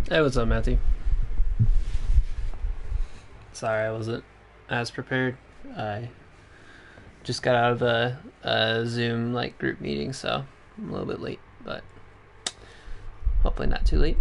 Hey, what's up, Matthew? Sorry, I wasn't as prepared. I just got out of a Zoom group meeting, so I'm a little bit late, but hopefully not too late.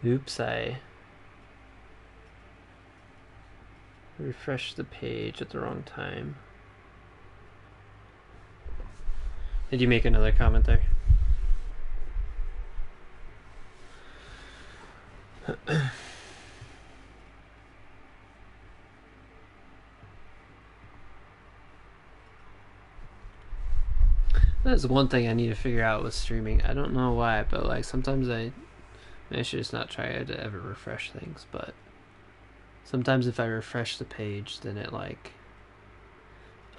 Oops, I refreshed the page at the wrong time. Did you make another comment there? That's one thing I need to figure out with streaming. I don't know why, but sometimes I should just not try to ever refresh things, but sometimes if I refresh the page, then it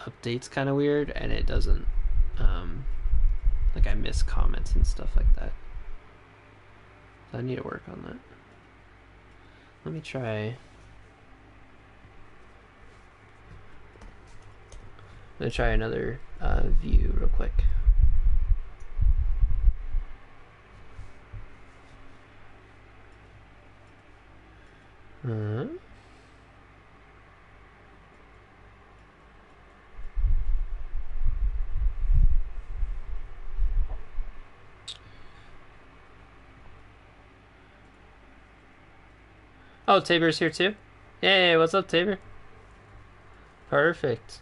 updates kind of weird, and it doesn't I miss comments and stuff like that. So I need to work on that. Let me try. I'm gonna try another view real quick. Oh, Tabor's here too? Hey, what's up, Tabor? Perfect.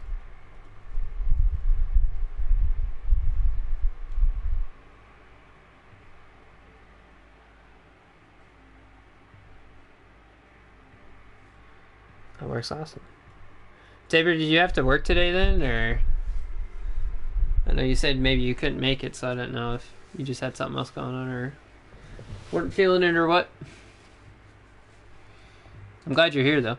That works awesome. Tabor, did you have to work today then, or? I know you said maybe you couldn't make it, so I don't know if you just had something else going on or weren't feeling it or what. I'm glad you're here, though.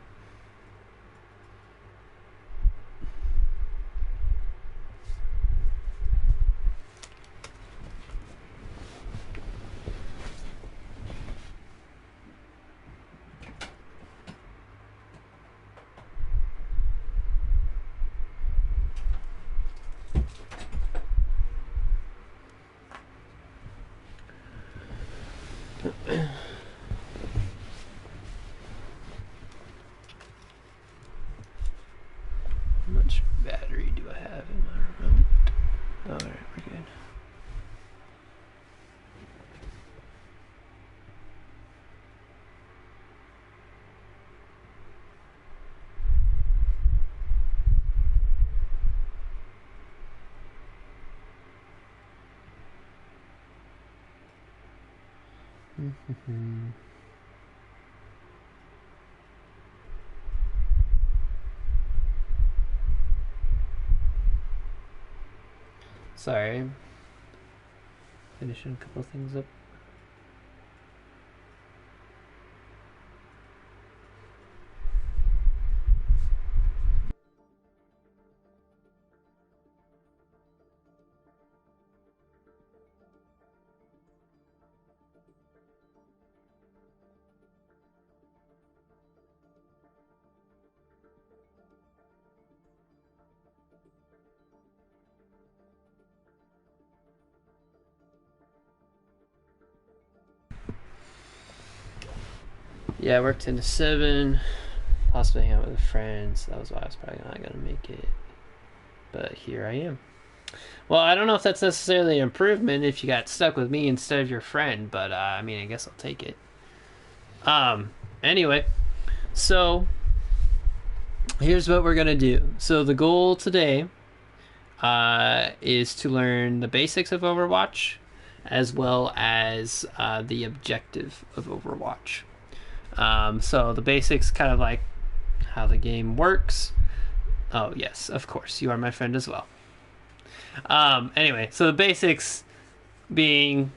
How much battery do I have in my remote? Alright, we're good. Sorry, finishing a couple things up. Yeah, I worked into 7, possibly hang out with friends. That was why I was probably not gonna make it. But here I am. Well, I don't know if that's necessarily an improvement if you got stuck with me instead of your friend, but I mean, I guess I'll take it. Anyway, so here's what we're gonna do. So the goal today is to learn the basics of Overwatch, as well as the objective of Overwatch. So the basics, kind of like how the game works. Oh yes, of course, you are my friend as well. Anyway, so the basics being,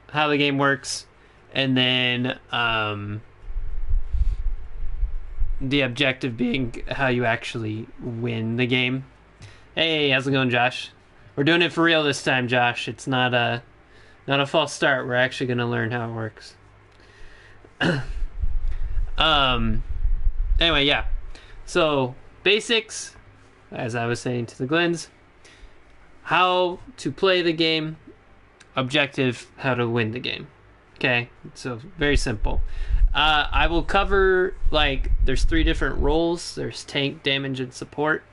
how the game works, and then the objective being how you actually win the game. Hey, how's it going, Josh? We're doing it for real this time, Josh. It's not a false start. We're actually going to learn how it works. Anyway, yeah. So, basics, as I was saying to the Glens, how to play the game, objective, how to win the game. Okay, so very simple. I will cover, there's 3 different roles. There's tank, damage, and support.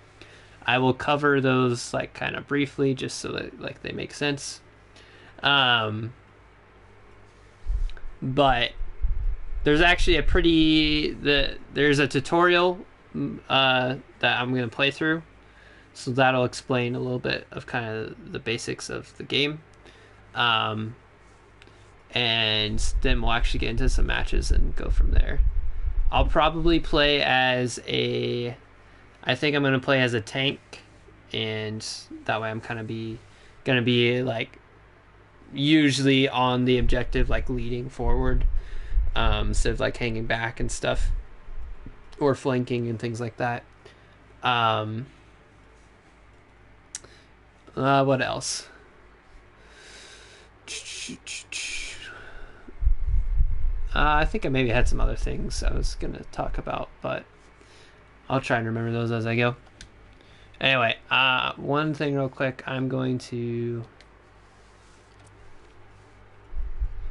I will cover those, kind of briefly, just so that, they make sense. But there's actually there's a tutorial that I'm going to play through. So that'll explain a little bit of kind of the basics of the game. And then we'll actually get into some matches and go from there. I'll probably play as I think I'm going to play as a tank, and that way I'm kind of going to be usually on the objective, leading forward, instead of hanging back and stuff, or flanking and things like that. What else? I think I maybe had some other things I was going to talk about, but I'll try and remember those as I go. Anyway, one thing real quick. I'm going to...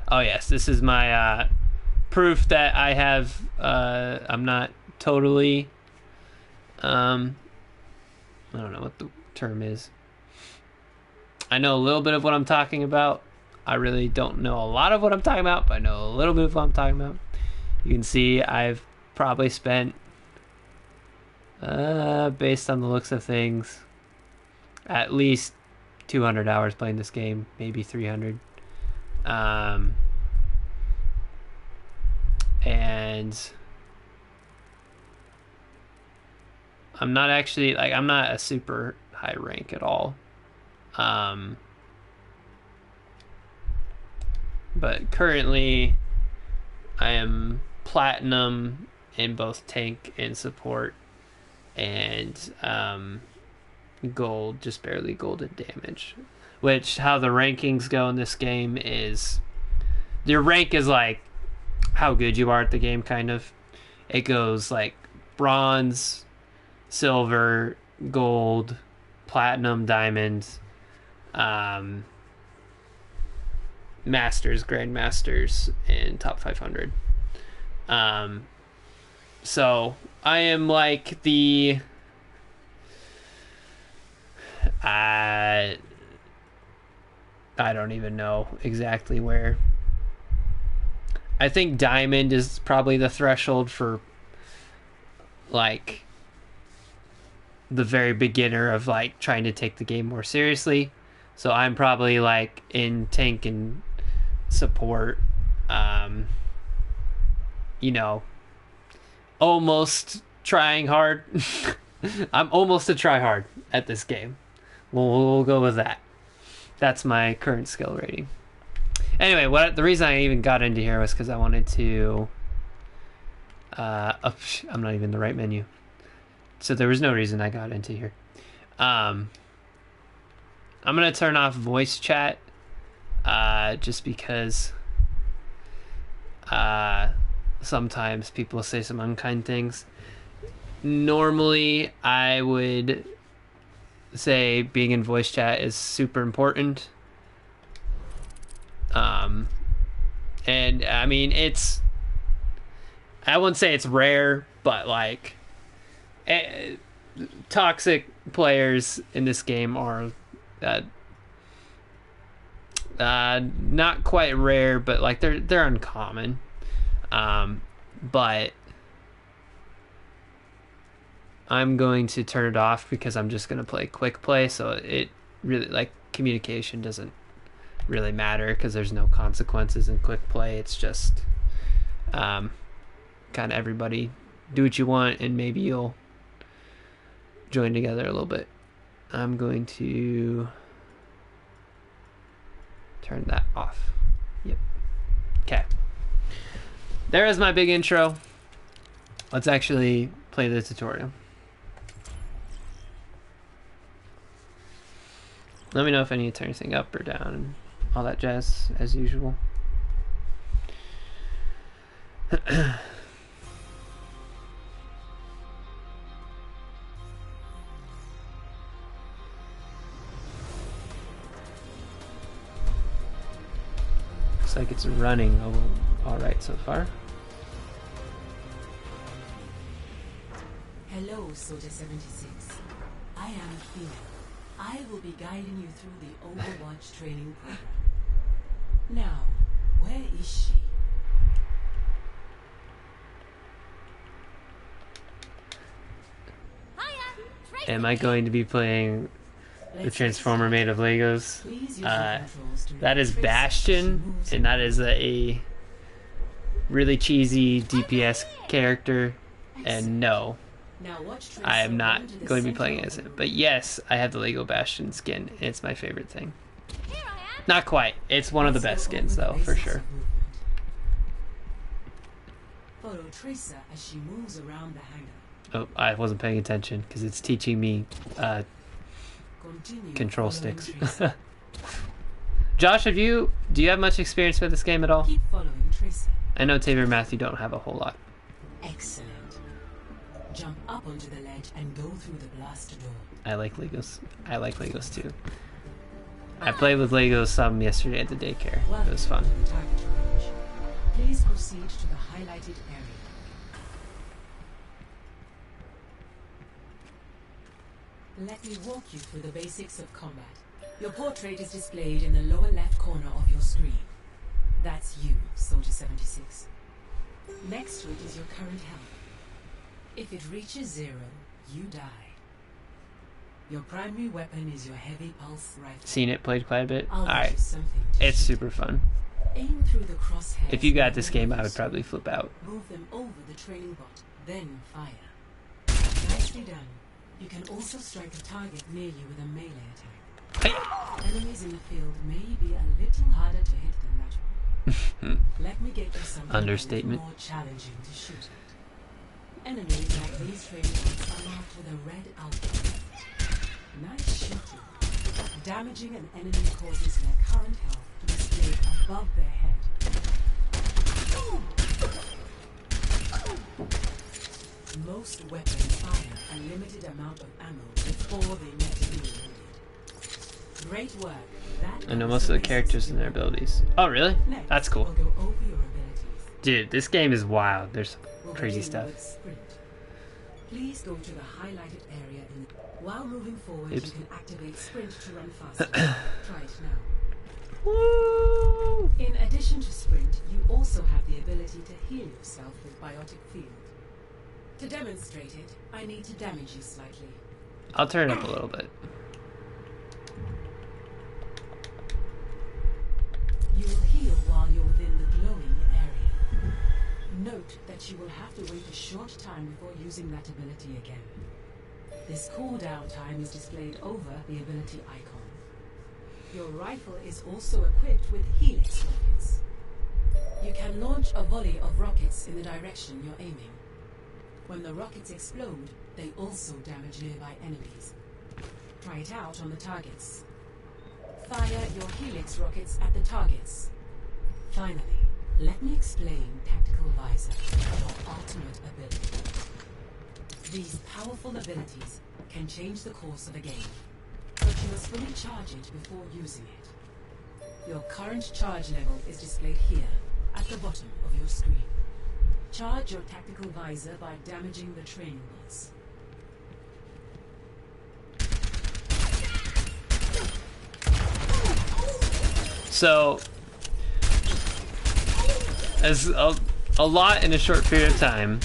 Oh, yes. This is my proof that I have... I'm not totally... I don't know what the term is. I know a little bit of what I'm talking about. I really don't know a lot of what I'm talking about, but I know a little bit of what I'm talking about. You can see I've probably spent, based on the looks of things, at least 200 hours playing this game, maybe 300. And I'm not actually, I'm not a super high rank at all. But currently I am platinum in both tank and support, and gold, just barely gold in damage. Which, how the rankings go in this game is, your rank is how good you are at the game, kind of. It goes bronze, silver, gold, platinum, diamond, masters, grandmasters, and top 500. So I am the I don't even know exactly where. I think diamond is probably the threshold for the very beginner of trying to take the game more seriously. So I'm probably in tank and support, almost trying hard. I'm almost a try hard at this game. We'll go with that. That's my current skill rating. Anyway, the reason I even got into here was because I wanted to... I'm not even in the right menu. So there was no reason I got into here. I'm going to turn off voice chat, just because sometimes people say some unkind things. Normally, I would say being in voice chat is super important. And I mean, I wouldn't say it's rare, but toxic players in this game are not quite rare, but they're uncommon. But I'm going to turn it off because I'm just going to play quick play, so it really, communication doesn't really matter because there's no consequences in quick play. It's just kind of everybody do what you want, and maybe you'll join together a little bit. I'm going to turn that off. Yep. Okay. There is my big intro. Let's actually play the tutorial. Let me know if I need to turn anything up or down and all that jazz as usual. Looks like it's running all right so far. Hello, Soldier 76. I am Athena. I will be guiding you through the Overwatch training program. Now, where is she? Am I going to be playing the Transformer made of Legos? That is Bastion, and that is a really cheesy DPS character, and no, I am not going to be playing as it. But yes, I have the Lego Bastion skin, and it's my favorite thing. Not quite. It's one of the best skins, though, for sure. Follow Tracer as she moves around the hangar. Oh, I wasn't paying attention because it's teaching me control sticks. Josh, do you have much experience with this game at all? Keep following Tracer. I know Taylor and Matthew don't have a whole lot. Excellent. Jump up onto the ledge and go through the blast door. I like Legos. I like Legos too. I played with Legos some yesterday at the daycare. It was fun. Please proceed to the highlighted area. Let me walk you through the basics of combat. Your portrait is displayed in the lower left corner of your screen. That's you, Soldier 76. Next to it is your current health. If it reaches 0, you die. Your primary weapon is your heavy pulse rifle. Seen it, played quite a bit. Alright, it's super fun. Aim through the crosshairs. If you got this game, I would probably flip out. Move them over the training bot, then fire. Nicely done. You can also strike a target near you with a melee attack. Hey. Enemies in the field may be a little harder to hit than that one. Let me get you something Understatement. more challenging to shoot at. Enemies like these training bots are marked with a red outline. Nice shooting. Damaging an enemy causes their current health to be displayed above their head. Most weapons fire a limited amount of ammo before they need to be loaded. Great work. That I know most of the characters and their abilities. Oh, really? Next, That's cool. we'll go over your abilities. Dude, this game is wild. There's We'll crazy begin stuff. with sprint. Please go to the highlighted area in the... While moving forward, Oops. you can activate sprint to run faster. Try it now. Woo! In addition to sprint, you also have the ability to heal yourself with biotic field. To demonstrate it, I need to damage you slightly. I'll turn it up a little bit. You will heal while you're within the glowing area. Note that you will have to wait a short time before using that ability again. This cooldown time is displayed over the ability icon. Your rifle is also equipped with helix rockets. You can launch a volley of rockets in the direction you're aiming. When the rockets explode, they also damage nearby enemies. Try it out on the targets. Fire your helix rockets at the targets. Finally, let me explain Tactical Visor, your ultimate ability. These powerful abilities can change the course of a game, but you must fully charge it before using it. Your current charge level is displayed here, at the bottom of your screen. Charge your Tactical Visor by damaging the training bots. So, as a lot in a short period of time.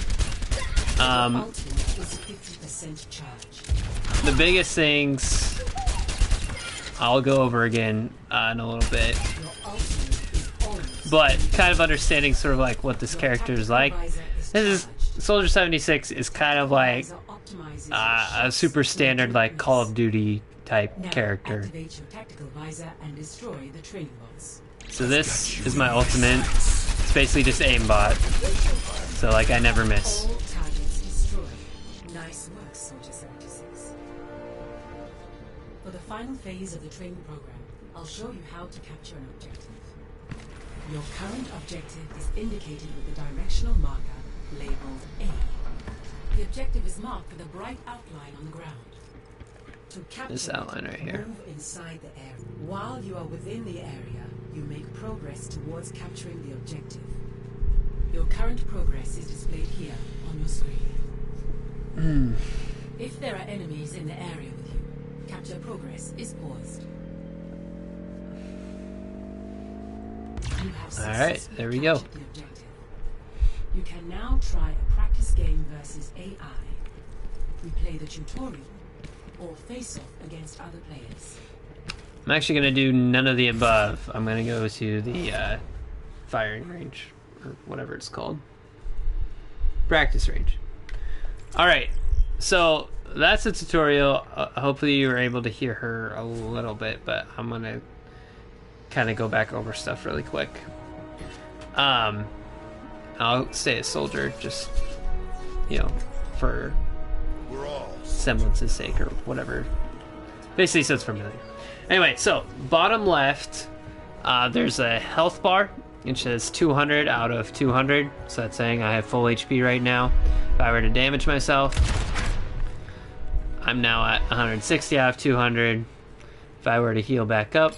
Ultimate is 50% charge. The biggest things I'll go over again in a little bit. Your ultimate is almost But kind of understanding sort of like what this character is like. This is Soldier 76 is kind of like a super standard like Call of Duty type now character. activate your tactical visor and destroy the training bots. So this is my ultimate. It's basically just aimbot. So like I never miss. All targets destroyed. Nice work, Soldier 76. For the final phase of the training program, I'll show you how to capture an objective. Your current objective is indicated with the directional marker labeled A. The objective is marked with a bright outline on the ground. To capture This outline right it, here. move inside the area. While you are within the area, you make progress towards capturing the objective. Your current progress is displayed here on your screen. If there are enemies in the area with you, capture progress is paused. You have Alright, successfully there we go. captured the objective. You can now try a practice game versus AI. Replay the tutorial or face off against other players. I'm actually gonna do none of the above. I'm gonna go to the firing range or whatever it's called. Practice range. Alright, so that's the tutorial. Hopefully you were able to hear her a little bit, but I'm gonna kind of go back over stuff really quick. I'll stay a soldier just, you know, for semblance's sake or whatever. Basically, so it's familiar. Anyway, so bottom left, there's a health bar. It says 200 out of 200. So that's saying I have full HP right now. If I were to damage myself, I'm now at 160 out of 200. If I were to heal back up,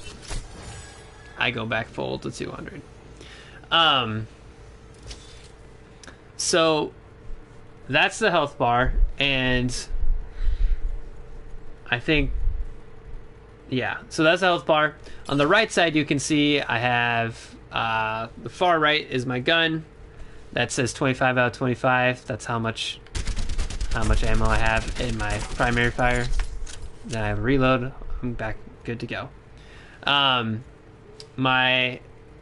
I go back full to 200. So that's the health bar, and I think, yeah, so that's the health bar. On the right side, you can see I have, the far right is my gun. That says 25 out of 25. That's how much ammo I have in my primary fire. Then I have a reload. I'm back good to go. I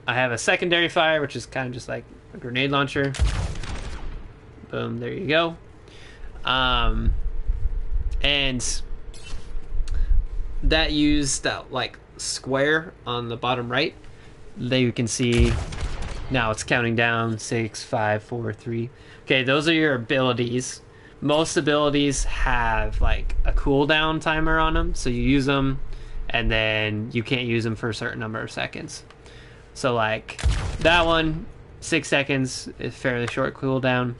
have a secondary fire, which is kind of just like a grenade launcher. Boom, there you go. And that used that like square on the bottom right. There you can see now it's counting down 6, 5, 4, 3. Okay, those are your abilities. Most abilities have like a cooldown timer on them, so you use them and then you can't use them for a certain number of seconds. So like that one, 6 seconds is fairly short cooldown.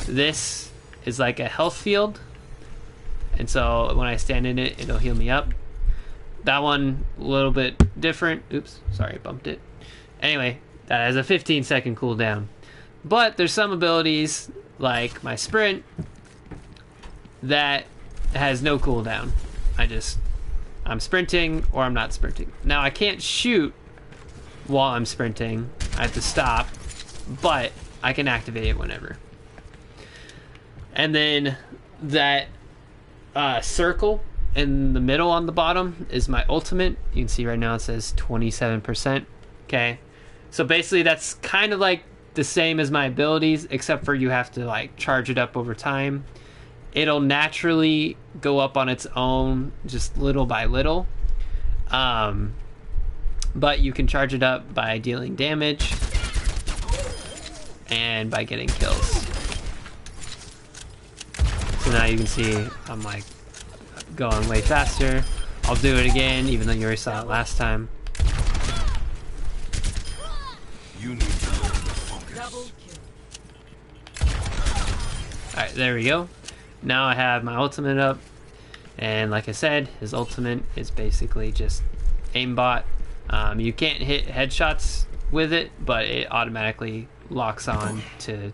This is like a health field, and so when I stand in it, it'll heal me up. That one, a little bit different. Oops, sorry, I bumped it. Anyway, that has a 15-second cooldown. But there's some abilities, like my sprint, that has no cooldown. I'm sprinting or I'm not sprinting. Now, I can't shoot while I'm sprinting. I have to stop, but I can activate it whenever. And then that circle in the middle on the bottom is my ultimate. You can see right now it says 27%. Okay, so basically that's kind of like the same as my abilities, except for you have to like charge it up over time. It'll naturally go up on its own, just little by little. But you can charge it up by dealing damage and by getting kills. So now you can see I'm like going way faster. I'll do it again, even though you already saw it last time. You need to learn to focus. Alright, there we go. Now I have my ultimate up. And like I said, his ultimate is basically just aimbot. You can't hit headshots with it, but it automatically locks on to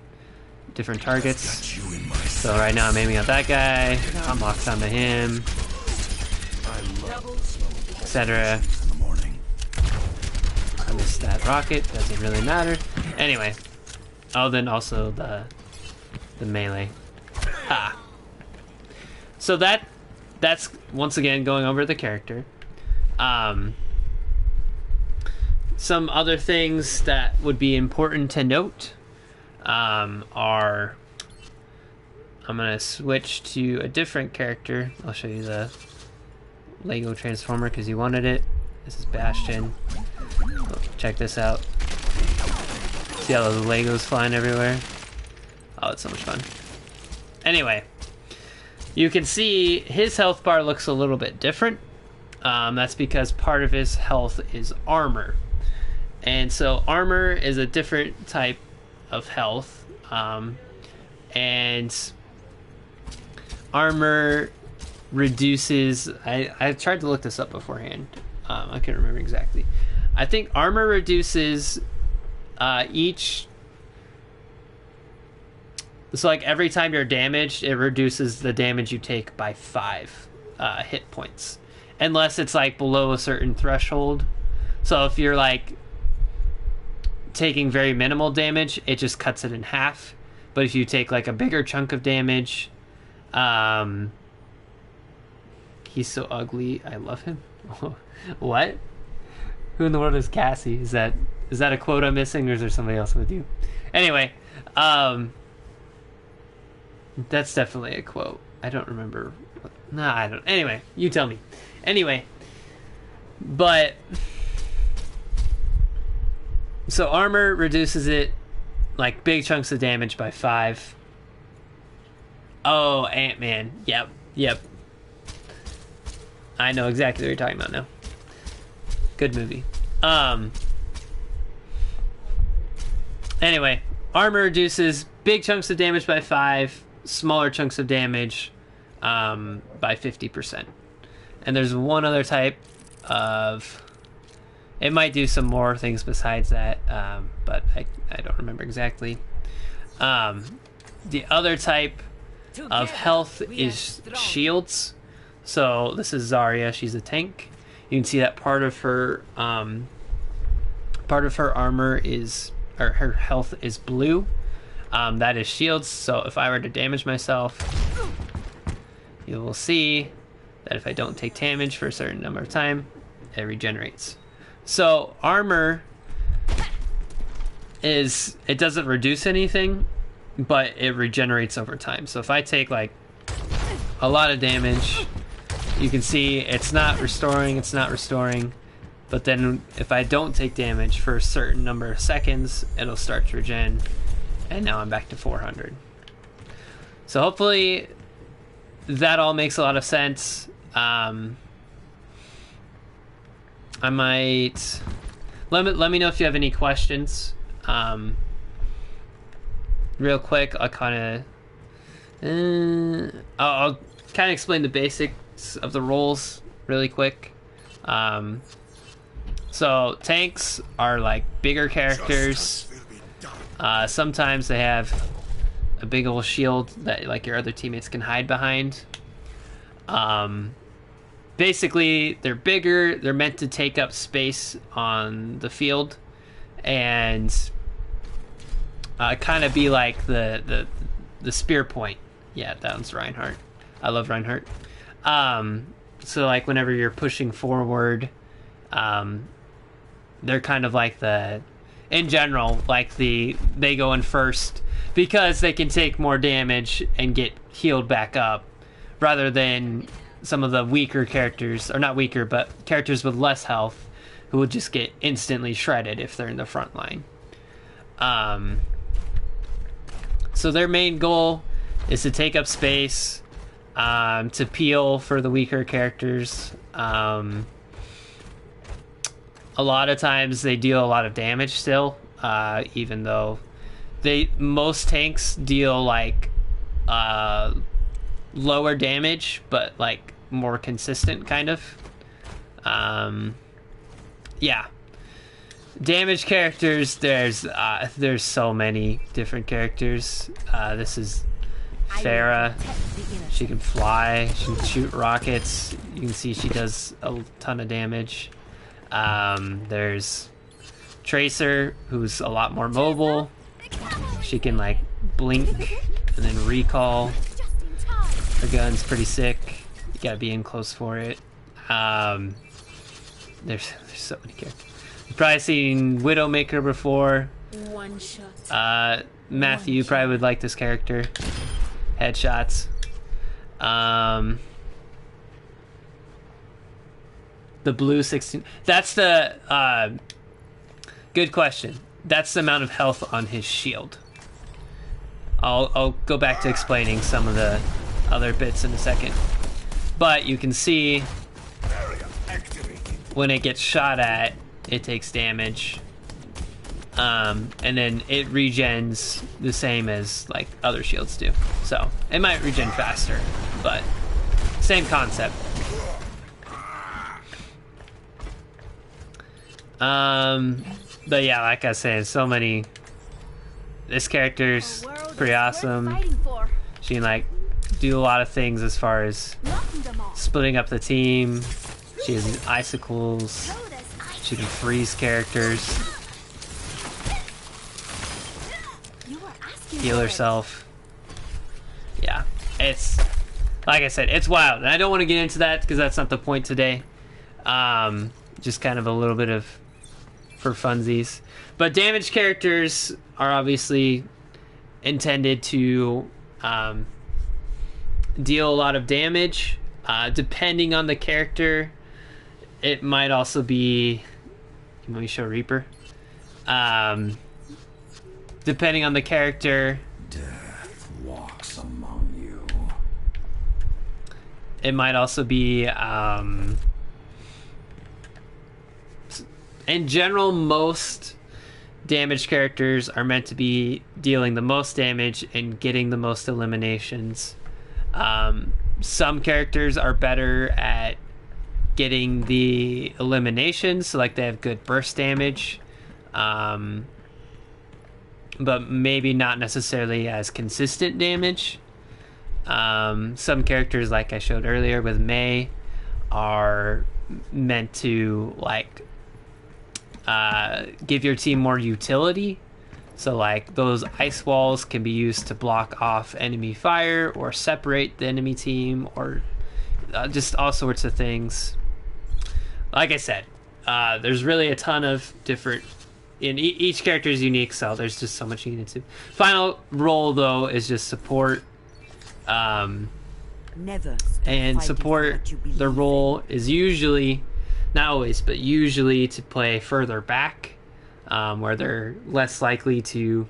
different targets. Got you in my So right now I'm aiming at that guy, I'm locked onto him, etc. in the morning. I missed that rocket, doesn't really matter. Anyway, oh, then also the melee. Ha! So that's once again going over the character. Some other things that would be important to note are... I'm going to switch to a different character. I'll show you the Lego Transformer because you wanted it. This is Bastion. Oh, check this out. See all those Legos flying everywhere? Oh, it's so much fun. Anyway, you can see his health bar looks a little bit different. That's because part of his health is armor. And so armor is a different type of health. And armor reduces... I tried to look this up beforehand. I can't remember exactly. I think armor reduces each... So like every time you're damaged, it reduces the damage you take by 5 hit points. Unless it's like below a certain threshold. So if you're like taking very minimal damage, it just cuts it in half. But if you take like a bigger chunk of damage, he's so ugly. I love him. What? Who in the world is Cassie? Is that a quote I'm missing, or is there somebody else with you? Anyway, that's definitely a quote. I don't remember. Nah, I don't. Anyway, you tell me. Anyway, but so armor reduces it like big chunks of damage by 5. Oh, Ant-Man. Yep. I know exactly what you're talking about now. Good movie. Anyway, armor reduces big chunks of damage by 5, smaller chunks of damage by 50%. And there's one other type of... It might do some more things besides that, but I don't remember exactly. The other type of health is shields. So this is Zarya. She's a tank. You can see that part of her armor is, or her health is blue. That is shields. So if I were to damage myself, you will see that if I don't take damage for a certain number of time, it regenerates. So armor is, it doesn't reduce anything, but it regenerates over time. So if I take like a lot of damage, you can see it's not restoring, but then if I don't take damage for a certain number of seconds, it'll start to regen, and now I'm back to 400. So hopefully that all makes a lot of sense. I might... Let me know if you have any questions. Real quick, I'll kind of... I'll kind of explain the basics of the roles really quick. So tanks are like bigger characters. Sometimes they have a big old shield that like your other teammates can hide behind. Basically, they're bigger. They're meant to take up space on the field, and kind of be like the spear point. Yeah, that one's Reinhardt. I love Reinhardt. So like whenever you're pushing forward, they're kind of like in general, like they go in first because they can take more damage and get healed back up, rather than some of the weaker characters, or not weaker, but characters with less health who would just get instantly shredded if they're in the front line. So their main goal is to take up space, to peel for the weaker characters. A lot of times they deal a lot of damage still, even though most tanks deal like lower damage, but like more consistent kind of. Yeah. Damage characters, there's so many different characters. This is Pharah. She can fly, she can shoot rockets. You can see she does a ton of damage. There's Tracer, who's a lot more mobile. She can like blink and then recall. Her gun's pretty sick. You gotta be in close for it. there's so many characters. You've probably seen Widowmaker before. One shot. Matthew, you probably would like this character. Headshots. The blue 16. That's the good question. That's the amount of health on his shield. I'll go back to explaining some of the other bits in a second. But you can see when it gets shot at, it takes damage. And then it regens the same as like other shields do. So it might regen faster, but same concept. But yeah, like I was saying, so many. This character's pretty awesome. She can like do a lot of things as far as splitting up the team. She has icicles. She can freeze characters. Heal herself. Yeah, it's like I said, it's wild, and I don't want to get into that because that's not the point today. Just kind of a little bit of for funsies. But damage characters are obviously intended to deal a lot of damage. Depending on the character, it might also be. Let me show Reaper. Depending on the character, Death walks among you. it might also be. In general, most damage characters are meant to be dealing the most damage and getting the most eliminations. Some characters are better at getting the eliminations, so like they have good burst damage, but maybe not necessarily as consistent damage. Some characters, like I showed earlier with Mei, are meant to like give your team more utility. So like those ice walls can be used to block off enemy fire or separate the enemy team, or just all sorts of things. Like I said, there's really a ton of different, each character is unique, so there's just so much you need to. Final role though is just support. Never And support, the role is usually, not always, but usually to play further back, where they're less likely to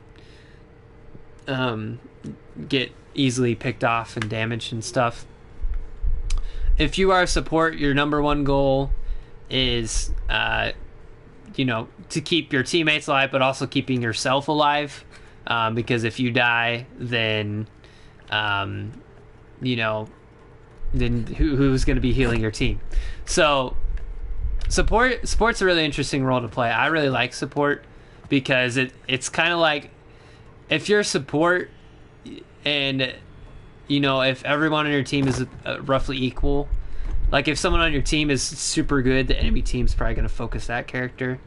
get easily picked off and damaged and stuff. If you are a support, your number one goal is, to keep your teammates alive, but also keeping yourself alive, because if you die, then, then who's going to be healing your team? So support's a really interesting role to play. I really like support because it's kind of like if you're support and if everyone on your team is roughly equal, like if someone on your team is super good, the enemy team's probably going to focus that character.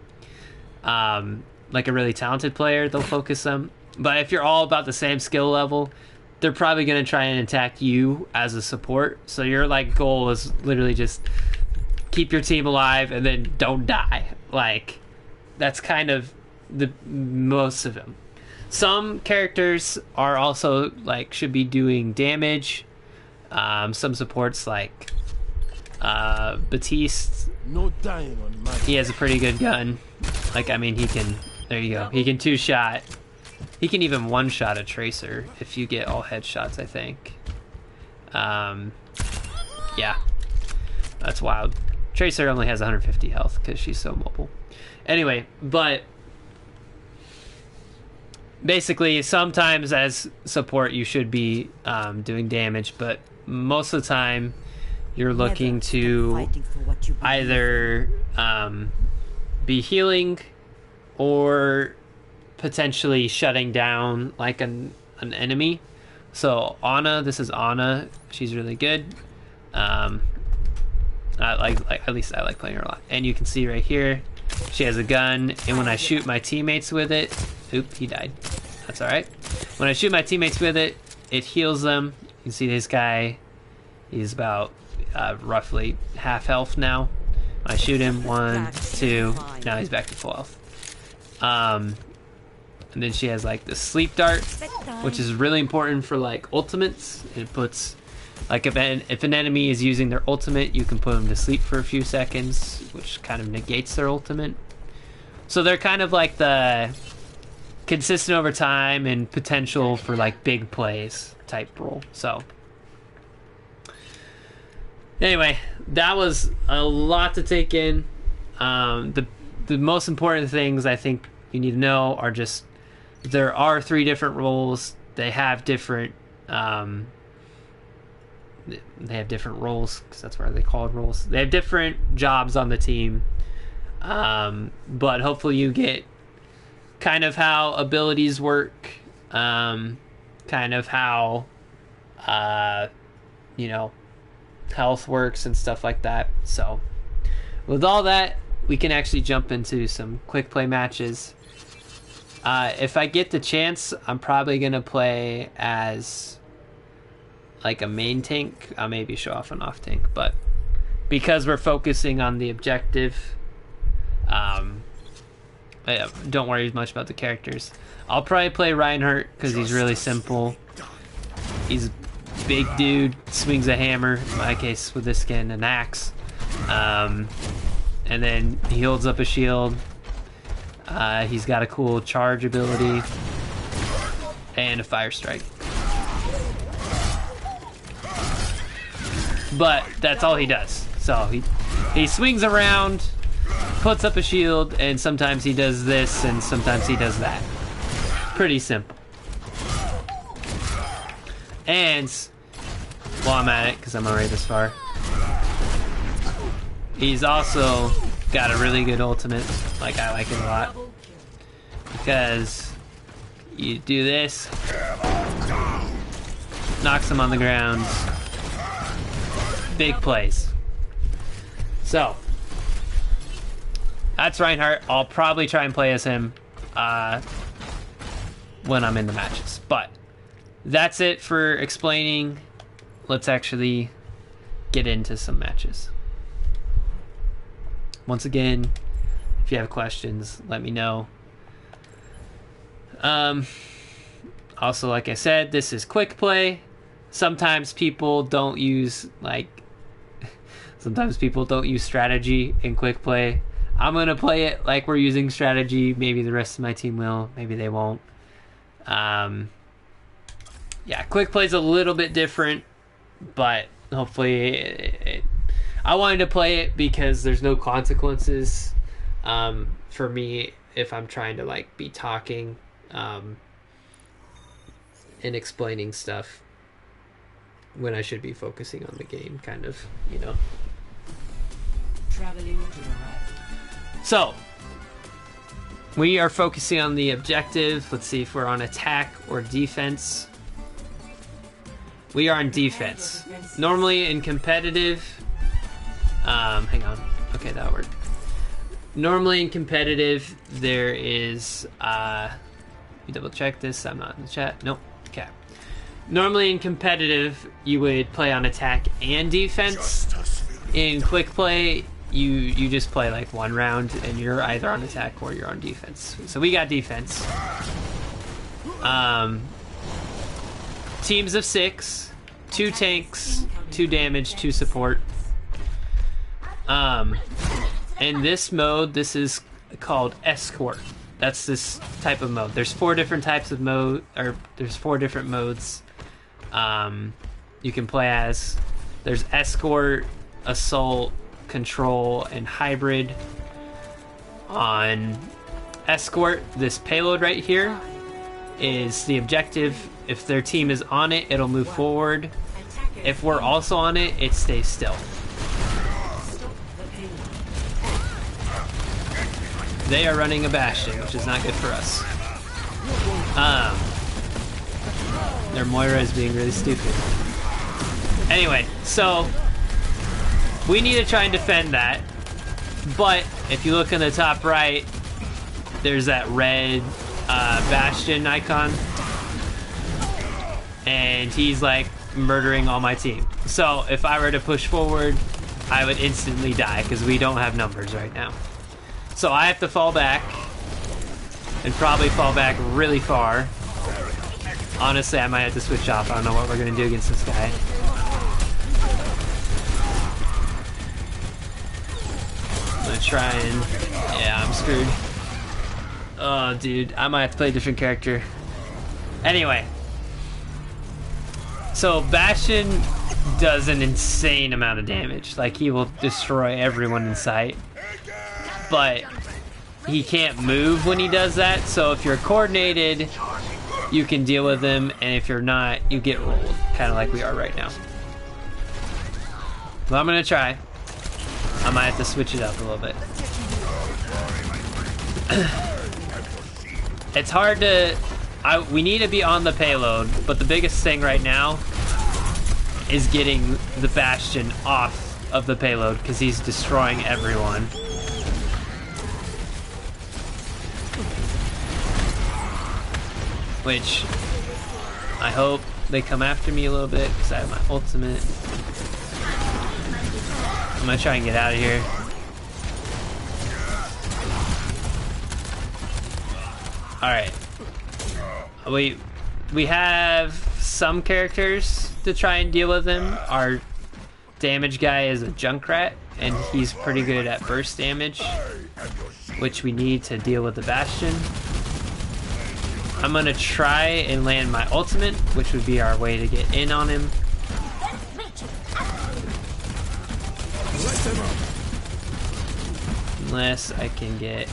Like a really talented player, they'll focus them. But if you're all about the same skill level, they're probably going to try and attack you as a support. So your like goal is literally just keep your team alive and then don't die. Like that's kind of the most of them. Some characters are also like should be doing damage. Some supports like Batiste, No dying on my. he has a pretty good gun. Like he can, there you go, he can two-shot. He can even one-shot a Tracer if you get all headshots, I think. Yeah, that's wild. Tracer only has 150 health because she's so mobile. Anyway, but basically, sometimes as support you should be doing damage, but most of the time you're looking to either be healing or potentially shutting down like an enemy. So Ana, this is Ana. She's really good. I like at least I like playing her a lot. And you can see right here, she has a gun, and when I shoot my teammates with it, he died. That's all right. When I shoot my teammates with it, it heals them. You can see this guy, he's about roughly half health now. I shoot him, 1, 2, now he's back to full health. And then she has like the sleep dart, which is really important for like ultimates. It puts, like if an enemy is using their ultimate, you can put them to sleep for a few seconds, which kind of negates their ultimate. So they're kind of like the consistent over time and potential for like big plays type role. So anyway, that was a lot to take in. The most important things I think you need to know are just there are 3 different roles. They have different roles because that's why they're called roles. They have different jobs on the team. But hopefully you get kind of how abilities work, kind of how, health works and stuff like that. So with all that, we can actually jump into some quick play matches. If I get the chance, I'm probably going to play as like a main tank. I'll maybe show off an off tank, but because we're focusing on the objective, don't worry as much about the characters. I'll probably play Reinhardt because he's really simple. He's a big dude, swings a hammer, in my case with this skin, an axe. And then he holds up a shield. He's got a cool charge ability and a fire strike. But that's all he does. So he swings around, puts up a shield, and sometimes he does this and sometimes he does that. Pretty simple. And while I'm at it, because I'm already this far, he's also got a really good ultimate. Like, I like it a lot because you do this, knocks him on the ground, big plays. So that's Reinhardt. I'll probably try and play as him when I'm in the matches. But that's it for explaining. Let's actually get into some matches. Once again, if you have questions, let me know. Also, like I said, this is quick play. Sometimes people don't use strategy in quick play. I'm going to play it like we're using strategy. Maybe the rest of my team will. Maybe they won't. Yeah, quick play's a little bit different, but hopefully I wanted to play it because there's no consequences for me if I'm trying to be talking and explaining stuff when I should be focusing on the game, kind of, Traveling to the right. So, we are focusing on the objective. Let's see if we're on attack or defense. We are on defense. Normally in competitive... hang on. Okay, that worked. Normally in competitive, there is... let me double check this. I'm not in the chat. Nope. Okay. Normally in competitive, you would play on attack and defense. In quick play, you just play one round and you're either on attack or you're on defense. So we got defense. Teams of 6, 2 tanks, 2 damage, 2 support. In this mode, this is called escort. That's this type of mode. There's 4 different types of mode, or there's 4 different modes you can play as. There's escort, assault, control, and hybrid. On escort, this payload right here is the objective. If their team is on it, it'll move forward. If we're also on it, it stays still. They are running a bastion, which is not good for us. Their Moira is being really stupid. Anyway, so we need to try and defend that. But if you look in the top right, there's that red bastion icon. And he's murdering all my team. So if I were to push forward, I would instantly die because we don't have numbers right now. So I have to fall back and probably fall back really far. Honestly, I might have to switch off. I don't know what we're going to do against this guy. I'm going to try and... Yeah, I'm screwed. Oh, dude. I might have to play a different character. Anyway. So, Bastion does an insane amount of damage. Like, he will destroy everyone in sight. But he can't move when he does that. So, if you're coordinated, you can deal with him. And if you're not, you get rolled. Kind of like we are right now. Well, I'm going to try. I might have to switch it up a little bit. It's hard to... we need to be on the payload, but the biggest thing right now is getting the Bastion off of the payload because he's destroying everyone. Which I hope they come after me a little bit because I have my ultimate. I'm gonna try and get out of here. Alright. We have some characters to try and deal with him. Our damage guy is a Junkrat, and he's pretty good at burst damage, which we need to deal with the Bastion. I'm gonna try and land my ultimate, which would be our way to get in on him. Unless I can get...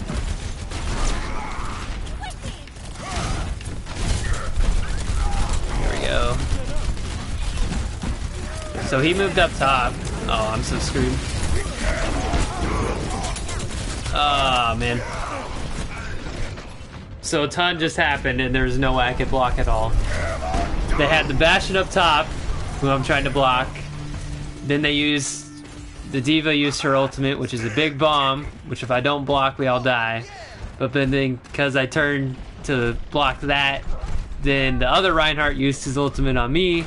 There we go. So he moved up top. Oh, I'm so screwed. Oh, man. So a ton just happened and there's no way I could block at all. They had the Bastion up top, who I'm trying to block. Then they used... The D.Va used her ultimate, which is a big bomb, which if I don't block, we all die. But then because I turned to block that, then the other Reinhardt used his ultimate on me.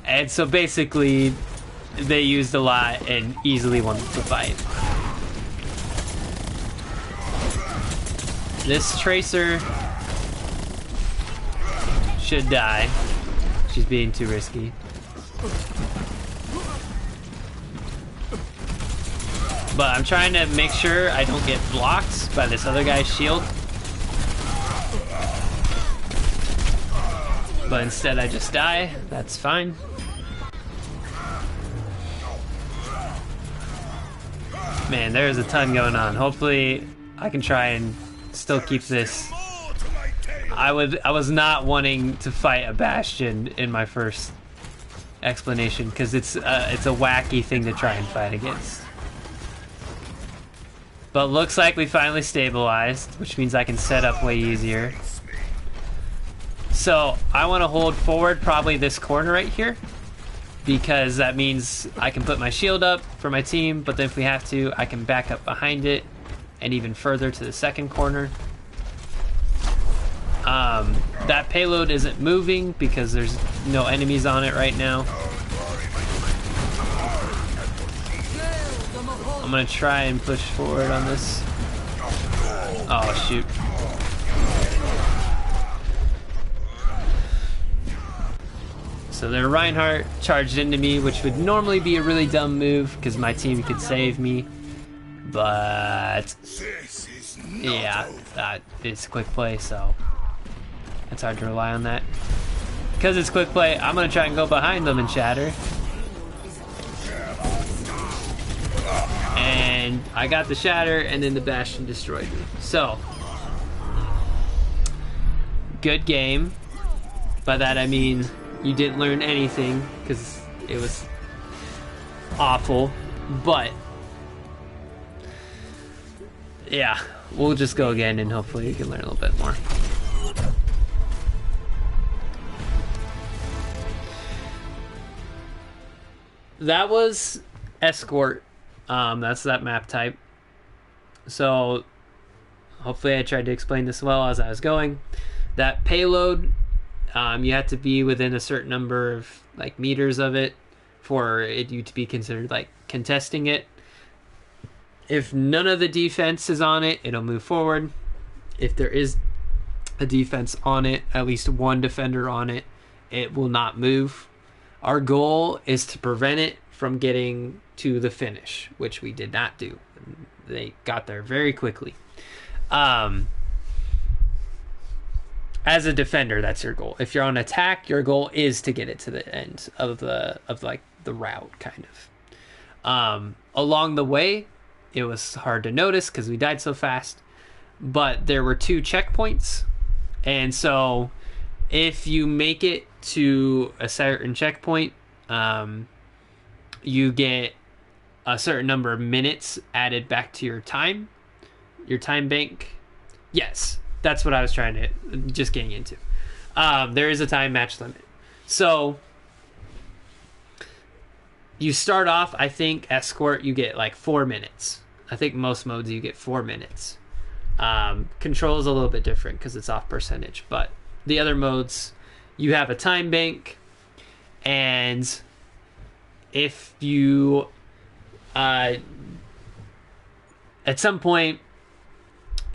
And so basically, they used a lot and easily won the fight. This Tracer should die. She's being too risky. But I'm trying to make sure I don't get blocked by this other guy's shield. But instead I just die. That's fine. Man, there's a ton going on. Hopefully I can try and still keep this. I was not wanting to fight a Bastion in my first explanation because it's a wacky thing to try and fight against. But looks like we finally stabilized, which means I can set up way easier. So I want to hold forward probably this corner right here, because that means I can put my shield up for my team, but then if we have to, I can back up behind it and even further to the second corner. That payload isn't moving because there's no enemies on it right now. I'm gonna try and push forward on this. Oh, shoot. So their Reinhardt charged into me, which would normally be a really dumb move because my team could save me. But yeah, it's a quick play, so it's hard to rely on that. Because it's quick play, I'm gonna try and go behind them and shatter. And I got the shatter, and then the Bastion destroyed me. So, good game. By that I mean you didn't learn anything, because it was awful. But, yeah, we'll just go again, and hopefully you can learn a little bit more. That was Escort. That's that map type. So hopefully I tried to explain this well as I was going. That payload, you have to be within a certain number of meters of it for you to be considered like contesting it. If none of the defense is on it, it'll move forward. If there is a defense on it, at least one defender on it, it will not move. Our goal is to prevent it from getting to the finish, which we did not do. They got there very quickly. As a defender, that's your goal. If you're on attack, your goal is to get it to the end of the route, kind of. Along the way, it was hard to notice because we died so fast, but there were 2 checkpoints, and so if you make it to a certain checkpoint, you get a certain number of minutes added back to your time bank. Yes, that's what I was just getting into. There is a time match limit. So you start off, I think, escort, you get like 4 minutes. I think most modes you get 4 minutes. Control is a little bit different because it's off percentage, but the other modes, you have a time bank, and if you at some point,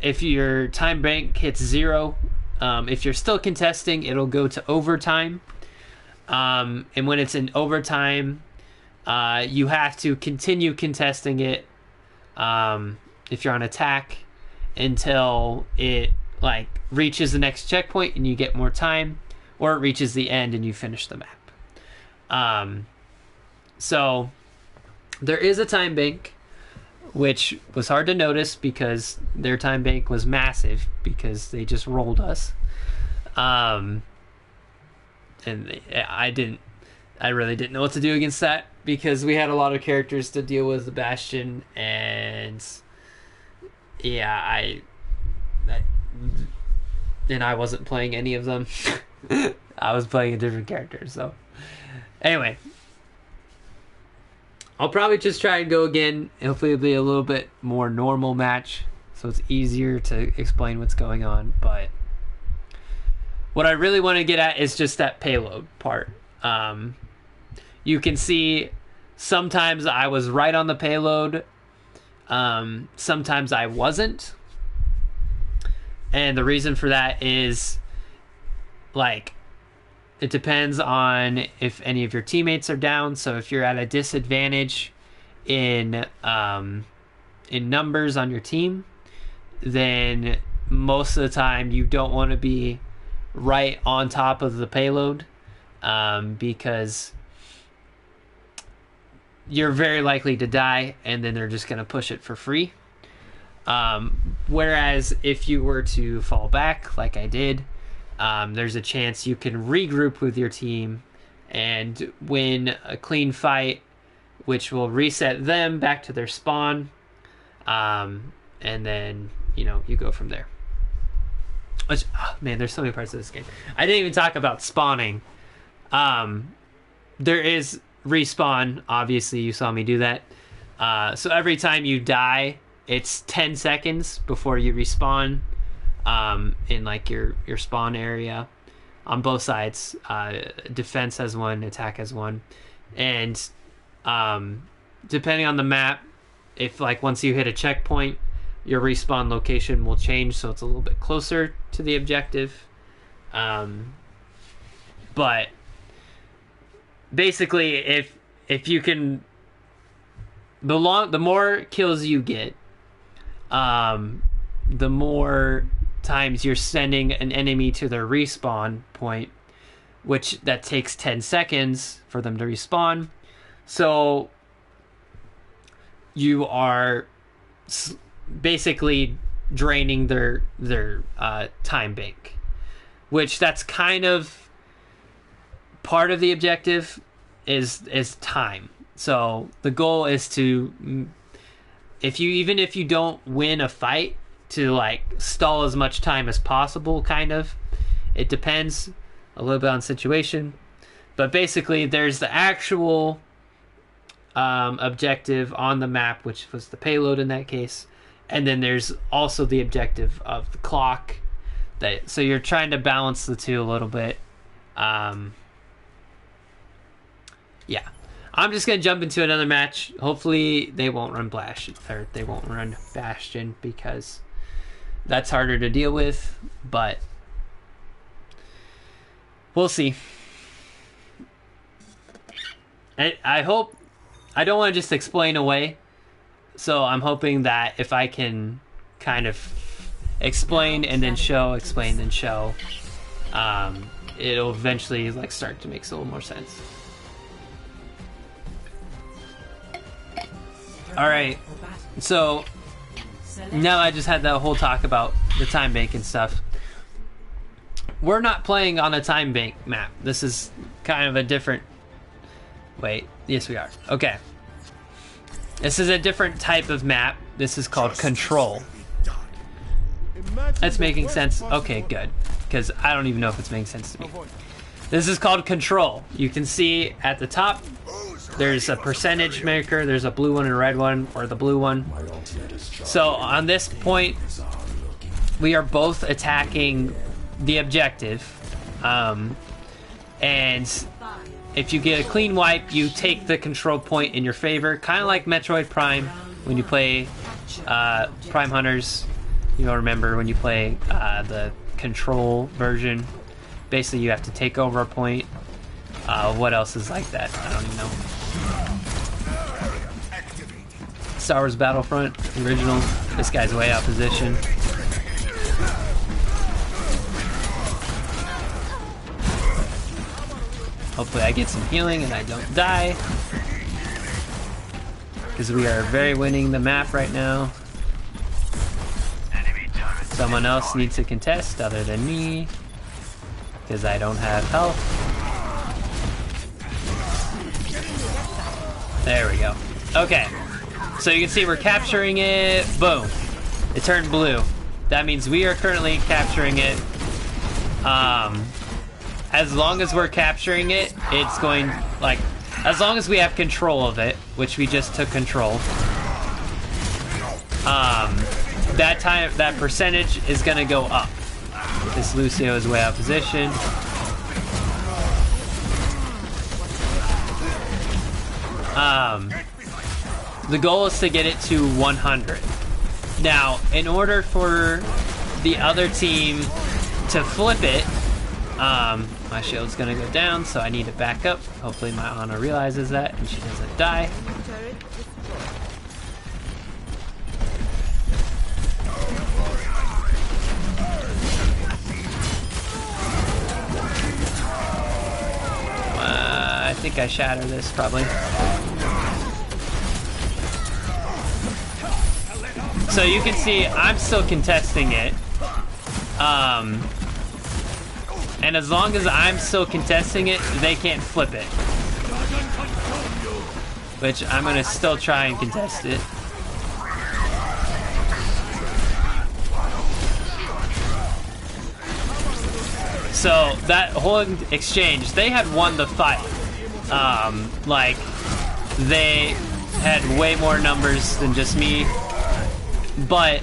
if your time bank hits 0, if you're still contesting, it'll go to overtime, and when it's in overtime, you have to continue contesting it, if you're on attack, until it like reaches the next checkpoint and you get more time, or it reaches the end and you finish the map. So there is a time bank, which was hard to notice because their time bank was massive because they just rolled us. And I really didn't know what to do against that because we had a lot of characters to deal with the Bastion, and yeah, I wasn't playing any of them. I was playing a different character. So anyway, I'll probably just try and go again. Hopefully it'll be a little bit more normal match, so it's easier to explain what's going on. But what I really want to get at is just that payload part. You can see sometimes I was right on the payload. Sometimes I wasn't. And the reason for that is, like, it depends on if any of your teammates are down. So if you're at a disadvantage in numbers on your team, then most of the time you don't want to be right on top of the payload, because you're very likely to die, and then they're just going to push it for free. Whereas if you were to fall back, like I did, there's a chance you can regroup with your team and win a clean fight, which will reset them back to their spawn. And then, you go from there. Which, oh man, there's so many parts of this game. I didn't even talk about spawning. There is respawn. Obviously, you saw me do that. So every time you die, it's 10 seconds before you respawn, in like your spawn area on both sides. Defense has one, attack has one, and depending on the map, if like once you hit a checkpoint, your respawn location will change, so it's a little bit closer to the objective. But basically, if you can, the more kills you get, the more times you're sending an enemy to their respawn point, which that takes 10 seconds for them to respawn. So you are basically draining their time bank, which that's kind of part of the objective is time. So the goal is to, even if you don't win a fight, to like stall as much time as possible, kind of. It depends a little bit on situation, but basically there's the actual objective on the map, which was the payload in that case, and then there's also the objective of the clock. So you're trying to balance the two a little bit. Yeah. I'm just gonna jump into another match. Hopefully they won't run they won't run Bastion, because that's harder to deal with, but we'll see. I hope, I don't want to just explain away, so I'm hoping that if I can kind of explain and then show, explain then show, it'll eventually like start to make a little more sense. Alright, so now I just had that whole talk about the time bank and stuff. We're not playing on a time bank map. This is kind of a different... Wait, yes we are. Okay. This is a different type of map. This is called Control. That's making sense. Okay, good. Because I don't even know if it's making sense to me. This is called Control. You can see at the top, there's a percentage maker. There's a blue one and a red one, or the blue one. So on this point, we are both attacking the objective. And if you get a clean wipe, you take the control point in your favor. Kind of like Metroid Prime when you play Prime Hunters. You'll remember when you play the control version. Basically, you have to take over a point. What else is like that? I don't even know. Star Wars Battlefront, original. This guy's way out of position. Hopefully I get some healing and I don't die. Because we are very winning the map right now. Someone else needs to contest other than me. Because I don't have health. There we go. Okay. So you can see we're capturing it. Boom. It turned blue. That means we are currently capturing it. As long as we're capturing it, it's going, like, as long as we have control of it, which we just took control, that percentage is going to go up. This Lucio is way out of position. The goal is to get it to 100. Now, in order for the other team to flip it, my shield's gonna go down, so I need to back up. Hopefully my Ana realizes that and she doesn't die. I think I shatter this, probably. So you can see I'm still contesting it. And as long as I'm still contesting it, they can't flip it. Which I'm gonna still try and contest it. So that whole exchange, they had won the fight. Like, they had way more numbers than just me. But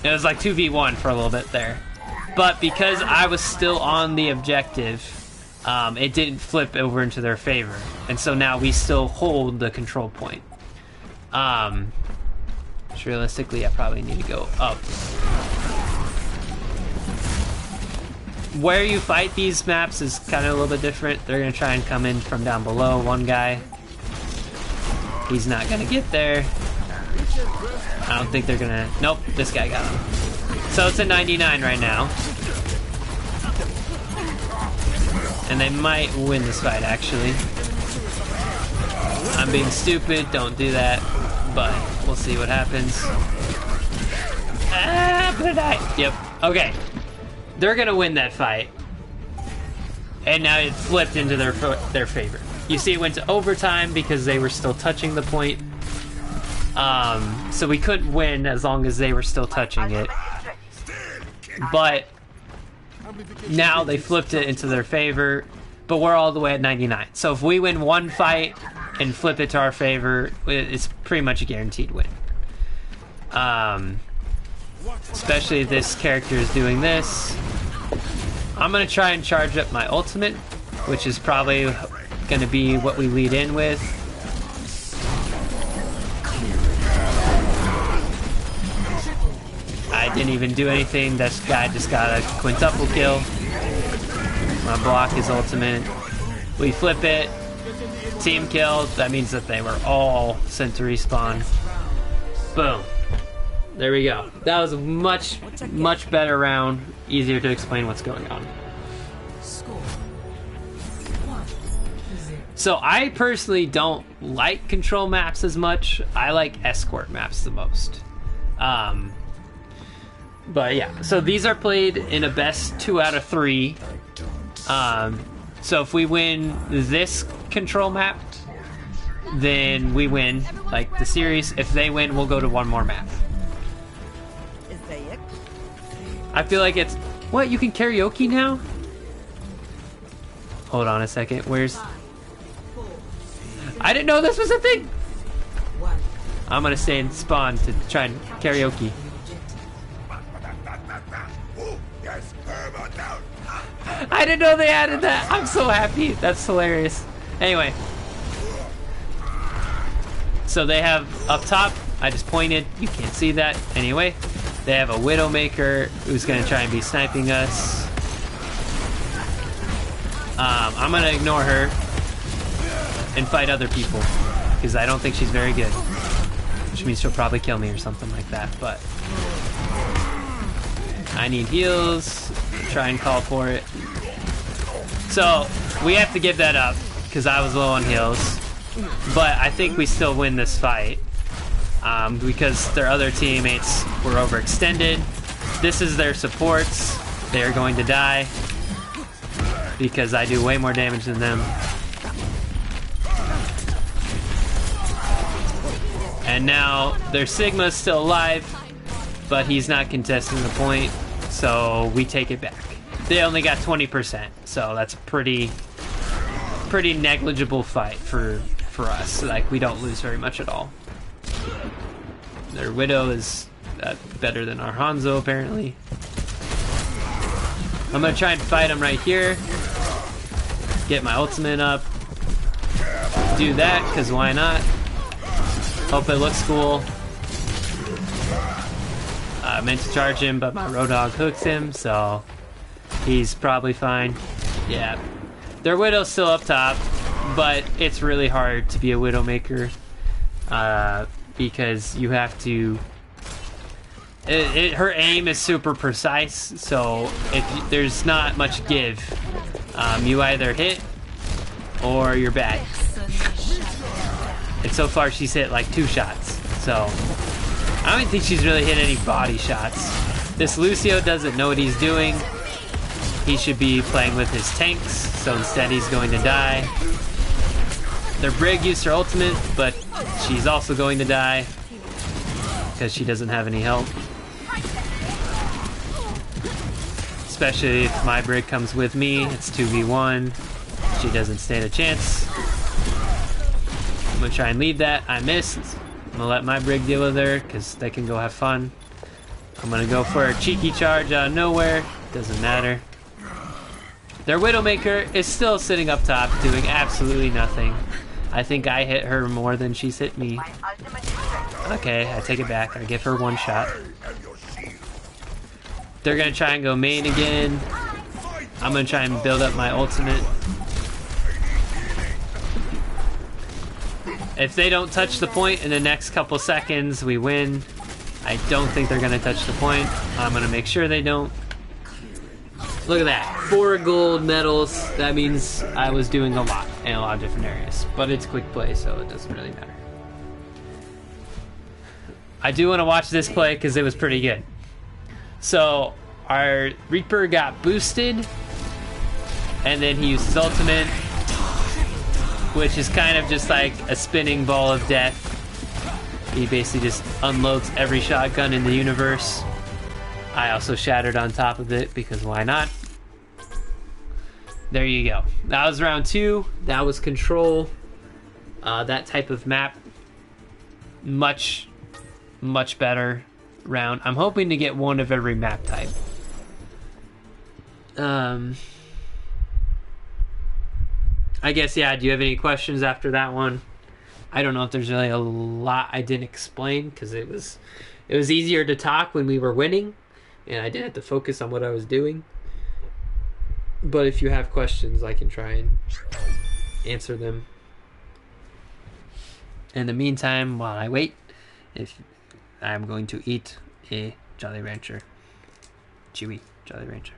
it was like 2v1 for a little bit there. But because I was still on the objective, it didn't flip over into their favor. And so now we still hold the control point. Which realistically, I probably need to go up. Where you fight these maps is kind of a little bit different. They're going to try and come in from down below. One guy, he's not going to get there. I don't think they're going to... Nope, this guy got him. So it's a 99 right now. And they might win this fight, actually. I'm being stupid, don't do that. But we'll see what happens. I'm gonna die. Yep, okay. They're gonna win that fight. And now it flipped into their favor. You see it went to overtime because they were still touching the point. So we couldn't win as long as they were still touching it. But now they flipped it into their favor, but we're all the way at 99. So if we win one fight and flip it to our favor, it's pretty much a guaranteed win. Especially if this character is doing this. I'm going to try and charge up my ultimate, which is probably going going to be what we lead in with. I didn't even do anything. This guy just got a quintuple kill. My block his ultimate. We flip it. Team kill. That means that they were all sent to respawn. Boom. There we go. That was a much better round. Easier to explain what's going on. So I personally don't like control maps as much. I like escort maps the most. But yeah, so these are played in a best 2 out of 3. So if we win this control map, then we win, like, the series. If they win, we'll go to one more map. I feel like it's... What, you can karaoke now? Hold on a second, where's... I didn't know this was a thing! I'm gonna stay in spawn to try and karaoke. I didn't know they added that. I'm so happy. That's hilarious. Anyway. So they have up top, I just pointed. You can't see that. Anyway, they have a Widowmaker who's going to try and be sniping us. I'm going to ignore her and fight other people because I don't think she's very good. Which means she'll probably kill me or something like that. But I need heals. Try and call for it. So we have to give that up because I was low on heals, but I think we still win this fight because their other teammates were overextended. This is their supports. They are going to die because I do way more damage than them. And now their Sigma's still alive, but he's not contesting the point, so we take it back. They only got 20%, so that's a pretty negligible fight for us. Like, we don't lose very much at all. Their Widow is better than our Hanzo, apparently. I'm gonna try and fight him right here. Get my ultimate up. Do that, because why not? Hope it looks cool. I meant to charge him, but my Roadhog hooked him, so he's probably fine. Yeah. Their Widow's still up top, but it's really hard to be a Widowmaker because you have to... her aim is super precise, so there's not much give. You either hit or you're bad. And so far she's hit like 2 shots, so I don't think she's really hit any body shots. This Lucio doesn't know what he's doing. He should be playing with his tanks, so instead he's going to die. Their Brig used her ultimate, but she's also going to die because she doesn't have any help. Especially if my Brig comes with me, it's 2v1. She doesn't stand a chance. I'm gonna try and lead that. I missed. I'm gonna let my Brig deal with her because they can go have fun. I'm gonna go for a cheeky charge out of nowhere. Doesn't matter. Their Widowmaker is still sitting up top doing absolutely nothing. I think I hit her more than she's hit me. Okay, I take it back. I give her 1 shot. They're gonna try and go main again. I'm gonna try and build up my ultimate. If they don't touch the point in the next couple seconds, we win. I don't think they're gonna touch the point. I'm gonna make sure they don't. Look at that, 4 gold medals. That means I was doing a lot in a lot of different areas, but it's quick play, so it doesn't really matter. I do want to watch this play because it was pretty good. So our Reaper got boosted, and then he used his ultimate, which is kind of just like a spinning ball of death. He basically just unloads every shotgun in the universe. I also shattered on top of it because why not? There you go. That was round 2. That was Control. That type of map. Much better round. I'm hoping to get one of every map type. I guess, yeah, do you have any questions after that one? I don't know if there's really a lot I didn't explain, because it was easier to talk when we were winning, and I didn't have to focus on what I was doing. But if you have questions, I can try and answer them. In the meantime, while I wait, I'm going to eat a Jolly Rancher. Chewy Jolly Rancher.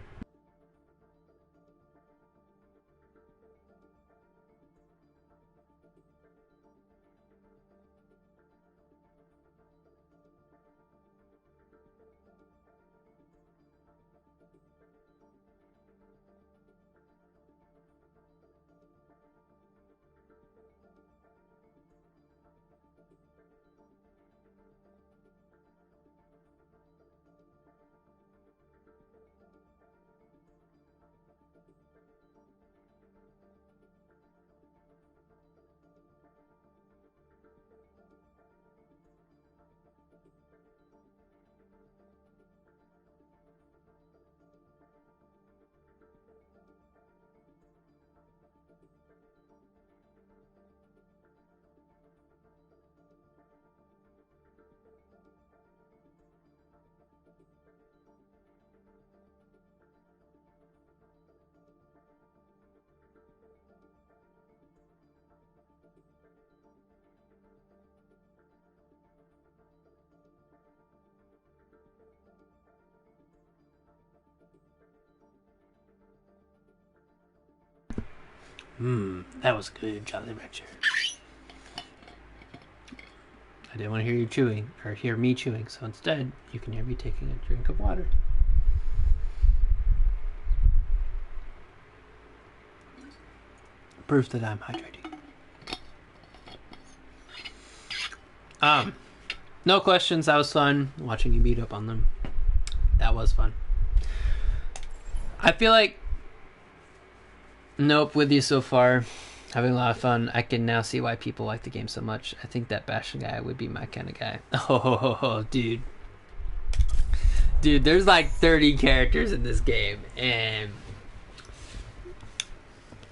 That was good, Jolly Rancher. I didn't want to hear you chewing, or hear me chewing, so instead, you can hear me taking a drink of water. Proof that I'm hydrating. No questions. That was fun. Watching you beat up on them. That was fun. I feel like... Nope, with you so far. Having a lot of fun. I can now see why people like the game so much. I think that Bastion guy would be my kind of guy. Oh, dude. Dude, there's like 30 characters in this game, and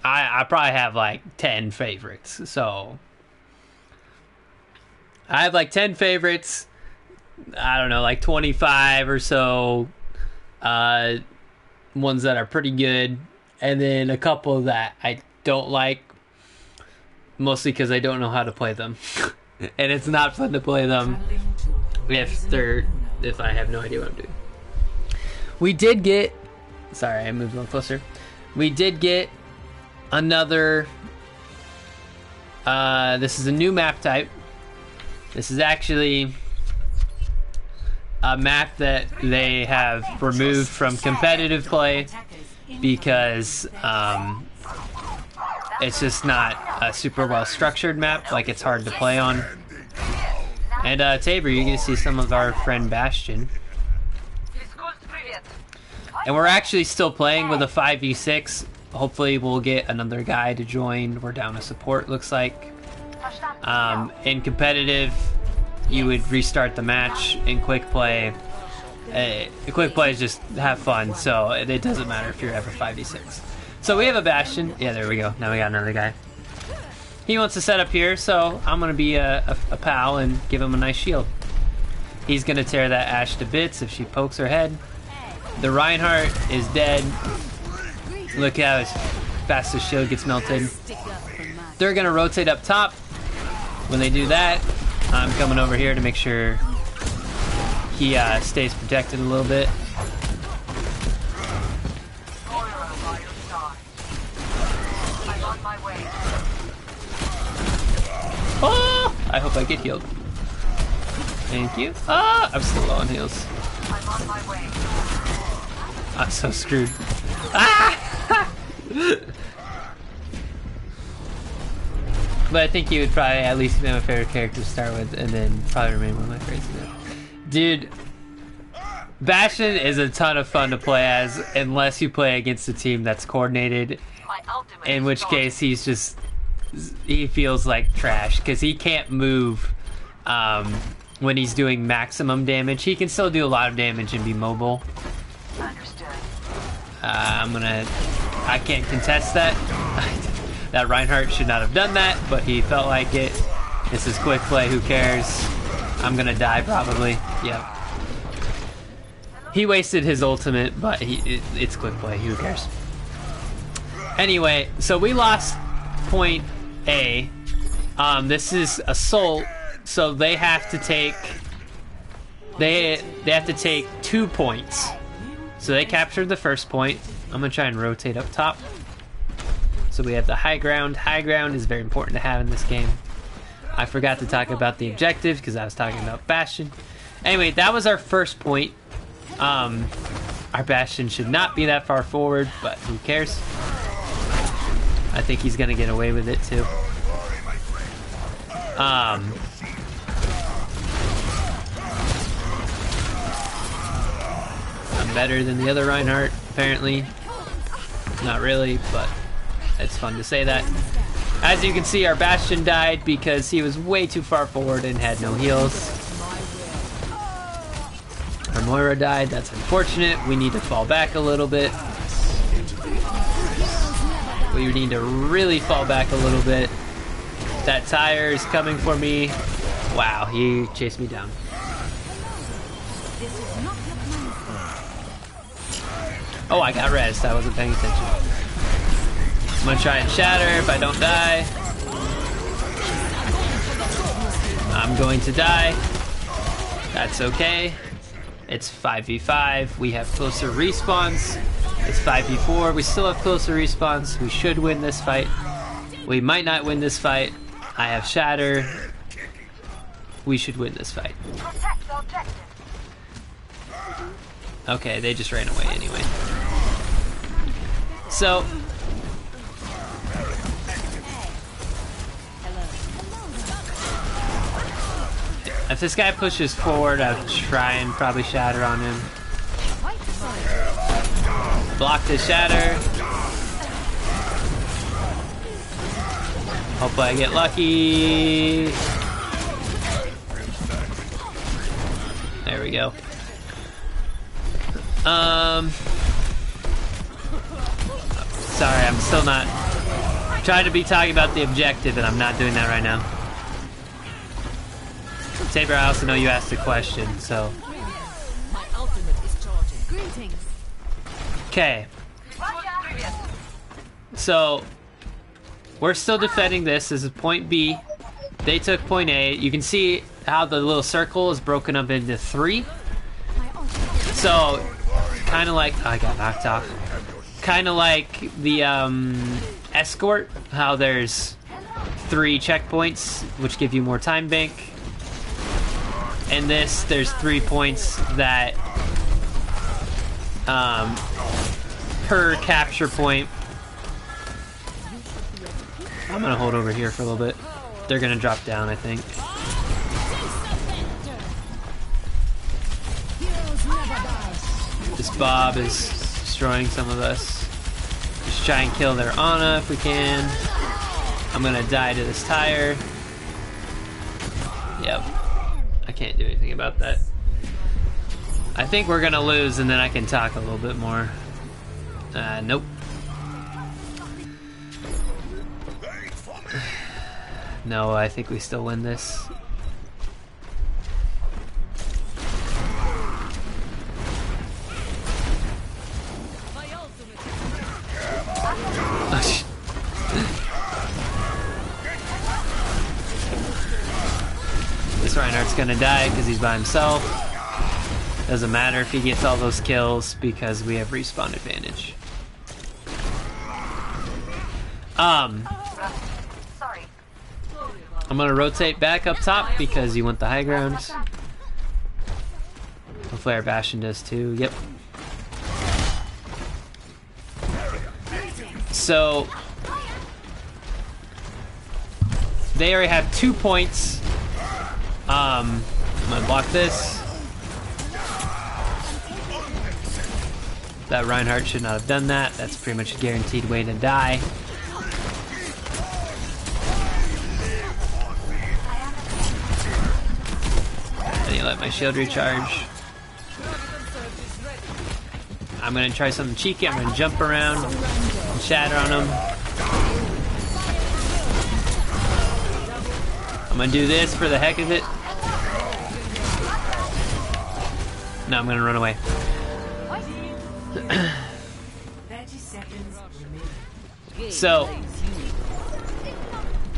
I probably have like 10 favorites. So I have like 10 favorites. I don't know, like 25 or so ones that are pretty good, and then a couple that I don't like, mostly because I don't know how to play them. And it's not fun to play them if I have no idea what I'm doing. We did get... Sorry, I moved a little closer. We did get another... this is a new map type. This is actually a map that they have removed from competitive play because it's just not a super well structured map. Like, it's hard to play on. And Tabor, you can see some of our friend Bastion. And we're actually still playing with a 5v6. Hopefully we'll get another guy to join. We're down a support, looks like. In competitive, you would restart the match. In quick play, quick play is just have fun, so it doesn't matter if you're ever 5v6. So we have a Bastion. Yeah, there we go. Now we got another guy. He wants to set up here, so I'm going to be a pal and give him a nice shield. He's going to tear that Ashe to bits if she pokes her head. The Reinhardt is dead. Look how fast his shield gets melted. They're going to rotate up top. When they do that, I'm coming over here to make sure he stays protected a little bit. Oh! I hope I get healed. Thank you. Ah! I'm still low on heals. I'm so screwed. Ah! But I think he would probably at least be my favorite character to start with, and then probably remain one of my favorites. Dude, Bastion is a ton of fun to play as, unless you play against a team that's coordinated. In which case, he feels like trash because he can't move when he's doing maximum damage. He can still do a lot of damage and be mobile. I can't contest that. That Reinhardt should not have done that, but he felt like it. This is quick play, who cares? I'm gonna die probably. Yep. He wasted his ultimate, but it's quick play, who cares? Anyway, so we lost point A. This is Assault, so they have to take... They have to take 2 points. So they captured the first point. I'm gonna try and rotate up top. So we have the high ground. High ground is very important to have in this game. I forgot to talk about the objective because I was talking about Bastion. Anyway, that was our first point. Our Bastion should not be that far forward, but who cares? I think he's gonna get away with it too. I'm better than the other Reinhardt, apparently. Not really, but it's fun to say that. As you can see, our Bastion died because he was way too far forward and had no heals. Our Moira died, that's unfortunate. We need to fall back a little bit. We need to really fall back a little bit. That tire is coming for me. Wow, he chased me down. Oh, I got rezzed. I wasn't paying attention. I'm gonna try and shatter if I don't die. I'm going to die. That's okay. It's 5v5. We have closer respawns. It's 5v4. We still have closer respawns. We should win this fight. We might not win this fight. I have shatter. We should win this fight. Okay, they just ran away anyway. So, if this guy pushes forward, I'll try and probably shatter on him. Blocked his shatter. Hope I get lucky. There we go. Sorry, I'm still not trying to be talking about the objective, and I'm not doing that right now. Saber, I also know you asked a question, so. My ultimate is charging. Greetings. Okay. So, we're still defending this. This is point B. They took point A. You can see how the little circle is broken up into 3. So, kind of like... Oh, I got knocked off. Kind of like the escort, how there's 3 checkpoints, which give you more time bank. In this, there's 3 points that per capture point. I'm gonna hold over here for a little bit. They're gonna drop down, I think. This Bob is destroying some of us. Just try and kill their Ana if we can. I'm gonna die to this tire. Yep. I can't do anything about that. I think we're gonna lose, and then I can talk a little bit more. Nope. No, I think we still win this. This Reinhardt's gonna die because he's by himself. Doesn't matter if he gets all those kills because we have respawn advantage. I'm gonna rotate back up top because you want the high ground. Hopefully our Bastion does too. Yep. So they already have 2 points. I'm gonna block this. That Reinhardt should not have done that. That's pretty much a guaranteed way to die. And you let my shield recharge. I'm gonna try something cheeky. I'm gonna jump around and shatter on him. I'm gonna do this for the heck of it. No, I'm gonna run away. 30 seconds remaining. So,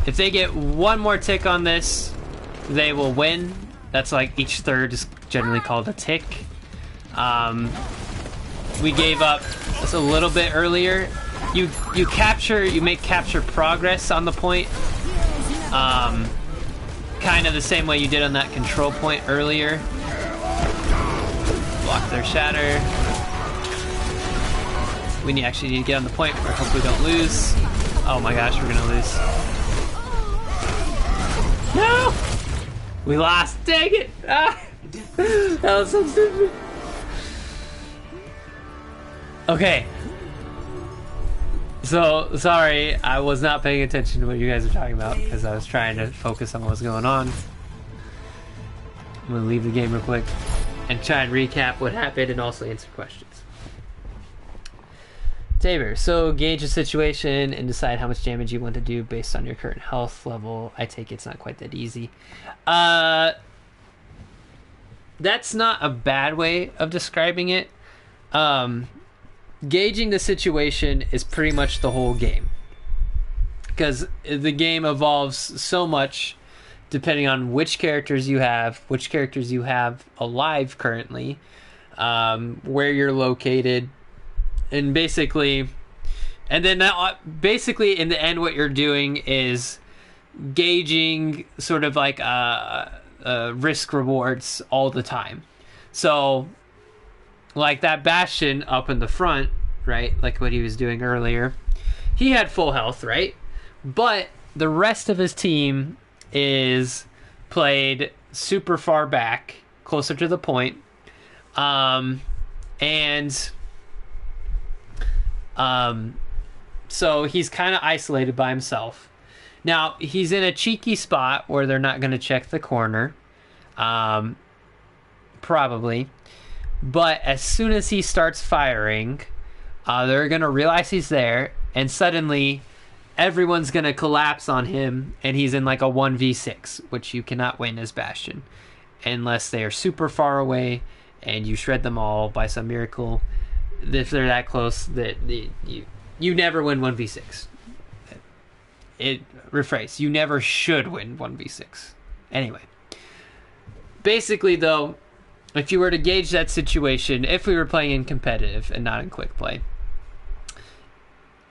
if they get one more tick on this, they will win. That's like each third is generally called a tick. We gave up just a little bit earlier. You make capture progress on the point. Kind of the same way you did on that control point earlier. Block their shatter. We actually need to get on the point where I hope we don't lose. Oh my gosh, we're gonna lose. No! We lost, dang it! Ah! That was so stupid. Okay. So, sorry, I was not paying attention to what you guys were talking about because I was trying to focus on what was going on. I'm gonna leave the game real quick and try and recap what happened and also answer questions. Tabor, so gauge the situation and decide how much damage you want to do based on your current health level. I take it's not quite that easy. That's not a bad way of describing it. Gauging the situation is pretty much the whole game. Because the game evolves so much depending on which characters you have alive currently, where you're located, and basically in the end what you're doing is gauging sort of like risk rewards all the time. So like that Bastion up in the front, right, like what he was doing earlier, he had full health, right? But the rest of his team is played super far back, closer to the point, so he's kind of isolated by himself. Now, he's in a cheeky spot where they're not going to check the corner, probably. But as soon as he starts firing, they're going to realize he's there, and suddenly everyone's going to collapse on him, and he's in like a 1v6, which you cannot win as Bastion unless they are super far away and you shred them all by some miracle. If they're that close, that you never win 1v6. Rephrase, you never should win 1v6. Anyway, basically though, if you were to gauge that situation, if we were playing in competitive and not in quick play,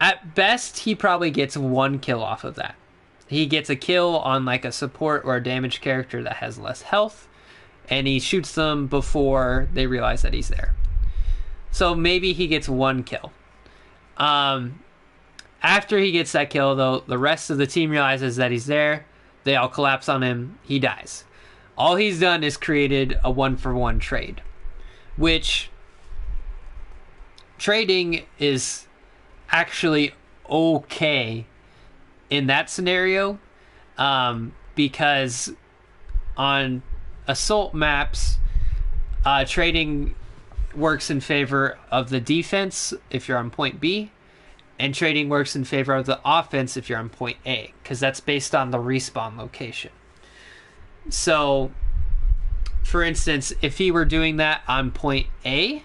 at best he probably gets one kill off of that. He gets a kill on like a support or a damage character that has less health, and he shoots them before they realize that he's there. So maybe he gets one kill. After he gets that kill, though, the rest of the team realizes that he's there. They all collapse on him. He dies. All he's done is created a 1-for-1 trade, which trading is actually okay in that scenario, because on assault maps, trading works in favor of the defense if you're on point B, and trading works in favor of the offense if you're on point A, because that's based on the respawn location. So, for instance, if he were doing that on point A,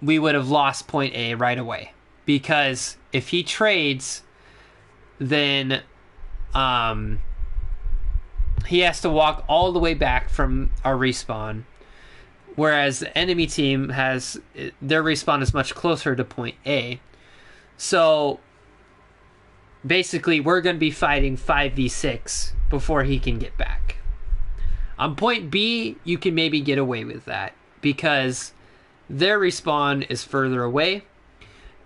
we would have lost point A right away, because if he trades, then he has to walk all the way back from our respawn, whereas the enemy team has their respawn is much closer to point A. So basically we're going to be fighting 5v6 before he can get back. On point B, you can maybe get away with that because their respawn is further away,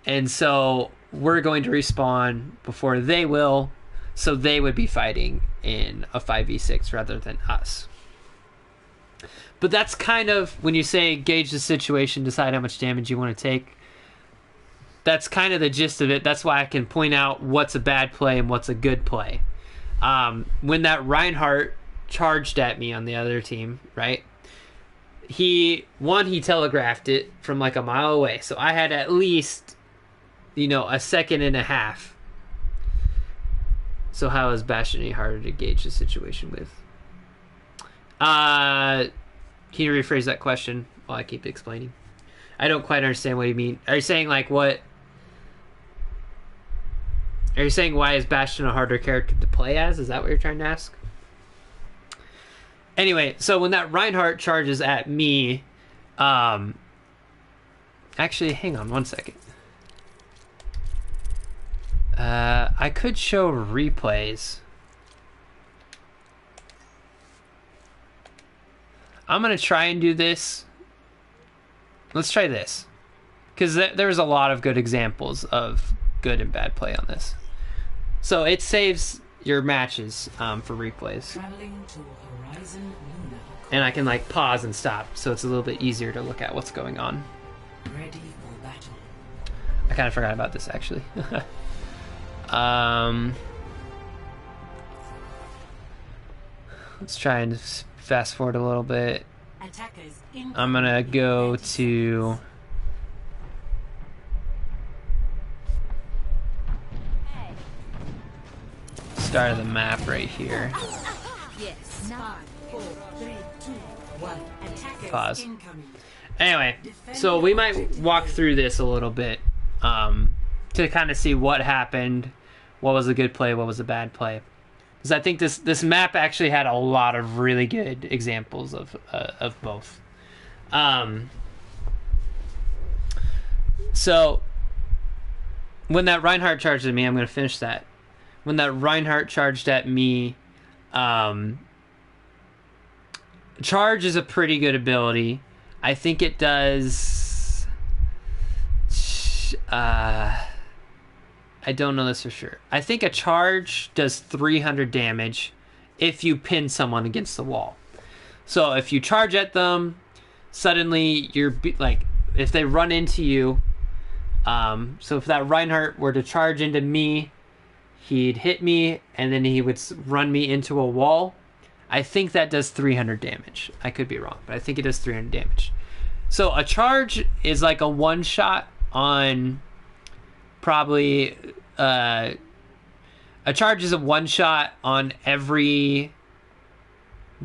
and so we're going to respawn before they will, so they would be fighting in a 5v6 rather than us. But that's kind of, when you say gauge the situation, decide how much damage you want to take, that's kind of the gist of it. That's why I can point out what's a bad play and what's a good play. When that Reinhardt charged at me on the other team, right? He telegraphed it from like a mile away. So I had at least, a second and a half So how is Bastion any harder to gauge the situation with? Can you rephrase that question while I keep explaining? I don't quite understand what you mean. Are you saying like what? Are you saying why is Bastion a harder character to play as? Is that what you're trying to ask? Anyway, so when that Reinhardt charges at me, actually, hang on one second. I could show replays. I'm gonna try and do this. Let's try this, because there's a lot of good examples of good and bad play on this. So it saves your matches for replays, Traveling to Horizon Luna. and I can like pause and stop, so it's a little bit easier to look at what's going on. Ready for battle. I kind of forgot about this actually. Let's try and fast forward a little bit. Attackers I'm gonna go to start of the map right here. Yes. Now. 5, 4, 3, 2, 1. Attackers Pause. incoming. Anyway, so we might walk through this a little bit to kind of see what happened, what was a good play, what was a bad play. Because I think this map actually had a lot of really good examples of both. So when that Reinhardt charged at me, I'm going to finish that. When that Reinhardt charged at me, charge is a pretty good ability. I think it does... I don't know this for sure. I think a charge does 300 damage if you pin someone against the wall. So if you charge at them, suddenly you're like, if they run into you, so if that Reinhardt were to charge into me, he'd hit me and then he would run me into a wall. I think that does 300 damage. I could be wrong, but I think it does 300 damage. So a charge is like a one shot on probably a charge is a one shot on every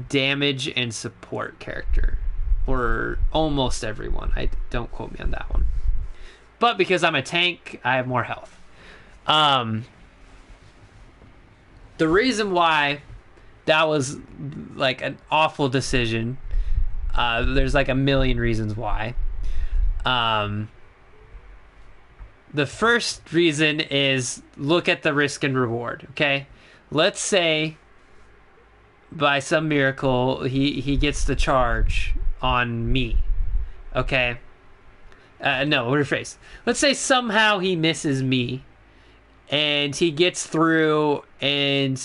damage and support character, or almost everyone. I don't quote me on that one, but because I'm a tank, I have more health. The reason why that was like an awful decision, there's like a million reasons why. The first reason is look at the risk and reward, okay? Let's say by some miracle he gets the charge on me, okay? No, rephrase. Let's say somehow he misses me and he gets through and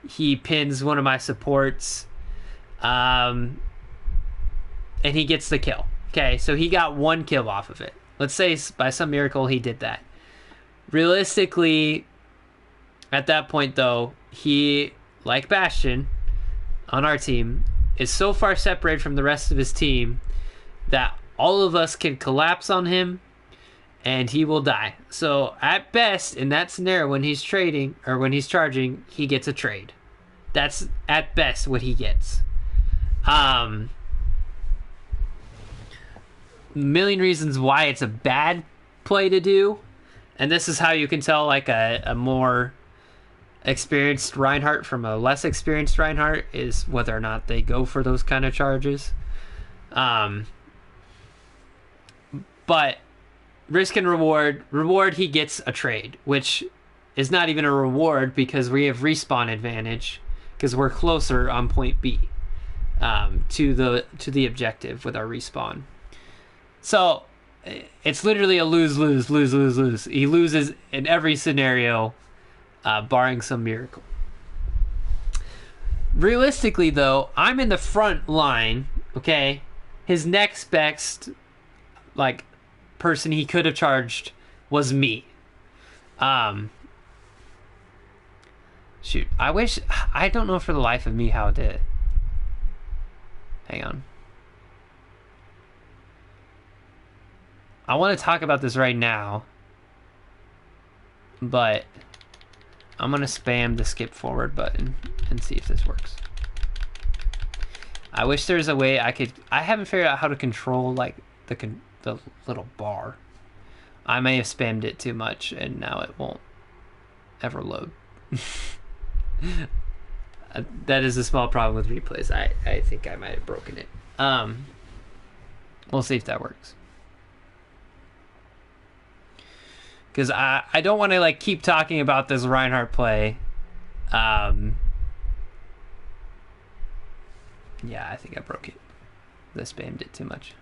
he pins one of my supports, and he gets the kill. Okay, so he got one kill off of it. Let's say by some miracle he did that. Realistically, at that point though, he, like Bastion on our team, is so far separated from the rest of his team that all of us can collapse on him and he will die. So at best, in that scenario, when he's trading or when he's charging, he gets a trade. That's at best what he gets. Million reasons why it's a bad play to do, and this is how you can tell like a more experienced Reinhardt from a less experienced Reinhardt, is whether or not they go for those kind of charges. But risk and reward, he gets a trade, which is not even a reward because we have respawn advantage because we're closer on point B to the objective with our respawn. So it's literally a lose. He loses in every scenario, barring some miracle. Realistically, though, I'm in the front line, okay? His next best, like, person he could have charged was me. Shoot, I don't know for the life of me how it did. Hang on. I want to talk about this right now, but I'm gonna spam the skip forward button and see if this works. I wish there was a way I could. I haven't figured out how to control like the little bar. I may have spammed it too much, and now it won't ever load. That is a small problem with replays. I think I might have broken it. We'll see if that works. Because I don't want to like keep talking about this Reinhardt play. Yeah, I think I broke it. I spammed it too much.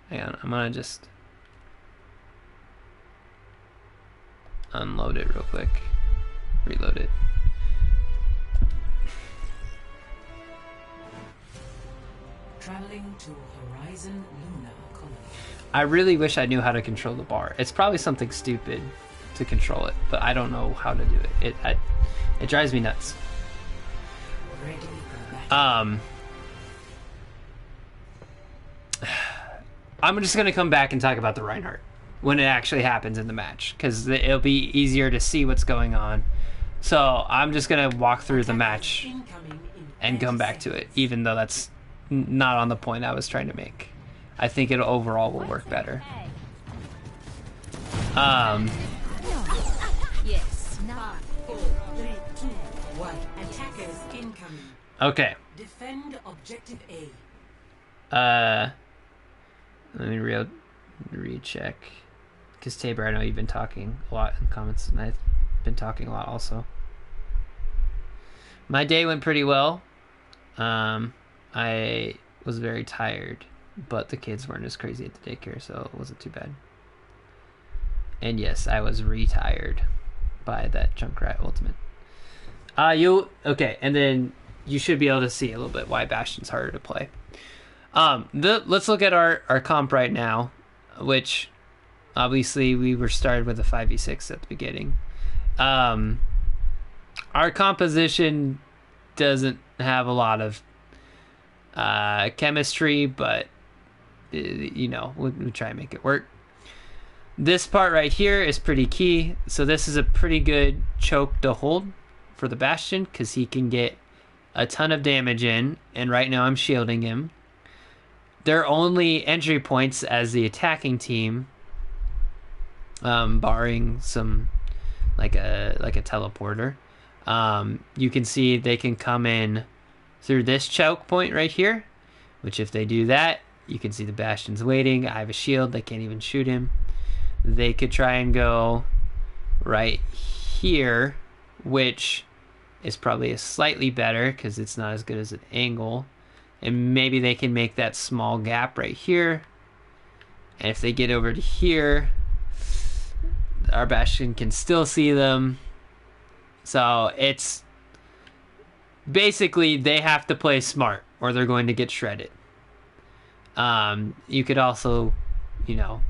Hang on, I'm gonna just unload it real quick. Reload it. Traveling to Horizon Luna Colony. I really wish I knew how to control the bar. It's probably something stupid to control it, but I don't know how to do it. It drives me nuts. Ready for battle. I'm just gonna come back and talk about the Reinhardt when it actually happens in the match, because it'll be easier to see what's going on. So I'm just gonna walk through the match and come back to it, even though that's not on the point I was trying to make. I think it overall will work better. Yes. Not. 5, 4, 3, 2, 1. Attackers incoming. Okay. Defend objective A. Let me recheck. Because Tabor, I know you've been talking a lot in comments, and I've been talking a lot also. My day went pretty well. I was very tired, but the kids weren't as crazy at the daycare, so it wasn't too bad. And yes, I was retired by that Junkrat ultimate. Okay, and then you should be able to see a little bit why Bastion's harder to play. Let's look at our comp right now, which obviously we were started with a 5v6 at the beginning. Our composition doesn't have a lot of chemistry, but you know, we'll try and make it work. This part right here is pretty key. So this is a pretty good choke to hold for the Bastion, because he can get a ton of damage in, and right now I'm shielding him. Their only entry points as the attacking team, barring some like a teleporter, you can see they can come in through this choke point right here, which if they do that, you can see the Bastion's waiting. I have a shield, they can't even shoot him. They could try and go right here, which is probably a slightly better because it's not as good as an angle. And maybe they can make that small gap right here. And if they get over to here, our Bastion can still see them. So it's basically they have to play smart or they're going to get shredded. You could also, you know,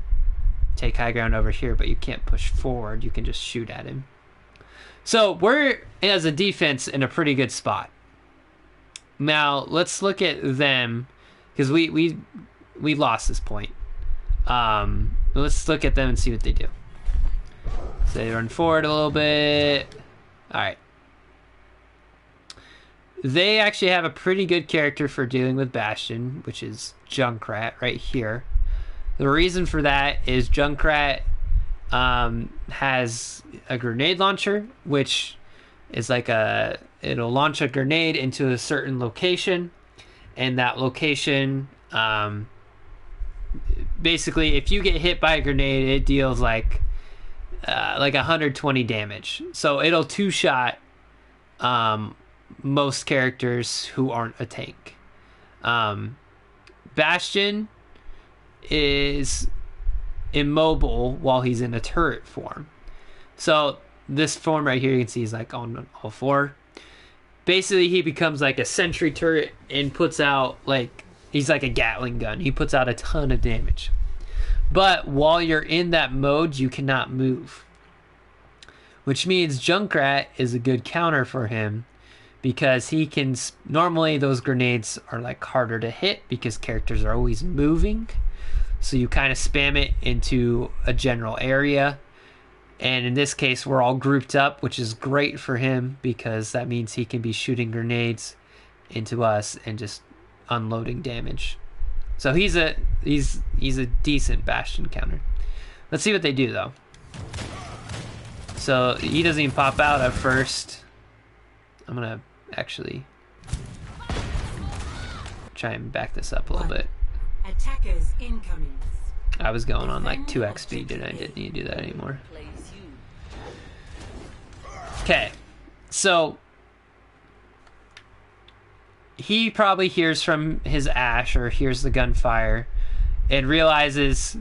take high ground over here, but you can't push forward. You can just shoot at him. So we're, as a defense, in a pretty good spot. Now let's look at them, because we lost this point. Let's look at them and see what they do. So they run forward a little bit. All right. They actually have a pretty good character for dealing with Bastion, which is Junkrat right here. The reason for that is Junkrat has a grenade launcher, which is like it'll launch a grenade into a certain location, and that location, basically, if you get hit by a grenade, it deals like 120 damage. So it'll two-shot most characters who aren't a tank. Bastion is immobile while he's in a turret form. So this form right here, you can see he's like on all four. Basically, he becomes like a sentry turret and puts out he's like a Gatling gun. He puts out a ton of damage. But while you're in that mode, you cannot move. Which means Junkrat is a good counter for him, because he can, normally those grenades are like harder to hit because characters are always moving. So you kind of spam it into a general area, And in this case, we're all grouped up, which is great for him because that means he can be shooting grenades into us and just unloading damage. So he's a decent Bastion counter. Let's see what they do though. So he doesn't even pop out at first. I'm gonna actually try and back this up a little bit. Attackers incoming. I was going on like 2x speed and I didn't need to do that anymore. Okay, so he probably hears from his Ash or hears the gunfire and realizes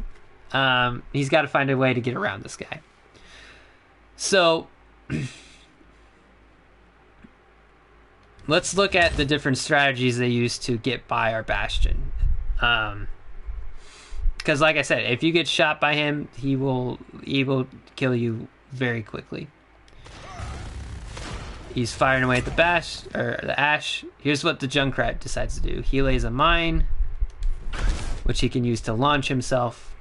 he's got to find a way to get around this guy. So let's look at the different strategies they use to get by our Bastion. Because like I said, if you get shot by him, he will kill you very quickly. He's firing away at the Ash. Here's what the Junkrat decides to do. He lays a mine, which he can use to launch himself.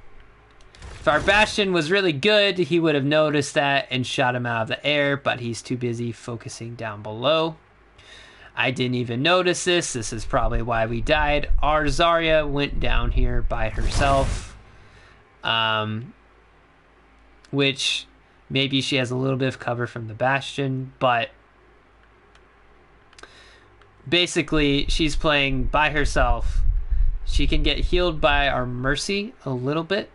If our Bastion was really good, he would have noticed that and shot him out of the air, but he's too busy focusing down below. I didn't even notice this. This is probably why we died. Our Zarya went down here by herself, which maybe she has a little bit of cover from the Bastion, but basically she's playing by herself. She can get healed by our Mercy a little bit,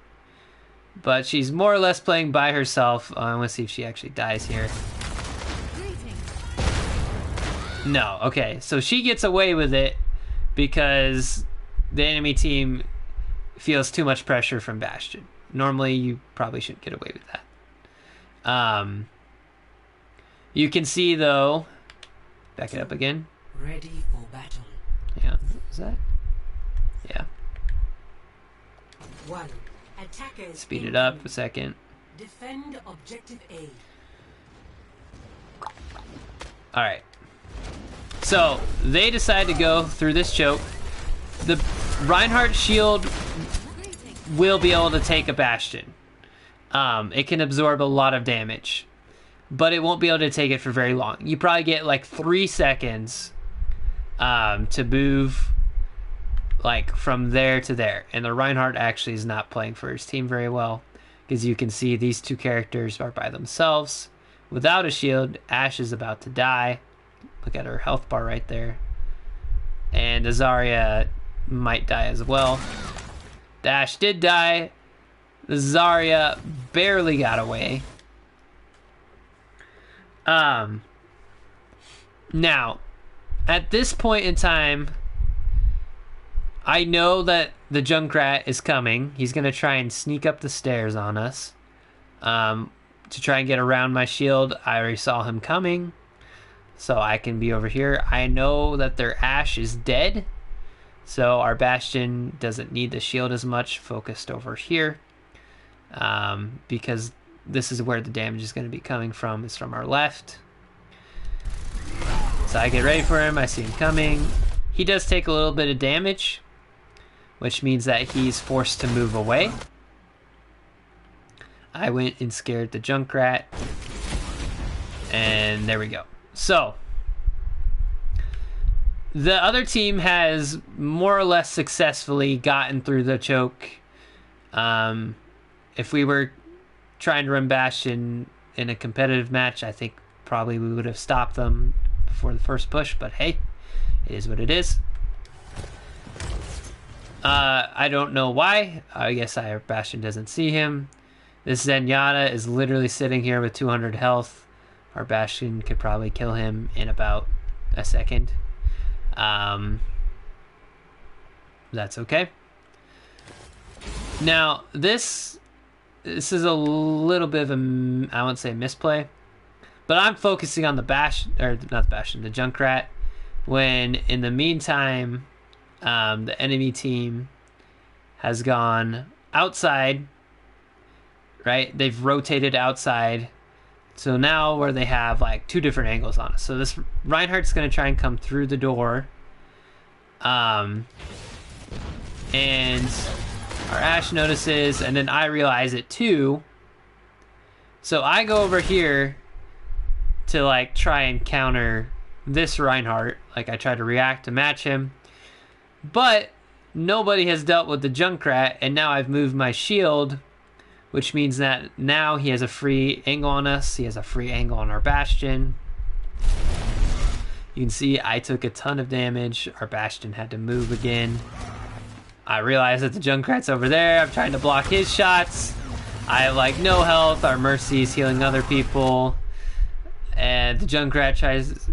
but she's more or less playing by herself. I want to see if she actually dies here. No, okay, so she gets away with it because the enemy team feels too much pressure from Bastion. Normally, you probably shouldn't get away with that. You can see, though... Back it up again. Ready for battle. Yeah, is that? Yeah. 1. Attackers Speed it up a second. Defend objective A. Alright. So, they decide to go through this choke. The Reinhardt shield will be able to take a Bastion. It can absorb a lot of damage, but it won't be able to take it for very long. You probably get like 3 seconds to move like from there to there. And the Reinhardt actually is not playing for his team very well, because you can see these two characters are by themselves without a shield. Ashe is about to die. Look at her health bar right there. And Zarya might die as well. The Ashe did die. The Zarya barely got away. Now, at this point in time, I know that the Junkrat is coming. He's going to try and sneak up the stairs on us to try and get around my shield. I already saw him coming, so I can be over here. I know that their Ashe is dead, so our Bastion doesn't need the shield as much, focused over here, because this is where the damage is going to be coming from. It's from our left. So I get ready for him. I see him coming. He does take a little bit of damage, which means that he's forced to move away. I went and scared the Junkrat, and there we go. So the other team has more or less successfully gotten through the choke. If we were trying to run Bastion in a competitive match, I think probably we would have stopped them before the first push, but hey, it is what it is. I don't know why. I guess our Bastion doesn't see him. This Zenyatta is literally sitting here with 200 health. Our Bastion could probably kill him in about a second. That's okay. Now, this is a little bit of a, I won't say misplay, but I'm focusing on the Bastion, or not the Bastion, the Junkrat, when in the meantime, the enemy team has gone outside, right? They've rotated outside. So now where they have like 2 different angles on us. So this Reinhardt's going to try and come through the door. And our Ashe notices, and then I realize it too. So I go over here to like try and counter this Reinhardt. Like I try to react to match him. But nobody has dealt with the Junkrat, and now I've moved my shield, which means that now he has a free angle on us. He has a free angle on our Bastion. You can see I took a ton of damage. Our Bastion had to move again. I realize that the Junkrat's over there. I'm trying to block his shots. I have like no health. Our Mercy's healing other people. And the Junkrat tries...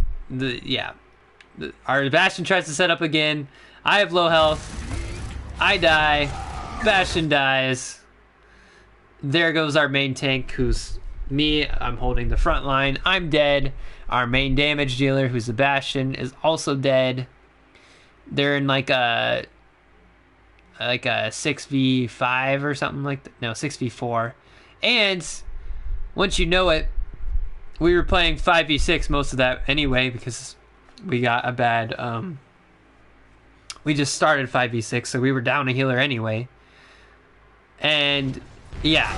Our Bastion tries to set up again. I have low health. I die. Bastion dies. There goes our main tank, who's me. I'm holding the front line. I'm dead. Our main damage dealer, who's the Bastion, is also dead. They're in like a 6v5 or something like that. No, 6v4. And once you know it, we were playing 5v6 most of that anyway, because we got a bad we just started 5v6, so we were down a healer anyway. And yeah,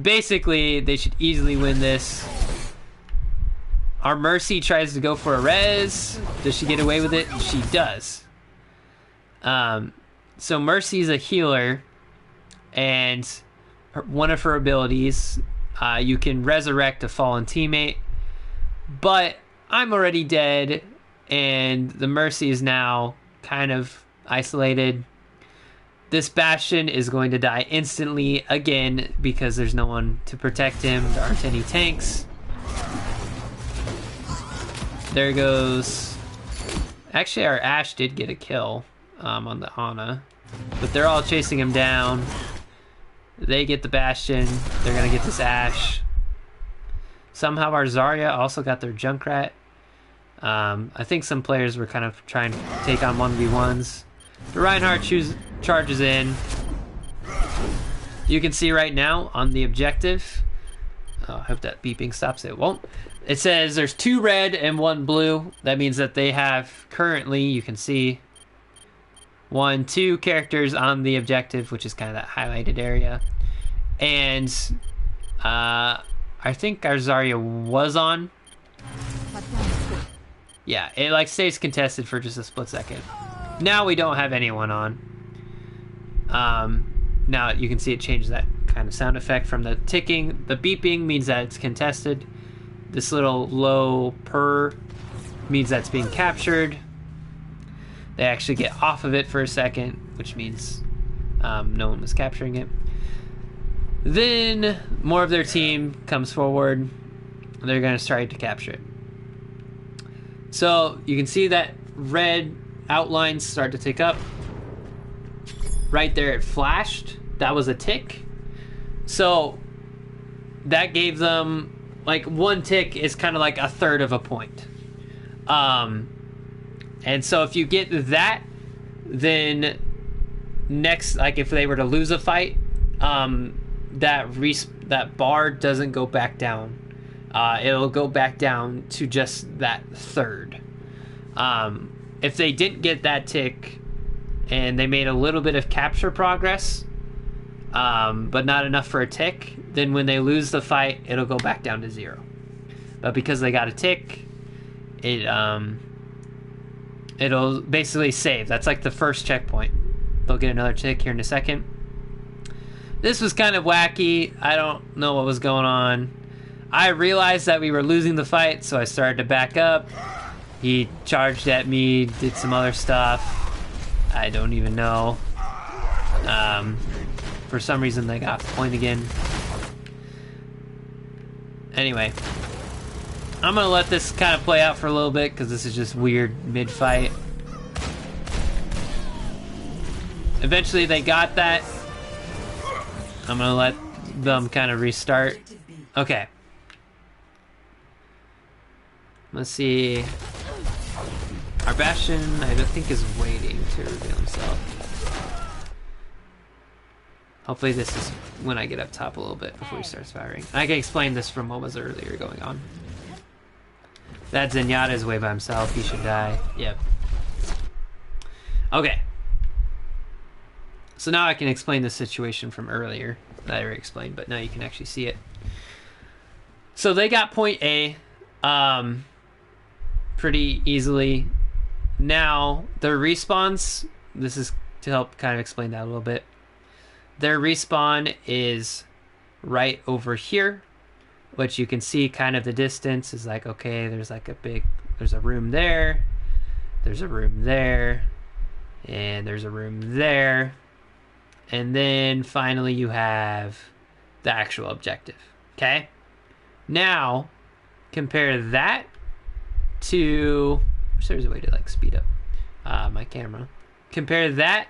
basically they should easily win this. Our Mercy tries to go for a res. Does she get away with it? She does. So Mercy's a healer, and one of her abilities, you can resurrect a fallen teammate. But I'm already dead, and the Mercy is now kind of isolated. This Bastion is going to die instantly again because there's no one to protect him. There aren't any tanks. There goes... Actually, our Ashe did get a kill on the Ana. But they're all chasing him down. They get the Bastion. They're going to get this Ashe. Somehow our Zarya also got their Junkrat. I think some players were kind of trying to take on 1v1s. The Reinhardt charges in. You can see right now on the objective... Oh, I hope that beeping stops. It won't. It says there's 2 red and 1 blue. That means that they have currently, you can see, 2 characters on the objective, which is kind of that highlighted area. And I think our Zarya was on. Yeah, it like stays contested for just a split second. Now we don't have anyone on. Now you can see it changes that kind of sound effect from the ticking. The beeping means that it's contested. This little low purr means that's being captured. They actually get off of it for a second, which means no one was capturing it. Then more of their team comes forward. They're going to try to capture it. So you can see that red outlines start to tick up. Right there it flashed. That was a tick. So that gave them, like, 1 tick is kind of like a third of a point. And so if you get that, then next, like if they were to lose a fight, that bar doesn't go back down. It'll go back down to just that third. If they didn't get that tick and they made a little bit of capture progress, but not enough for a tick, then when they lose the fight, it'll go back down to 0. But because they got a tick, it'll basically save. That's like the first checkpoint. They'll get another tick here in a second. This was kind of wacky. I don't know what was going on. I realized that we were losing the fight, so I started to back up. He charged at me, did some other stuff. I don't even know. For some reason they got point again. Anyway, I'm gonna let this kind of play out for a little bit because this is just weird mid-fight. Eventually they got that. I'm gonna let them kind of restart. Okay. Let's see. Our Bastion, I don't think, is waiting to reveal himself. Hopefully this is when I get up top a little bit before he starts firing. I can explain this from what was earlier going on. That Zenyatta is way by himself. He should die. Yep. Okay. So now I can explain the situation from earlier that I already explained, but now you can actually see it. So they got point A pretty easily. Now, their respawns, this is to help kind of explain that a little bit. Their respawn is right over here, which you can see kind of the distance is like, okay, there's like there's a room there, there's a room there, and there's a room there. And then finally you have the actual objective, okay? Now, compare that to... I wish there was a way to like speed up my camera. Compare that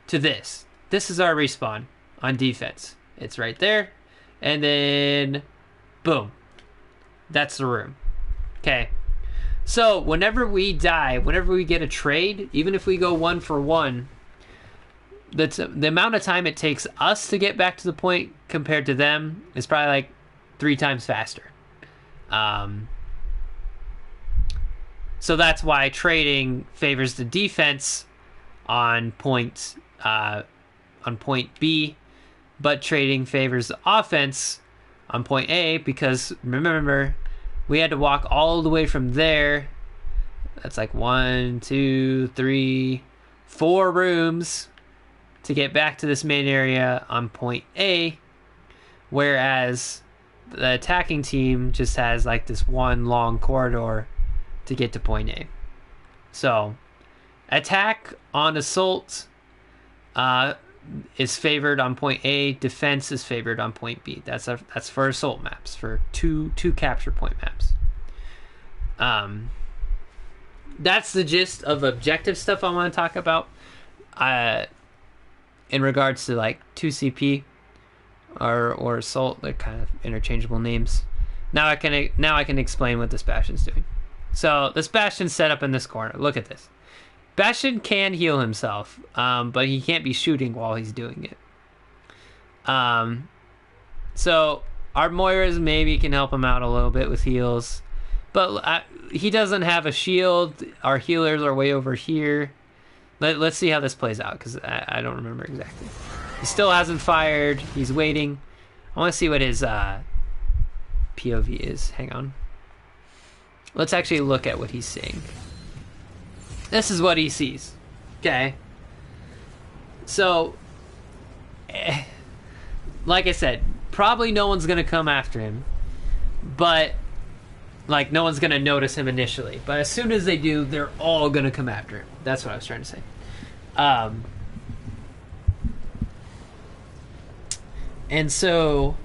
to this. This is our respawn on defense. It's right there. And then, boom. That's the room. Okay. So, whenever we die, whenever we get a trade, even if we go 1 for 1, the amount of time it takes us to get back to the point compared to them is probably like 3 times faster. So that's why trading favors the defense on point B, but trading favors the offense on point A, because remember, we had to walk all the way from there. That's like 1, 2, 3, 4 rooms to get back to this main area on point A, whereas the attacking team just has like this one long corridor to get to point A. So, attack on assault is favored on point A. Defense is favored on point B. That's for assault maps, for two capture point maps. That's the gist of objective stuff I want to talk about. In regards to like 2CP or assault, they're kind of interchangeable names. Now I can explain what this Bastion's doing. So this Bastion's set up in this corner. Look at this. Bastion can heal himself, but he can't be shooting while he's doing it. So our Moiras maybe can help him out a little bit with heals, but he doesn't have a shield. Our healers are way over here. Let's see how this plays out, because I don't remember exactly. He still hasn't fired. He's waiting. I want to see what his POV is. Hang on. Let's actually look at what he's seeing. This is what he sees. Okay. So, like I said, probably no one's going to come after him. But, like, no one's going to notice him initially. But as soon as they do, they're all going to come after him. That's what I was trying to say. And so,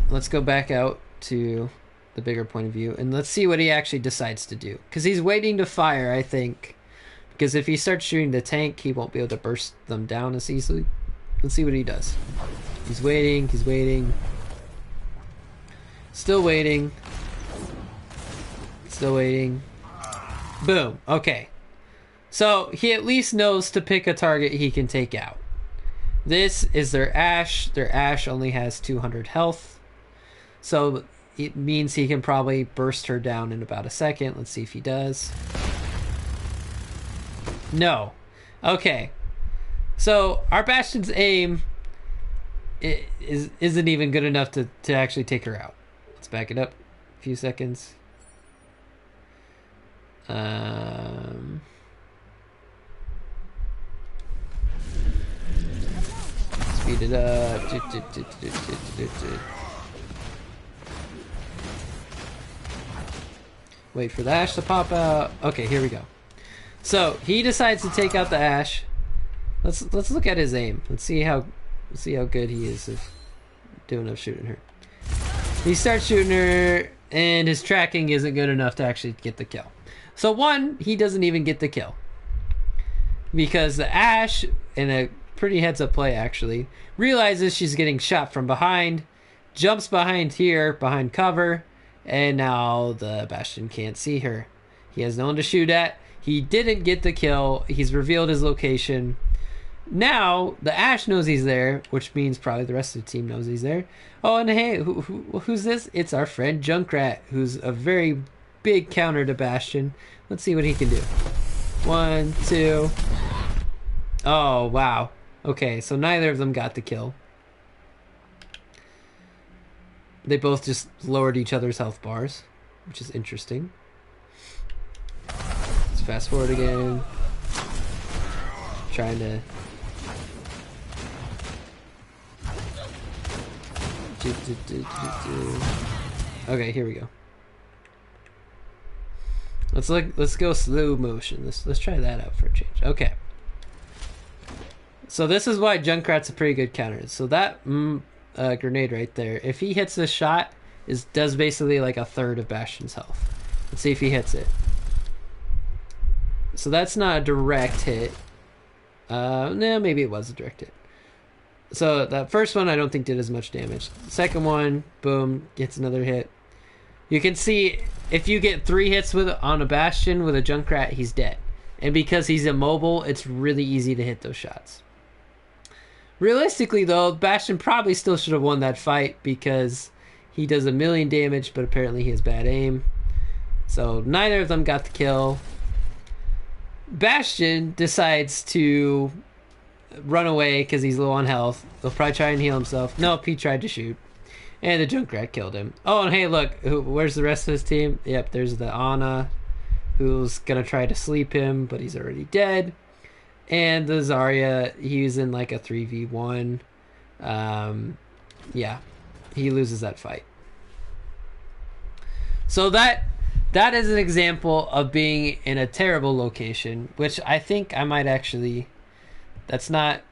let's go back out to the bigger point of view, and let's see what he actually decides to do. Because he's waiting to fire, I think. Because if he starts shooting the tank, he won't be able to burst them down as easily. Let's see what he does. He's waiting, he's waiting. Still waiting. Still waiting. Boom. Okay. So, he at least knows to pick a target he can take out. This is their Ashe. Their Ashe only has 200 health. So, it means he can probably burst her down in about a second. Let's see if he does. No. Okay. So, our Bastion's aim isn't even good enough to actually take her out. Let's back it up a few seconds. Speed it up. Wait for the Ashe to pop out. Okay, here we go. So he decides to take out the Ashe. Let's look at his aim. Let's see how good he is of doing of shooting her. He starts shooting her, and his tracking isn't good enough to actually get the kill. So one, he doesn't even get the kill because the Ashe, in a pretty heads-up play actually, realizes she's getting shot from behind, jumps behind here, behind cover, and now the Bastion can't see her. He has no one to shoot at. He didn't get the kill. He's revealed his location. Now, the Ashe knows he's there, which means probably the rest of the team knows he's there. Oh, and hey, who's this? It's our friend Junkrat, who's a very big counter to Bastion. Let's see what he can do. 1, 2. Oh, wow. Okay, so neither of them got the kill. They both just lowered each other's health bars, which is interesting. Let's fast forward again. Trying to... Okay, here we go. Let's go slow motion. Let's try that out for a change. Okay. So this is why Junkrat's a pretty good counter. So that grenade right there, if he hits this shot, does basically like a third of Bastion's health. Let's see if he hits it. So that's not a direct hit. No, maybe it was a direct hit. So that first one I don't think did as much damage. The second one, boom, gets another hit. You can see if you get 3 hits on a Bastion with a Junkrat, he's dead. And because he's immobile, it's really easy to hit those shots. Realistically though, Bastion probably still should have won that fight because he does 1,000,000 damage, but apparently he has bad aim. So neither of them got the kill. Bastion decides to run away because he's low on health. He'll probably try and heal himself. Nope, he tried to shoot. And the Junkrat killed him. Oh, and hey, look, where's the rest of his team? Yep, there's the Ana, who's going to try to sleep him, but he's already dead. And the Zarya, he's in like a 3v1. Yeah, he loses that fight. So that is an example of being in a terrible location, which I think I might actually... That's not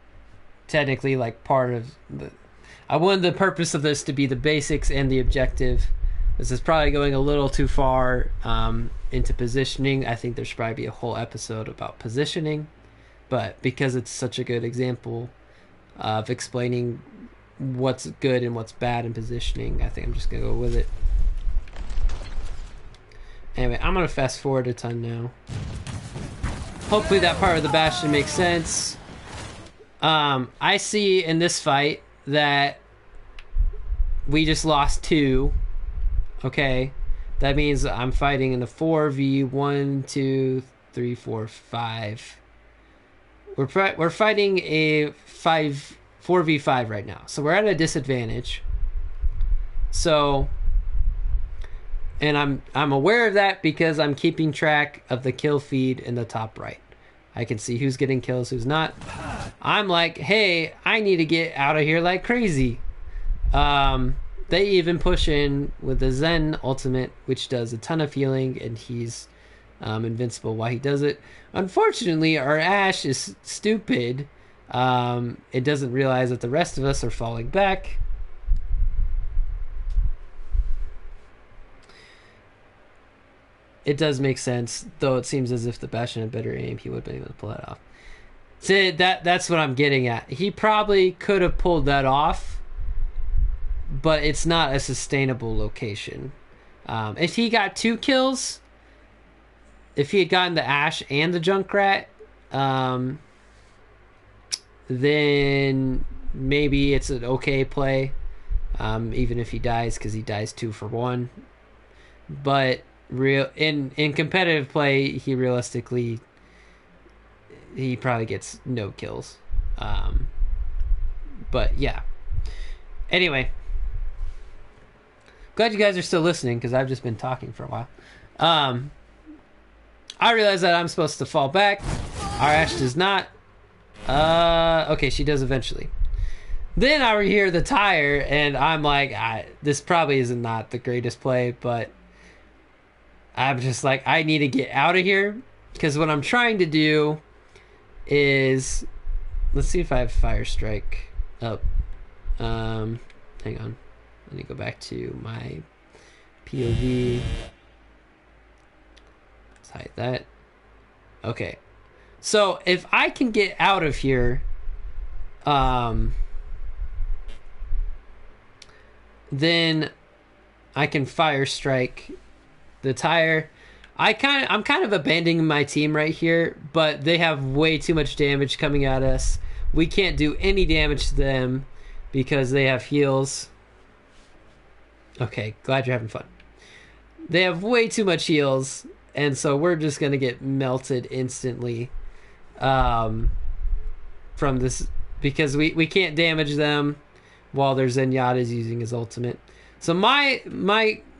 technically like part of the... I wanted the purpose of this to be the basics and the objective. This is probably going a little too far into positioning. I think there should probably be a whole episode about positioning. But because it's such a good example of explaining what's good and what's bad in positioning, I think I'm just going to go with it. Anyway, I'm going to fast forward a ton now. Hopefully that part of the Bastion makes sense. I see in this fight that we just lost 2. Okay. That means I'm fighting in the 4v1, 2, 3, 4, 5. We're fighting a 4v5 right now. So we're at a disadvantage. So... And I'm aware of that because I'm keeping track of the kill feed in the top right. I can see who's getting kills, who's not. I'm like, hey, I need to get out of here like crazy. They even push in with the Zen ultimate, which does a ton of healing, and he's invincible while he does it. Unfortunately, our Ashe is stupid. It doesn't realize that the rest of us are falling back. It does make sense, though it seems as if the Bastion had better aim, he would have been able to pull that off. See, that's what I'm getting at. He probably could have pulled that off, but it's not a sustainable location. If he got 2 kills, if he had gotten the Ashe and the Junkrat, then maybe it's an okay play, even if he dies, because he dies 2 for 1. But... in competitive play, he realistically probably gets no kills. But yeah. Anyway, glad you guys are still listening because I've just been talking for a while. I realize that I'm supposed to fall back. Our Ashe does not. Okay, she does eventually. Then I hear the tire, and I'm like, this probably is not the greatest play, but I'm just like, I need to get out of here, because what I'm trying to do is, let's see if I have Fire Strike up. Hang on, let me go back to my POV. Let's hide that. Okay, so if I can get out of here, then I can Fire Strike the tire. I'm kind of abandoning my team right here, but they have way too much damage coming at us. We can't do any damage to them because they have heals. Okay, glad you're having fun. They have way too much heals, and so we're just gonna get melted instantly from this, because we can't damage them while their Zenyatta is using his ultimate. So my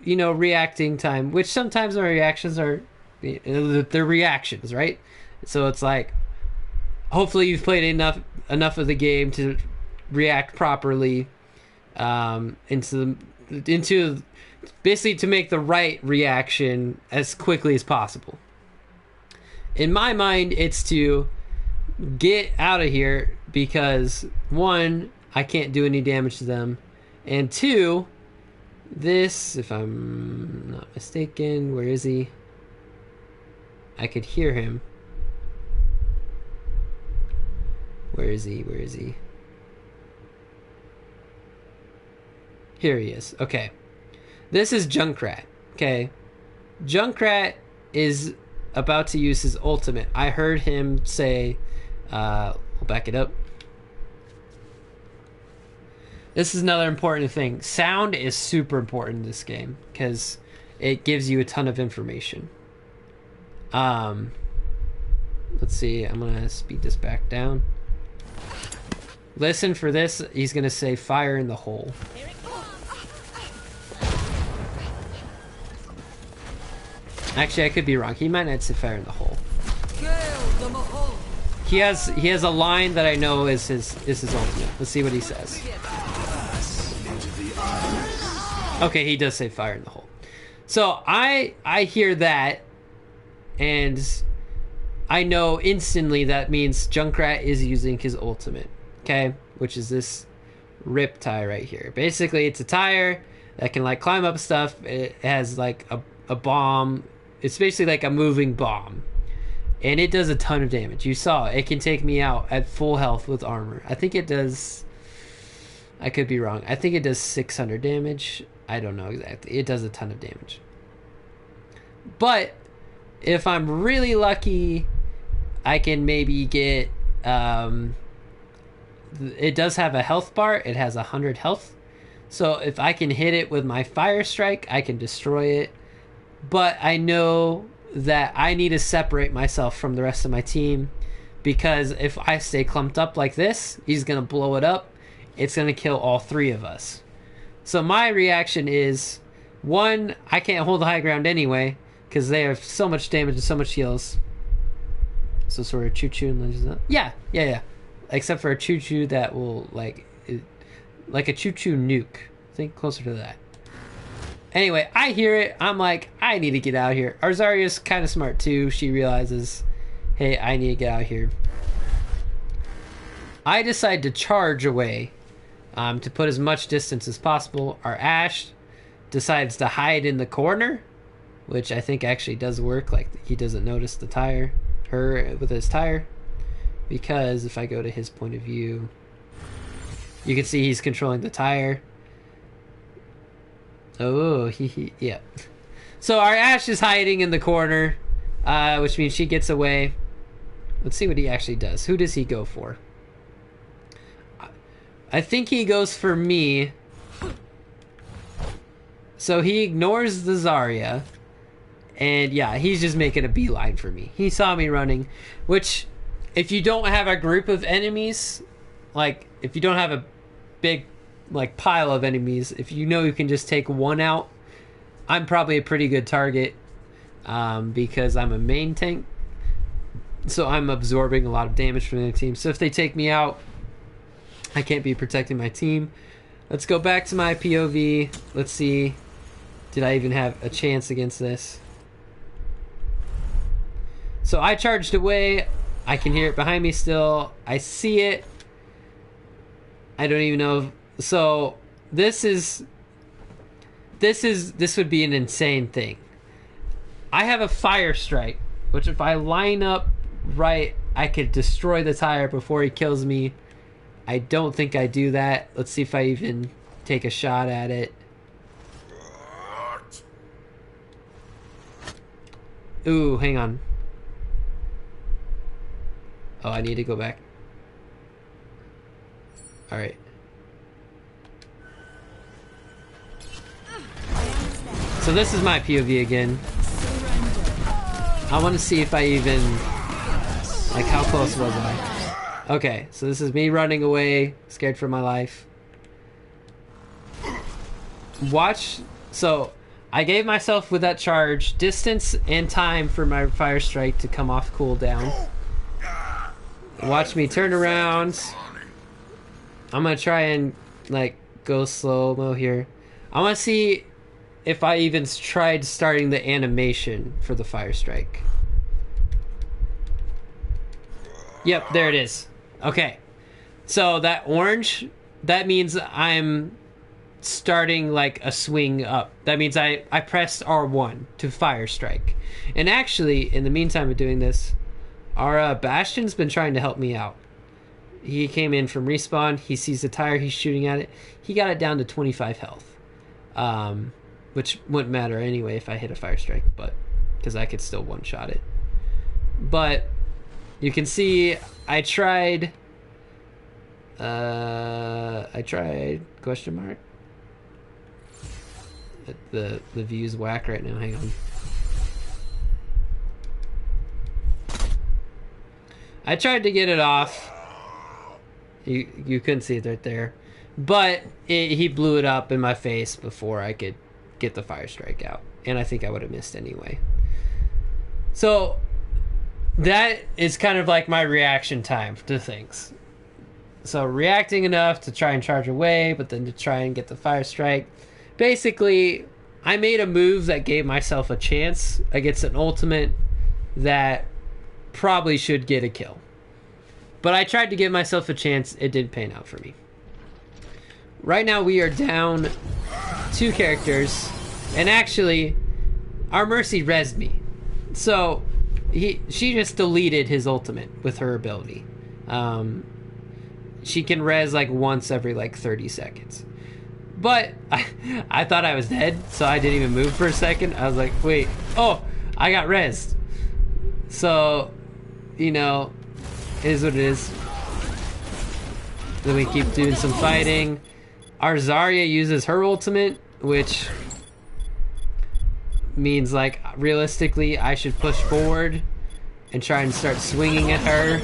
reacting time, which sometimes my reactions are they're reactions, right? So it's like hopefully you've played enough of the game to react properly into basically to make the right reaction as quickly as possible. In my mind, it's to get out of here because one, I can't do any damage to them, and two, this, if I'm not mistaken, where is he? I could hear him. Where is he? Where is he? Here he is. Okay. This is Junkrat. Okay. Junkrat is about to use his ultimate. I heard him say, we'll back it up. This is another important thing. Sound is super important in this game because it gives you a ton of information. Let's see. I'm going to speed this back down. Listen for this. He's going to say fire in the hole. Actually, I could be wrong. He might not say fire in the hole. He has a line that I know is his ultimate. Let's see what he says. Okay, he does say fire in the hole. So I hear that, and I know instantly that means Junkrat is using his ultimate. Okay, which is this rip tie right here. Basically, it's a tire that can like climb up stuff. It has like a bomb. It's basically like a moving bomb. And it does a ton of damage. You saw it. It can take me out at full health with armor. I think it does... I could be wrong. I think it does 600 damage. I don't know exactly. It does a ton of damage. But if I'm really lucky, I can maybe get... it does have a health bar. It has 100 health. So if I can hit it with my fire strike, I can destroy it. But I know that I need to separate myself from the rest of my team, because if I stay clumped up like this, he's going to blow it up. It's going to kill all three of us. So my reaction is, one, I can't hold the high ground anyway, because they have so much damage and so much heals. So sort of choo-choo and lunges up. Yeah. Except for a choo-choo that will, like a choo-choo nuke. Think closer to that. Anyway, I hear it. I'm like, I need to get out of here. Arzaria's kind of smart too. She realizes, hey, I need to get out of here. I decide to charge away to put as much distance as possible. Our Ashe decides to hide in the corner, which I think actually does work. Like, he doesn't notice the tire, her with his tire. Because if I go to his point of view, you can see he's controlling the tire. Oh, yeah. So our Ashe is hiding in the corner, which means she gets away. Let's see what he actually does. Who does he go for? I think he goes for me. So he ignores the Zarya. And yeah, he's just making a beeline for me. He saw me running, which, if you don't have a group of enemies, like, if you don't have a big like pile of enemies, if you know you can just take one out, I'm probably a pretty good target, because I'm a main tank, so I'm absorbing a lot of damage from the team. So if they take me out, I can't be protecting my team. Let's go back to my POV. Let's see, did I even have a chance against this? So I charged away. I can hear it behind me still. I see it. I don't even know if, so this would be an insane thing. I have a fire strike, which if I line up right, I could destroy the tire before he kills me. I don't think I do that. Let's see if I even take a shot at it. Ooh, hang on. Oh, I need to go back. Alright. So this is my POV again. I want to see if I even... like, how close was I? Okay, so this is me running away, scared for my life. watch. So I gave myself with that charge distance and time for my fire strike to come off cooldown. Watch me turn around. I'm gonna try and like go slow-mo here. I want to see if I even tried starting the animation for the fire strike. Yep, there it is. Okay. So that orange, that means I'm starting like a swing up. That means I pressed R1 to fire strike. And actually, in the meantime of doing this, our Bastion's been trying to help me out. He came in from respawn. He sees the tire. He's shooting at it. He got it down to 25 health. Which wouldn't matter anyway if I hit a fire strike, but because I could still one-shot it. But you can see I tried question mark. The view's whack right now. Hang on. I tried to get it off. You couldn't see it right there, but he blew it up in my face before I could get the fire strike out, and I think I would have missed anyway. So that is kind of like my reaction time to things. So reacting enough to try and charge away, but then to try and get the fire strike. Basically, I made a move that gave myself a chance against an ultimate that probably should get a kill. But I tried to give myself a chance. It didn't pan out for me. Right now we are down 2 characters, and actually our Mercy rezzed me. So she just deleted his ultimate with her ability. She can res like once every like 30 seconds. But I thought I was dead, so I didn't even move for a second. I was like, wait, oh, I got rezzed. So, you know, it is what it is. Then we keep doing some fighting. Our Zarya uses her ultimate, which means like realistically I should push forward and try and start swinging at her.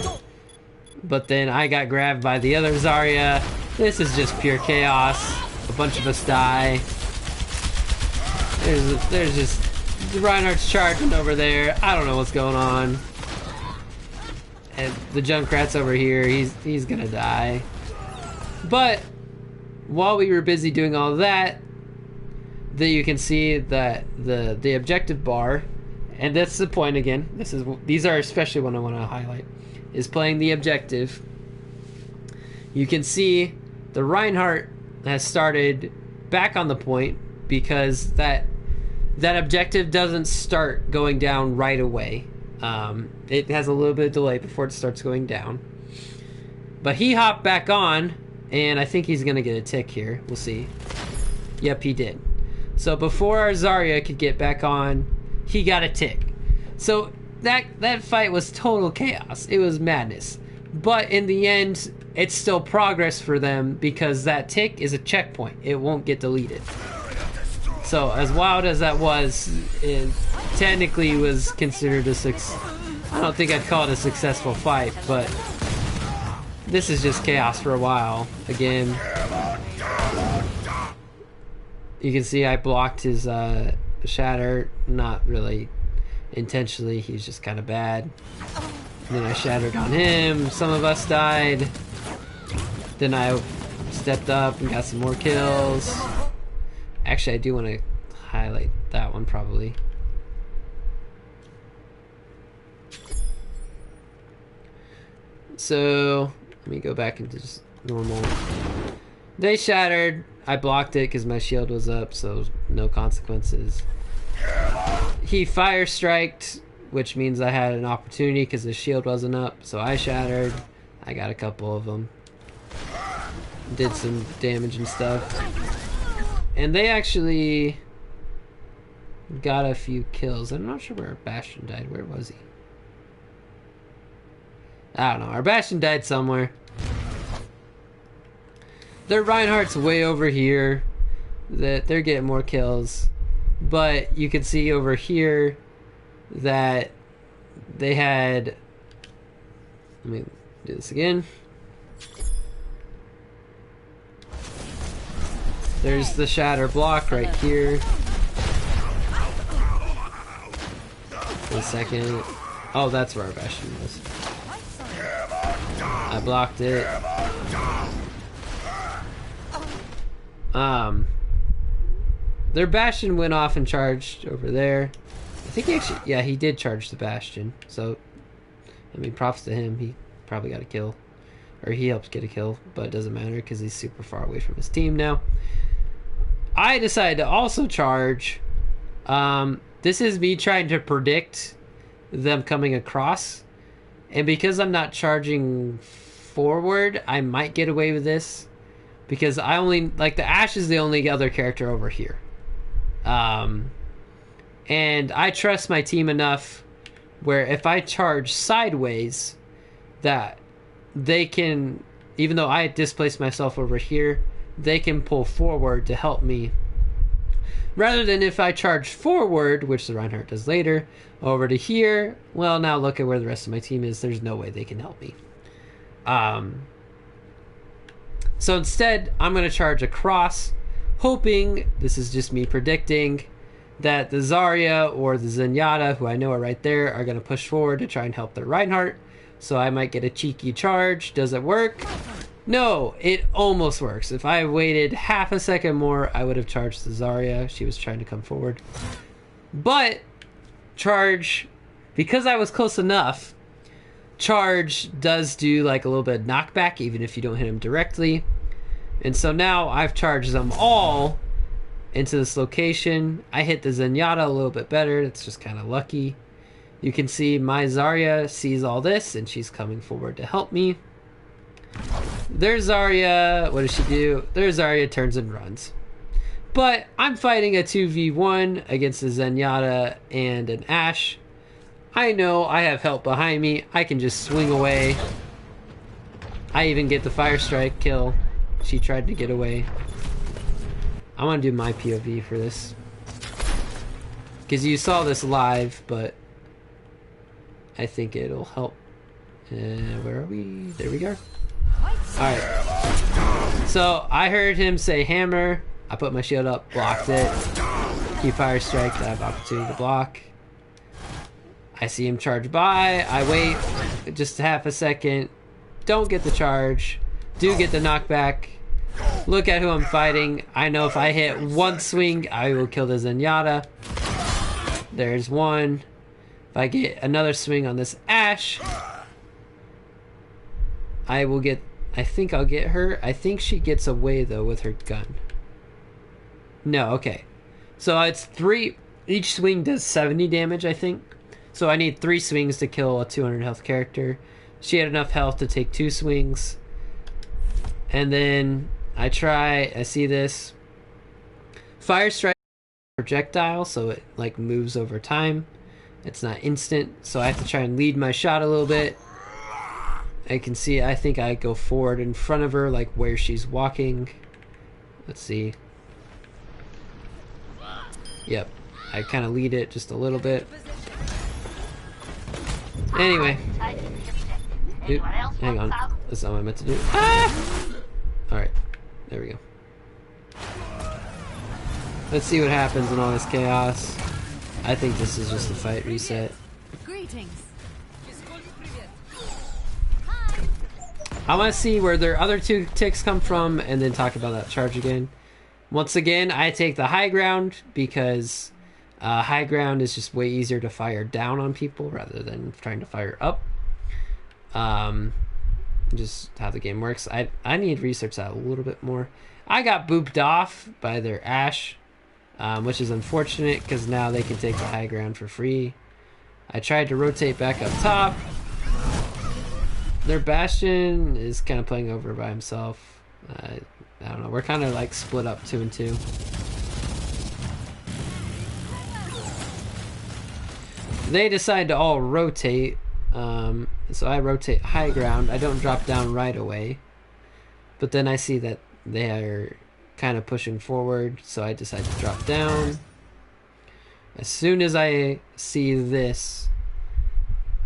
But then I got grabbed by the other Zarya. This is just pure chaos. A bunch of us die. There's just Reinhardt's charging over there. I don't know what's going on. And the Junkrat's over here. He's gonna die. But while we were busy doing all that, you can see that the objective bar, and that's the point again. These are especially what I want to highlight, is playing the objective. You can see the Reinhardt has started back on the point because that objective doesn't start going down right away. It has a little bit of delay before it starts going down. But he hopped back on, and I think he's gonna get a tick here. We'll see. Yep, he did. So before our Zarya could get back on, he got a tick. So that fight was total chaos. It was madness. But in the end, it's still progress for them because that tick is a checkpoint. It won't get deleted. So as wild as that was, it technically was considered a success. I don't think I'd call it a successful fight, but this is just chaos for a while. Again, you can see I blocked his shatter, not really intentionally. He's just kind of bad. And then I shattered on him. Some of us died. Then I stepped up and got some more kills. Actually, I do want to highlight that one probably. So let me go back into just normal. They shattered. I blocked it because my shield was up, so no consequences. He fire striked, which means I had an opportunity because the shield wasn't up, so I shattered. I got a couple of them. Did some damage and stuff. And they actually got a few kills. I'm not sure where Bastion died. Where was he? I don't know. Our Bastion died somewhere. Their Reinhardt's way over here. That they're getting more kills. But you can see over here that they had... Let me do this again. There's the shatter block right here. For a second. Oh, that's where our bastion was. I blocked it. Their bastion went off and charged over there. I think he actually, yeah, he did charge the bastion. So, I mean, props to him. He probably got a kill. Or he helped get a kill, but it doesn't matter because he's super far away from his team now. I decided to also charge. This is me trying to predict them coming across. And because I'm not charging forward, I might get away with this. Because I only, like, the Ashe is the only other character over here. And I trust my team enough where if I charge sideways, that they can, even though I displace myself over here, they can pull forward to help me. Rather than if I charge forward, which the Reinhardt does later, over to here, well, now look at where the rest of my team is. There's no way they can help me. So instead, I'm going to charge across, hoping, this is just me predicting, that the Zarya or the Zenyatta, who I know are right there, are going to push forward to try and help the Reinhardt. So I might get a cheeky charge. Does it work? No, it almost works. If I waited half a second more, I would have charged the Zarya. She was trying to come forward. But charge, because I was close enough, charge does do like a little bit of knockback even if you don't hit him directly. And so now I've charged them all into this location. I hit the Zenyatta a little bit better. It's just kind of lucky. You can see my Zarya sees all this and she's coming forward to help me. There's Zarya. What does she do? There's Zarya, turns and runs. But I'm fighting a 2v1 against a Zenyatta and an Ashe. I know I have help behind me. I can just swing away. I even get the fire strike kill. She tried to get away. I want to do my POV for this. Because you saw this live, but I think it'll help. Where are we? There we go. Alright. So I heard him say hammer. I put my shield up, blocked it. He fire strike, I have opportunity to block. I see him charge by. I wait just half a second. Don't get the charge. Do get the knockback. Look at who I'm fighting. I know if I hit one swing, I will kill the Zenyatta. There's one. If I get another swing on this Ashe, I will get... I think I'll get her. I think she gets away, though, with her gun. No, okay. So it's 3... Each swing does 70 damage, I think. So I need 3 swings to kill a 200 health character. She had enough health to take 2 swings. And then I try... I see this. Fire strike projectile, so it, like, moves over time. It's not instant, so I have to try and lead my shot a little bit. I can see, I think I go forward in front of her, like where she's walking. Let's see. Yep, I kind of lead it just a little bit. Anyway. Oop, hang on, that's not what I meant to do. Ah! Alright, there we go. Let's see what happens in all this chaos. I think this is just a fight reset. Greetings. I want to see where their other 2 ticks come from and then talk about that charge again. Once again, I take the high ground because high ground is just way easier to fire down on people rather than trying to fire up. Just how the game works. I need to research that a little bit more. I got booped off by their Ashe, which is unfortunate because now they can take the high ground for free. I tried to rotate back up top. Their Bastion is kind of playing over by himself. I don't know. We're kind of like split up 2 and 2. They decide to all rotate. So I rotate high ground. I don't drop down right away. But then I see that they are kind of pushing forward. So I decide to drop down. As soon as I see this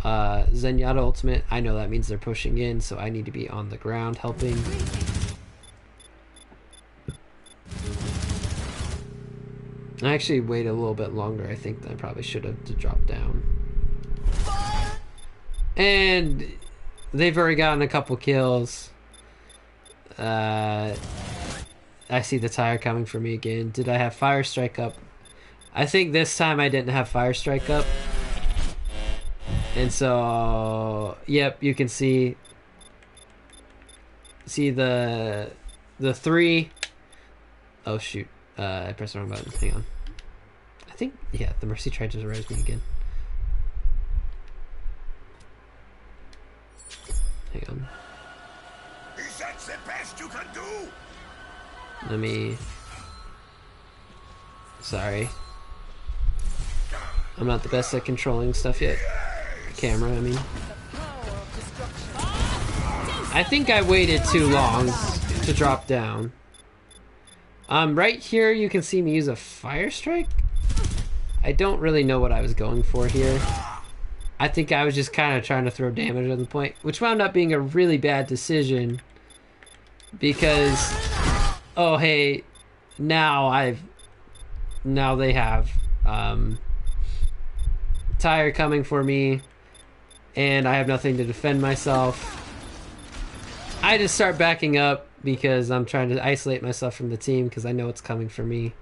Zenyatta ultimate, I know that means they're pushing in, so I need to be on the ground helping. I actually waited a little bit longer, I think, than I probably should have to drop down. And they've already gotten a couple kills. I see the tire coming for me again. Did I have Fire Strike up? I think this time I didn't have Fire Strike up. And so, yep, you can see the 3. Oh shoot, I pressed the wrong button. Hang on. I think, yeah, the Mercy tried to res me again. Hang on. Is that the best you can do? Let me... Sorry. I'm not the best at controlling stuff yet. Camera, I mean. I think I waited too long to drop down. Right here you can see me use a Fire Strike. I don't really know what I was going for here. I think I was just kind of trying to throw damage on the point, which wound up being a really bad decision. Because, oh hey, now they have tire coming for me, and I have nothing to defend myself. I just start backing up because I'm trying to isolate myself from the team because I know it's coming for me.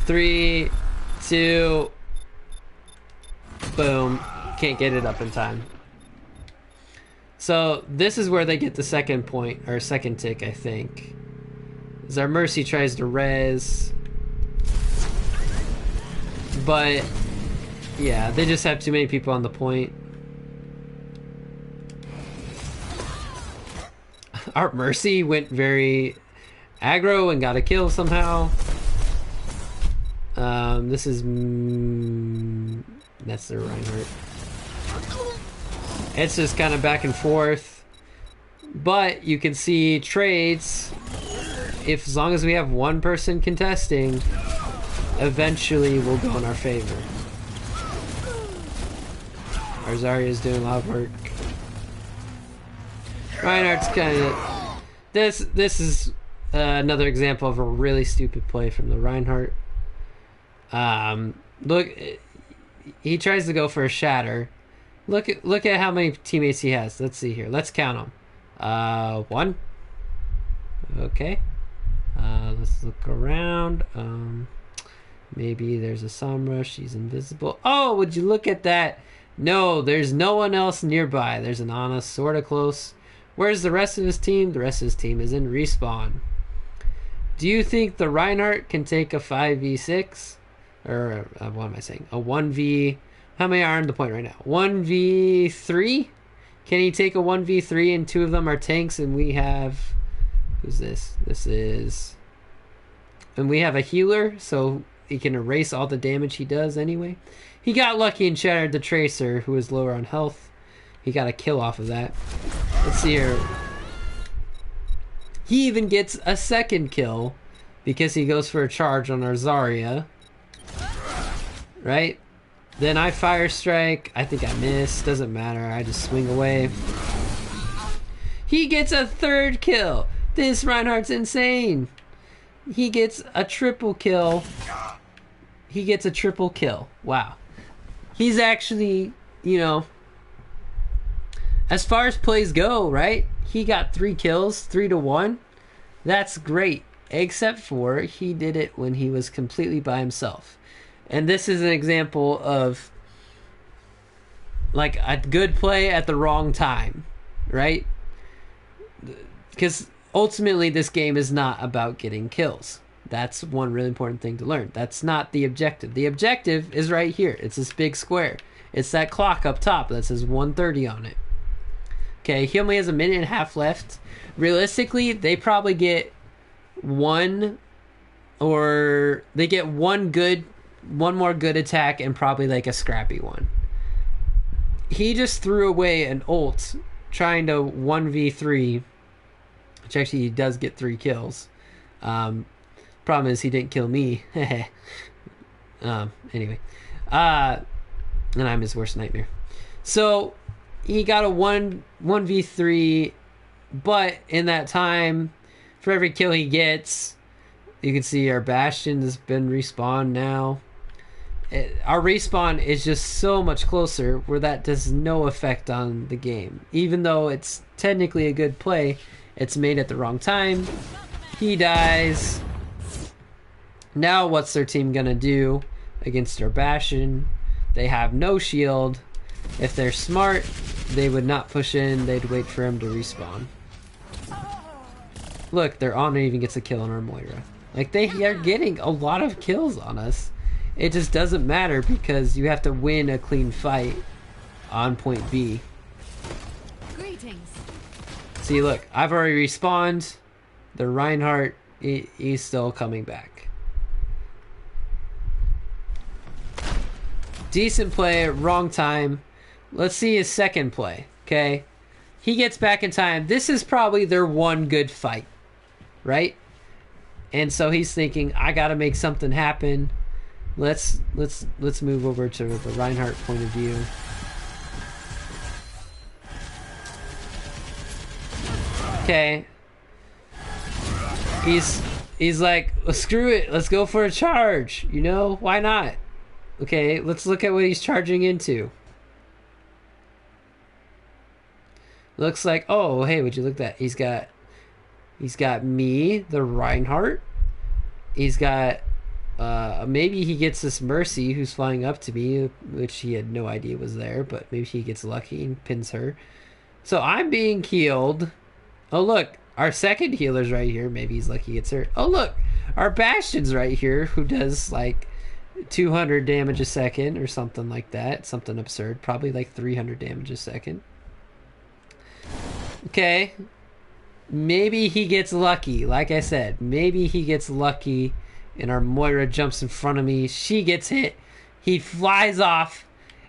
3, 2, boom. Can't get it up in time. So this is where they get the second point, or second tick, I think. As our Mercy tries to res. But, yeah, they just have too many people on the point. Our Mercy went very aggro and got a kill somehow. This is... that's the Reinhardt. It's just kind of back and forth. But you can see trades. If as long as we have one person contesting, eventually will go in our favor. Our Zarya's doing a lot of work. Reinhardt's kind of... This is another example of a really stupid play from the Reinhardt. Look, he tries to go for a shatter. Look at how many teammates he has. Let's see here. Let's count them. 1. Okay. Let's look around. Maybe there's a Sombra. She's invisible. Oh, would you look at that? No, there's no one else nearby. There's an Ana sort of close. Where's the rest of his team? The rest of his team is in respawn. Do you think the Reinhardt can take a 5v6? Or, what am I saying? A 1v... How many are on the point right now? 1v3? Can he take a 1v3 and 2 of them are tanks and we have... Who's this? This is... And we have a healer, so he can erase all the damage he does anyway. He got lucky and shattered the Tracer, who is lower on health. He got a kill off of that. Let's see here. He even gets a second kill because he goes for a charge on our Zarya. Right? Then I Fire Strike. I think I miss. Doesn't matter. I just swing away. He gets a third kill. This Reinhardt's insane. He gets a triple kill. He gets a triple kill. Wow. He's actually, you know, as far as plays go, right? He got 3 kills, 3-1. That's great. Except for he did it when he was completely by himself. And this is an example of like a good play at the wrong time, right? Because ultimately this game is not about getting kills. That's one really important thing to learn. That's not the objective. The objective is right here. It's this big square. It's that clock up top that says 1:30 on it. Okay, he only has a minute and a half left. Realistically, they probably get one more good attack and probably like a scrappy one. He just threw away an ult trying to 1v3, which actually he does get 3 kills. Problem is he didn't kill me. Anyway. And I'm his worst nightmare. So he got a 1v3, but in that time, for every kill he gets, You can see our Bastion has been respawned now. Our respawn is just so much closer where that does no effect on the game. Even though it's technically a good play, it's made at the wrong time. He dies. Now what's their team gonna do against our Bastion? They have no shield. If they're smart, they would not push in. They'd wait for him to respawn. Look, their Honor even gets a kill on our Moira. Like, they are getting a lot of kills on us. It just doesn't matter because you have to win a clean fight on point B. Greetings. See, look, I've already respawned. The Reinhardt, he's still coming back. Decent play, wrong time. Let's see his second play, okay? He gets back in time. This is probably their one good fight, right? And so he's thinking, I gotta make something happen. Let's move over to the Reinhardt point of view. Okay. He's like, well, screw it, let's go for a charge. You know, why not? Okay, let's look at what he's charging into. Looks like, oh, hey, would you look at that? He's got me, the Reinhardt. He's got, maybe he gets this Mercy who's flying up to me, which he had no idea was there, but maybe he gets lucky and pins her. So I'm being healed. Oh, look, our second healer's right here. Maybe he's lucky he gets hurt. Oh, look, our Bastion's right here who does like 200 damage a second or something like that. Something absurd. Probably like 300 damage a second. Okay. Maybe he gets lucky. Like I said, maybe he gets lucky and our Moira jumps in front of me. She gets hit. He flies off,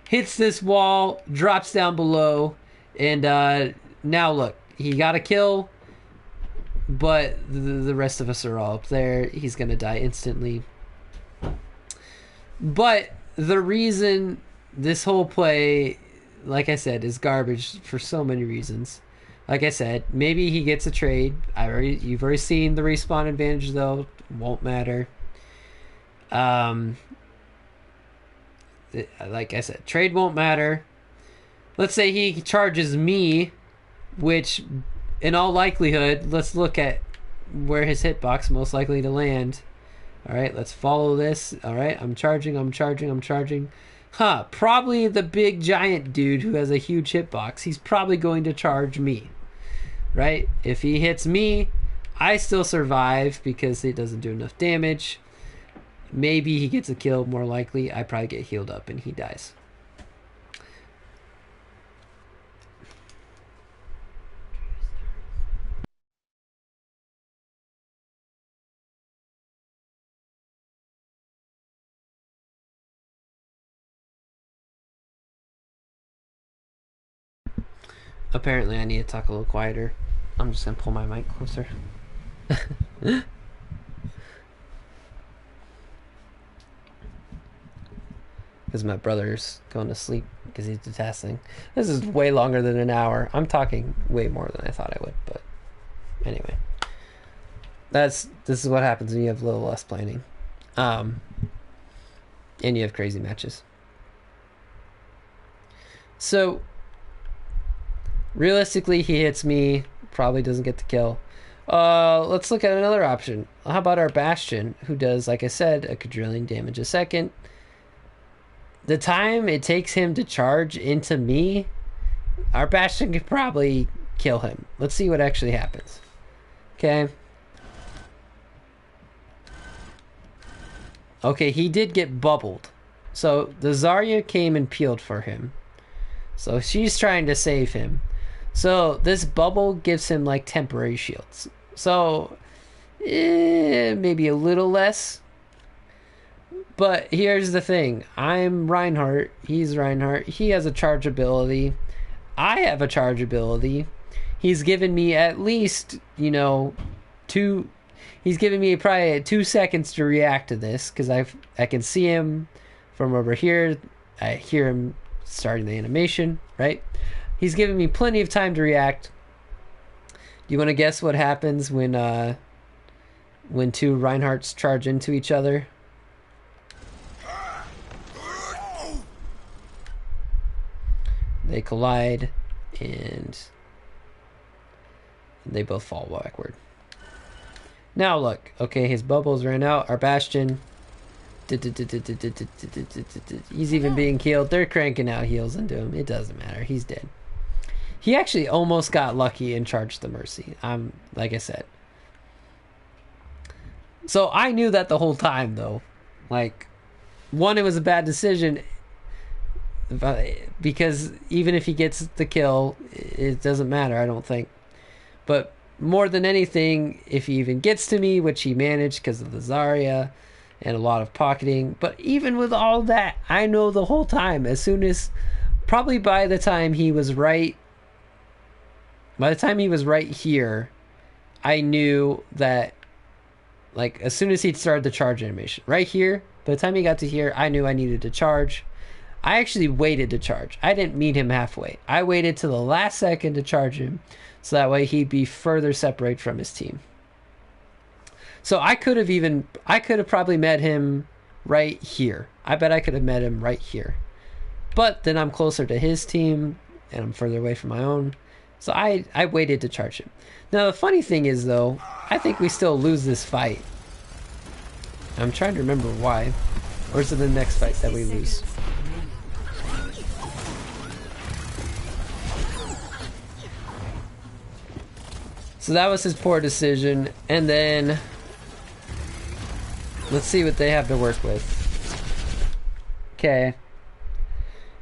hits this wall, drops down below, and now look, he got a kill, but the rest of us are all up there. He's going to die instantly. But the reason this whole play, like I said, is garbage for so many reasons. Like I said, maybe he gets a trade. You've already seen the respawn advantage, though. Won't matter. Like I said, trade won't matter. Let's say he charges me, which, in all likelihood, let's look at where his hitbox most likely to land. All right, let's follow this. All right, I'm charging. Huh, probably the big giant dude who has a huge hitbox. He's probably going to charge me, right? If he hits me, I still survive because it doesn't do enough damage. Maybe he gets a kill, more likely. I probably get healed up and he dies. Apparently I need to talk a little quieter. I'm just gonna pull my mic closer. Because my brother's going to sleep because he's detasking. This is way longer than an hour. I'm talking way more than I thought I would, but anyway. This is what happens when you have a little less planning. And you have crazy matches. So realistically, he hits me, probably doesn't get the kill. Let's look at another option. How about our Bastion, who does, like I said, a quadrillion damage a second. The time it takes him to charge into me, our Bastion could probably kill him. Let's see what actually happens. Okay. Okay, he did get bubbled. So the Zarya came and peeled for him. So she's trying to save him. So this bubble gives him like temporary shields. So maybe a little less. But here's the thing. I'm Reinhardt. He's Reinhardt. He has a charge ability. I have a charge ability. He's given me at least, you know, he's giving me probably 2 seconds to react to this because I can see him from over here. I hear him starting the animation, right? He's giving me plenty of time to react. Do you want to guess what happens when when two Reinhardts charge into each other. They collide, and they both fall backward. Now look, okay, his bubbles ran out. Our Bastion, he's even being killed. They're cranking out heals into him. It doesn't matter. He's dead. He actually almost got lucky and charged the Mercy. Like I said. So I knew that the whole time, though. Like, one, it was a bad decision. Because even if he gets the kill, it doesn't matter, I don't think. But more than anything, if he even gets to me, which he managed because of the Zarya and a lot of pocketing. But even with all that, I know the whole time, as soon as, probably by the time he was right here, I knew that, like, as soon as he started the charge animation, right here, by the time he got to here, I knew I needed to charge. I actually waited to charge. I didn't meet him halfway. I waited till the last second to charge him, so that way he'd be further separated from his team. So I could have probably met him right here. I bet I could have met him right here. But then I'm closer to his team, and I'm further away from my own. So I waited to charge him. Now the funny thing is, though, I think we still lose this fight. I'm trying to remember why. Or is it the next fight that we lose? So that was his poor decision. And then let's see what they have to work with. Okay.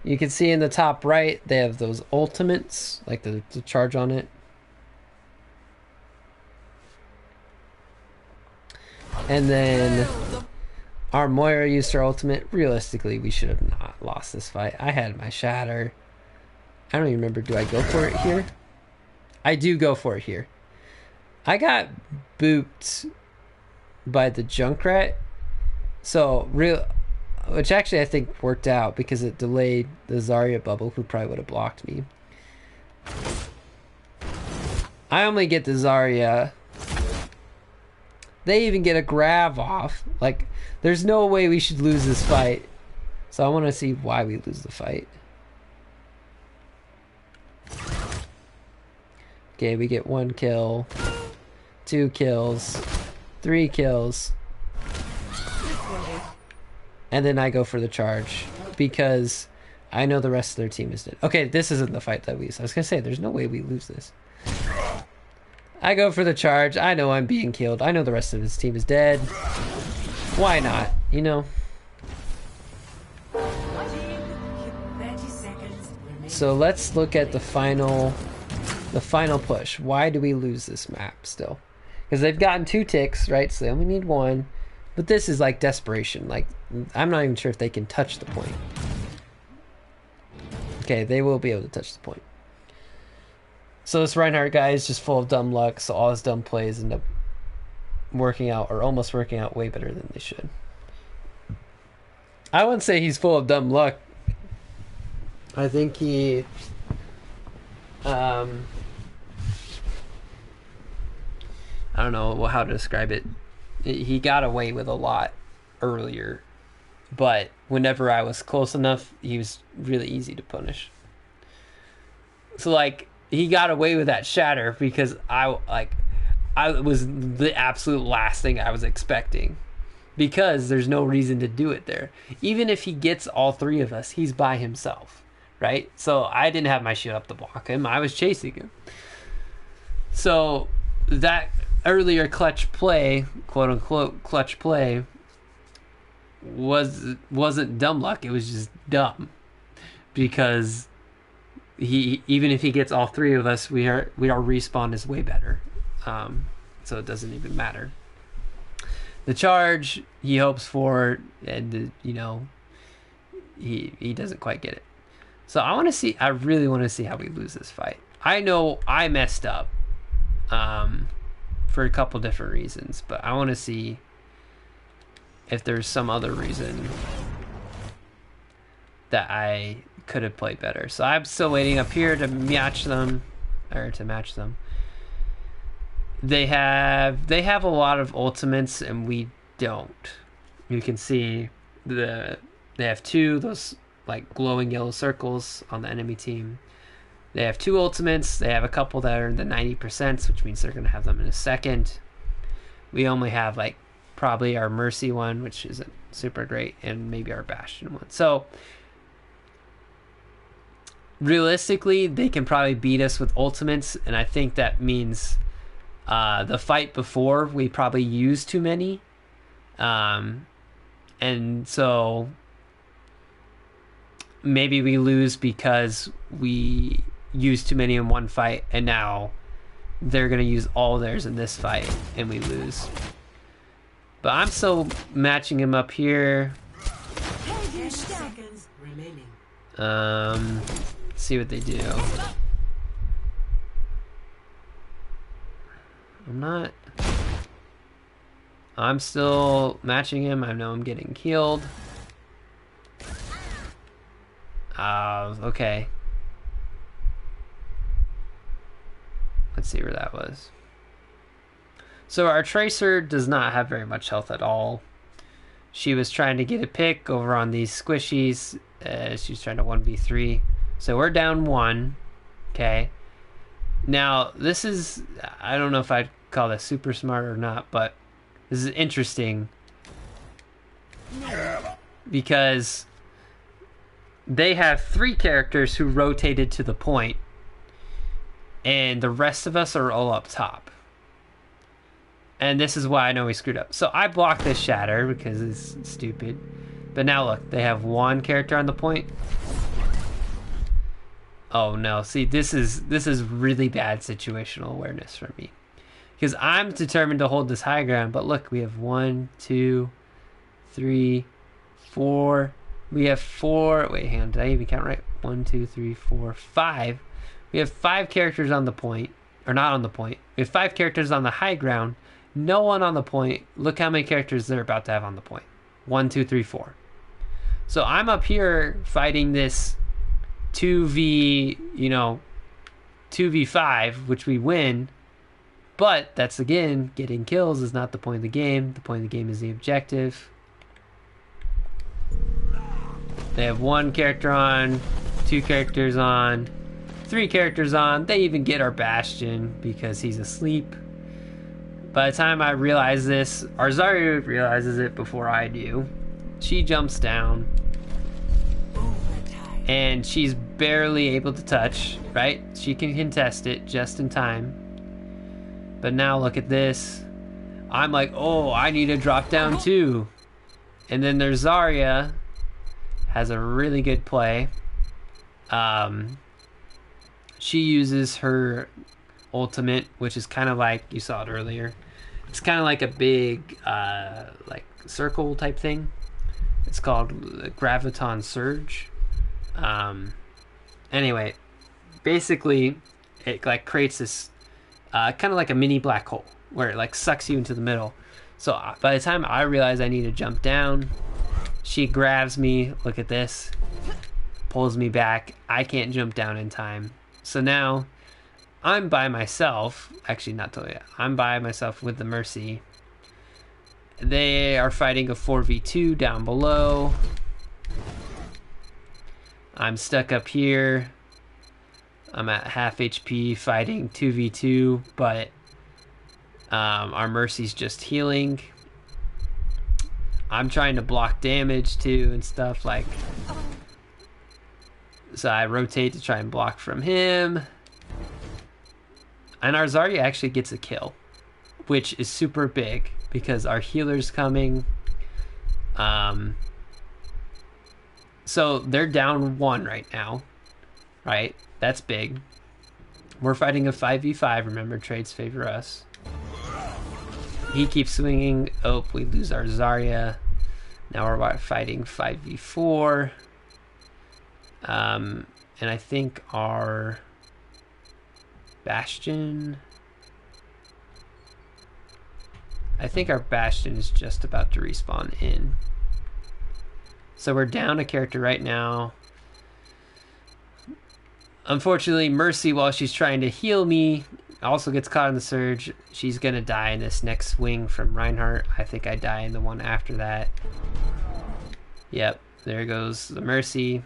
You can see in the top right, they have those ultimates, like the charge on it. And then our Moira used her ultimate. Realistically, we should have not lost this fight. I had my shatter. I don't even remember. Do I go for it here? I do go for it here. I got booped by the Junkrat. So, which actually I think worked out because it delayed the Zarya bubble, who probably would have blocked me. I only get the Zarya. They even get a grab off. Like, there's no way we should lose this fight. So I want to see why we lose the fight. Okay, we get 1 kill, 2 kills, 3 kills. And then I go for the charge because I know the rest of their team is dead. Okay, this isn't the fight that we lose. I was going to say, there's no way we lose this. I go for the charge. I know I'm being killed. I know the rest of his team is dead. Why not? You know? So let's look at the final push. Why do we lose this map still? Because they've gotten 2 ticks, right? So they only need 1. But this is like desperation. Like, I'm not even sure if they can touch the point. Okay, they will be able to touch the point. So this Reinhardt guy is just full of dumb luck, so all his dumb plays end up working out, or almost working out, way better than they should. I wouldn't say he's full of dumb luck. I think he... I don't know how to describe it. He got away with a lot earlier, but whenever I was close enough, he was really easy to punish. So, like, he got away with that shatter because I was the absolute last thing I was expecting, because there's no reason to do it there. Even if he gets all 3 of us, he's by himself, right? So I didn't have my shit up to block him. I was chasing him. So that earlier clutch play, quote unquote clutch play, wasn't dumb luck. It was just dumb, because even if he gets all 3 of us, our respawn is way better. So it doesn't even matter. The charge he hopes for, and he doesn't quite get it. So I really want to see how we lose this fight. I know I messed up for a couple different reasons, but I want to see if there's some other reason that I could have played better. So I'm still waiting up here to match them. they have a lot of ultimates and we don't. You can see they have two those like glowing yellow circles on the enemy team. They have two ultimates. They have a couple that are in the 90%, which means they're going to have them in a second. We only have like probably our Mercy one, which isn't super great, and maybe our Bastion one. So realistically, they can probably beat us with ultimates, and I think that means the fight before we probably used too many. And so maybe we lose because we used too many in one fight, and now they're going to use all theirs in this fight, and we lose. But I'm still matching him up here. 10 seconds remaining. See what they do. I'm still matching him. I know I'm getting killed. Okay. Let's see where that was. So our Tracer does not have very much health at all. She was trying to get a pick over on these squishies. She's trying to 1v3. So we're down 1. Okay. Now, this is... I don't know if I'd call this super smart or not, but this is interesting. Because they have 3 characters who rotated to the point, and the rest of us are all up top. And this is why I know we screwed up. So I blocked this shatter because it's stupid. But now look, they have 1 character on the point. Oh no, see, this is really bad situational awareness for me. Because I'm determined to hold this high ground, but look, we have 1, 2, 3, 4. We have 4. Wait, hang on, did I even count right? 1, 2, 3, 4, 5. We have 5 characters on the point. Or not on the point. We have 5 characters on the high ground. No one on the point. Look how many characters they're about to have on the point. 1, 2, 3, 4. So I'm up here fighting this 2v5, which we win. But that's, again, getting kills is not the point of the game. The point of the game is the objective. They have 1 character on, 2 characters on, 3 characters on. They even get our Bastion because he's asleep. By the time I realize this, our Zarya realizes it before I do. She jumps down. And she's barely able to touch, right? She can contest it just in time. But now look at this. I'm like, oh, I need to drop down too. And then there's Zarya. Has a really good play. She uses her ultimate, which is kind of like, you saw it earlier. It's kind of like a big, like circle type thing. It's called Graviton Surge. Anyway, basically, it like creates this kind of like a mini black hole where it like sucks you into the middle. So by the time I realize I need to jump down, she grabs me. Look at this, pulls me back. I can't jump down in time. So now I'm by myself. Actually, not totally. I'm by myself with the Mercy. They are fighting a 4v2 down below. I'm stuck up here. I'm at half HP fighting 2v2, but our Mercy's just healing. I'm trying to block damage too and stuff like. So I rotate to try and block from him. And our Zarya actually gets a kill, which is super big because our healer's coming. So they're down 1 right now, right? That's big. We're fighting a 5v5. Remember, trades favor us. He keeps swinging. Oh, we lose our Zarya. Now we're fighting 5v4. And I think our Bastion... I think our Bastion is just about to respawn in. So we're down a character right now. Unfortunately, Mercy, while she's trying to heal me, also gets caught in the surge. She's gonna die in this next swing from Reinhardt. I think I die in the one after that. Yep, there goes the Mercy.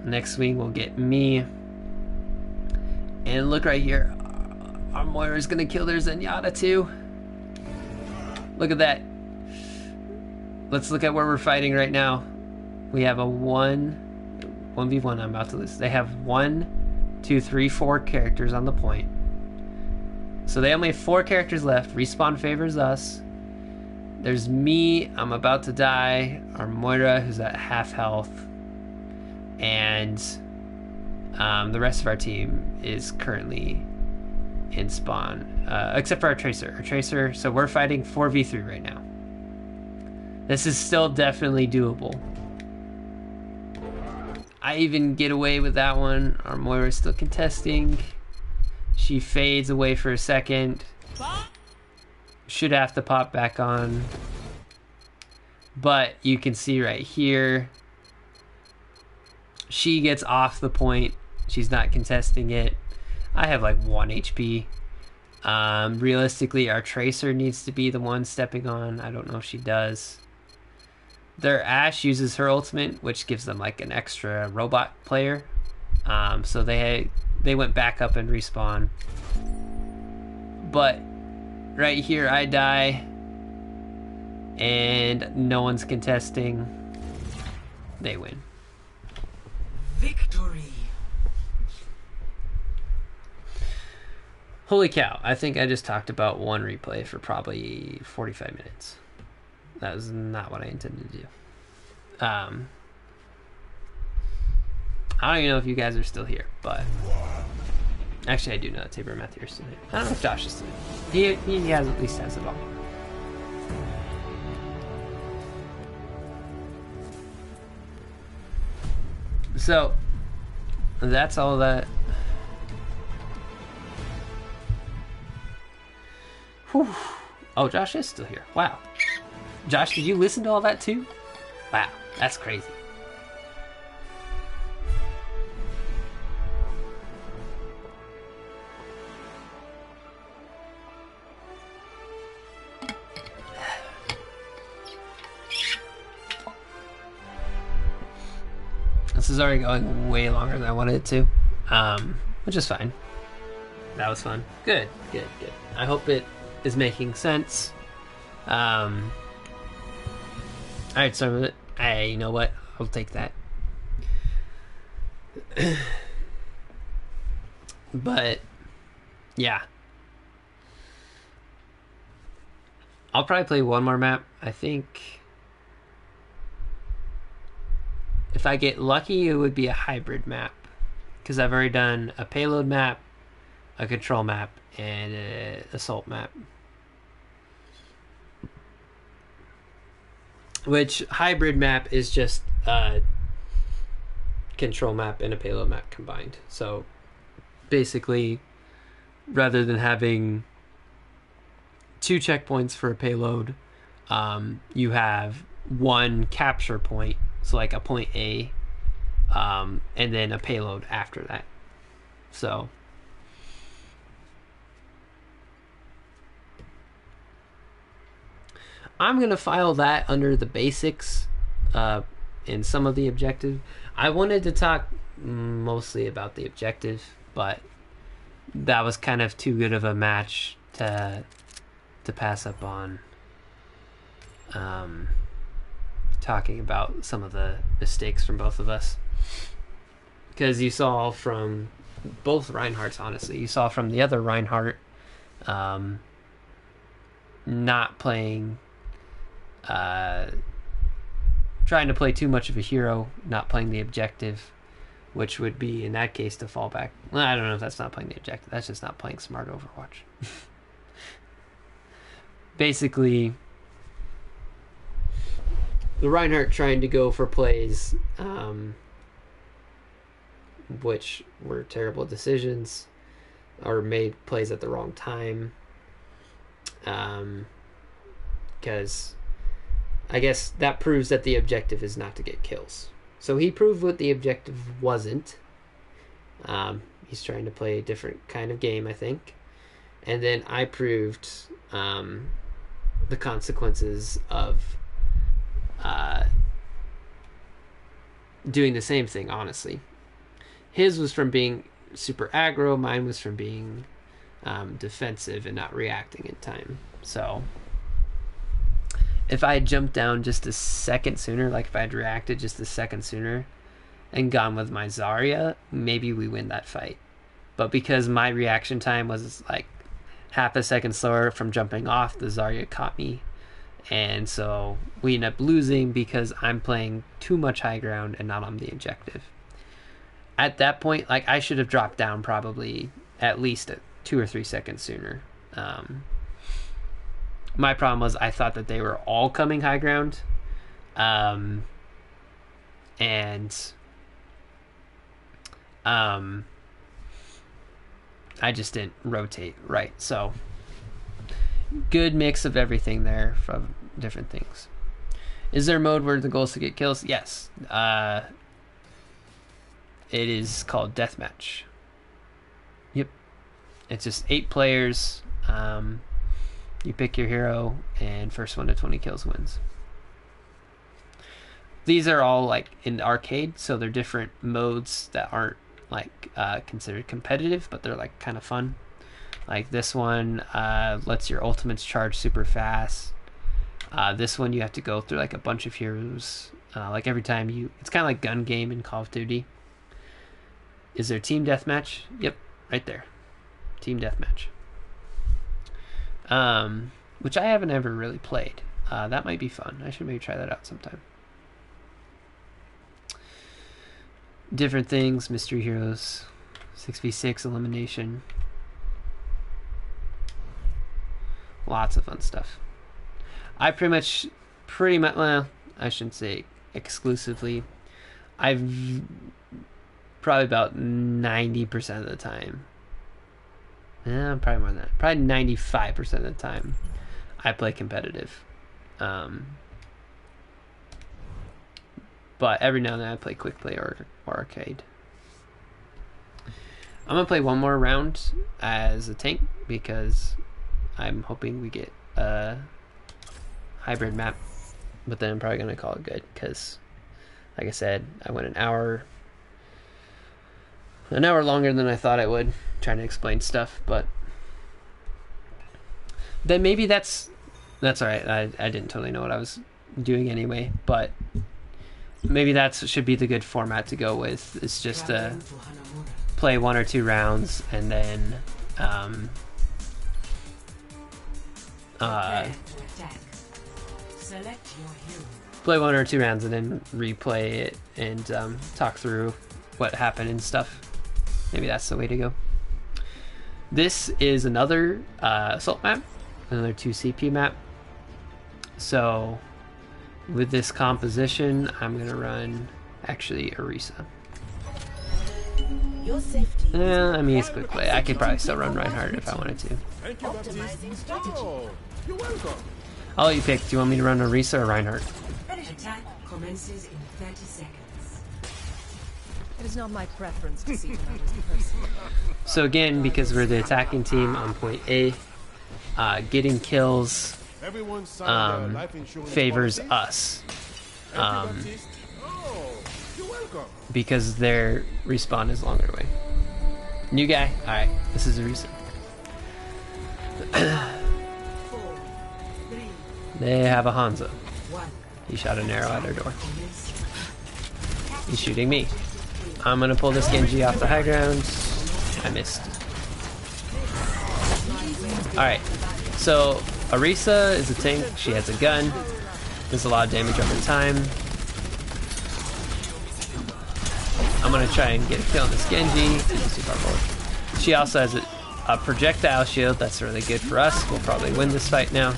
Next swing will get me. And look right here. Our Moira's gonna kill their Zenyatta too. Look at that. Let's look at where we're fighting right now. We have a 1v1 I'm about to lose. They have 1, 2, 3, 4 characters on the point. So they only have 4 characters left. Respawn favors us. There's me. I'm about to die. Our Moira, who's at half health. And the rest of our team is currently in spawn. Except for our Tracer. So we're fighting 4v3 right now. This is still definitely doable. I even get away with that one. Our Moira's still contesting. She fades away for a second. Should have to pop back on. But you can see right here, she gets off the point. She's not contesting it. I have like 1 HP. Realistically, our Tracer needs to be the one stepping on. I don't know if she does. Their Ashe uses her ultimate, which gives them like an extra robot player. So they went back up and respawn. But right here I die. And no one's contesting. They win. Victory. Holy cow, I think I just talked about one replay for probably 45 minutes. That was not what I intended to do. I don't even know if you guys are still here, but... Actually, I do know that Tabor and Matthew are still here. I don't know if Josh is still here. He has, at least has it all. So, that's all that... Whew. Oh, Josh is still here. Wow. Josh, did you listen to all that too? Wow, that's crazy. This is already going way longer than I wanted it to, which is fine. That was fun. Good. I hope it is making sense. Alright, so you know what? I'll take that. But yeah, I'll probably play one more map. I think if I get lucky, it would be a hybrid map, because I've already done a payload map, a control map, and an assault map. Which hybrid map is just a control map and a payload map combined. So basically, rather than having 2 checkpoints for a payload, you have 1 capture point, so like a point A, and then a payload after that. So I'm going to file that under the basics in some of the objective. I wanted to talk mostly about the objective, but that was kind of too good of a match to pass up on talking about some of the mistakes from both of us. Because you saw from both Reinhardts, honestly. You saw from the other Reinhardt not playing... trying to play too much of a hero, not playing the objective, which would be, in that case, to fall back. Well, I don't know if that's not playing the objective. That's just not playing smart Overwatch. Basically, the Reinhardt trying to go for plays, which were terrible decisions, or made plays at the wrong time. Because I guess that proves that the objective is not to get kills. So he proved what the objective wasn't. He's trying to play a different kind of game, I think. And then I proved the consequences of doing the same thing, honestly. His was from being super aggro, mine was from being defensive and not reacting in time. So if I had jumped down just a second sooner, like if I had reacted just a second sooner and gone with my Zarya, maybe we win that fight. But because my reaction time was like half a second slower from jumping off, the Zarya caught me. And so we end up losing because I'm playing too much high ground and not on the objective. At that point, like, I should have dropped down probably at least 2 or 3 seconds sooner. My problem was I thought that they were all coming high ground. And I just didn't rotate right. So good mix of everything there from different things. Is there a mode where the goal is to get kills? Yes. It is called Deathmatch. Yep. It's just 8 players. You pick your hero, and first 1 to 20 kills wins. These are all like in arcade, so they're different modes that aren't like considered competitive, but they're like kind of fun. Like this one lets your ultimates charge super fast. This one you have to go through like a bunch of heroes. Like every time it's kind of like gun game in Call of Duty. Is there team deathmatch? Yep, right there. Team deathmatch. Which I haven't ever really played. That might be fun. I should maybe try that out sometime. Different things, mystery heroes, 6v6 elimination. Lots of fun stuff. I pretty much, well, I shouldn't say exclusively. I've probably about 90% of the time. Probably more than that. Probably 95% of the time, I play competitive. But every now and then I play quick play or arcade. I'm gonna play one more round as a tank because I'm hoping we get a hybrid map. But then I'm probably gonna call it good because, like I said, I went an hour longer than I thought I would trying to explain stuff. But then maybe that's all right. I didn't totally know what I was doing anyway, but maybe that should be the good format to go with. It's just to play 1 or 2 rounds and then play 1 or 2 rounds and then replay it and talk through what happened and stuff. Maybe that's the way to go. This is another assault map, another 2 CP map. So with this composition, I'm gonna run actually Orisa. I mean, it's quick play. I could probably still run Reinhardt if I wanted to. You're welcome. I'll let you pick. Do you want me to run Orisa or Reinhardt? Attack commences in 30 seconds. It is not my preference to see another person. So again, because we're the attacking team on point A, getting kills favors us. Because their respawn is longer away. New guy? Alright, this is Orisa. They have a Hanzo. He shot an arrow at our door. He's shooting me. I'm gonna pull this Genji off the high ground. I missed. Alright, so Orisa is a tank. She has a gun. Does a lot of damage over time. I'm gonna try and get a kill on this Genji. She also has a projectile shield. That's really good for us. We'll probably win this fight now.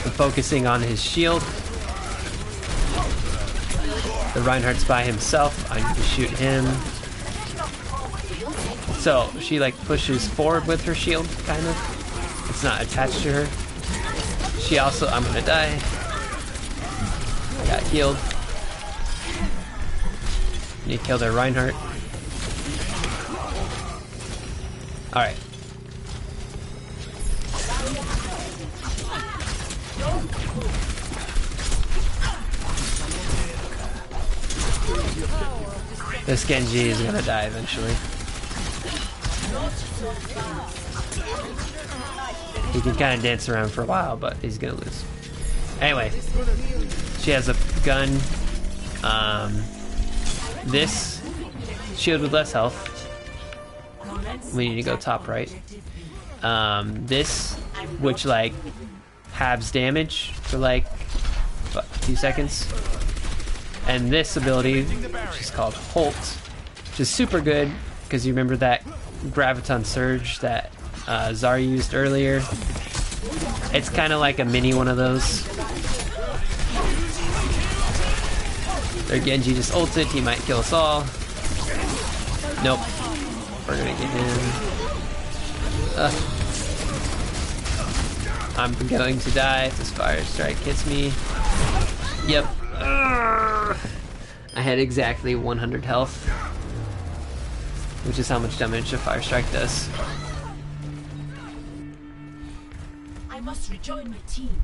I'm focusing on his shield. The Reinhardt's by himself. I need to shoot him. So she like pushes forward with her shield, kind of. It's not attached to her. She also, I'm gonna die. got healed. Need to kill their Reinhardt. Alright. This Genji is gonna die eventually. He can kind of dance around for a while, but he's gonna lose. Anyway, she has a gun. This shield with less health. We need to go top right. This, which like halves damage for like a few seconds. And this ability, which is called Holt, which is super good because you remember that Graviton Surge that Zarya used earlier. It's kind of like a mini one of those. Their Genji just ulted, he might kill us all. Nope. We're gonna get him. I'm going to die if this fire strike hits me. Yep. I had exactly 100 health, which is how much damage a fire strike does. I must rejoin my team.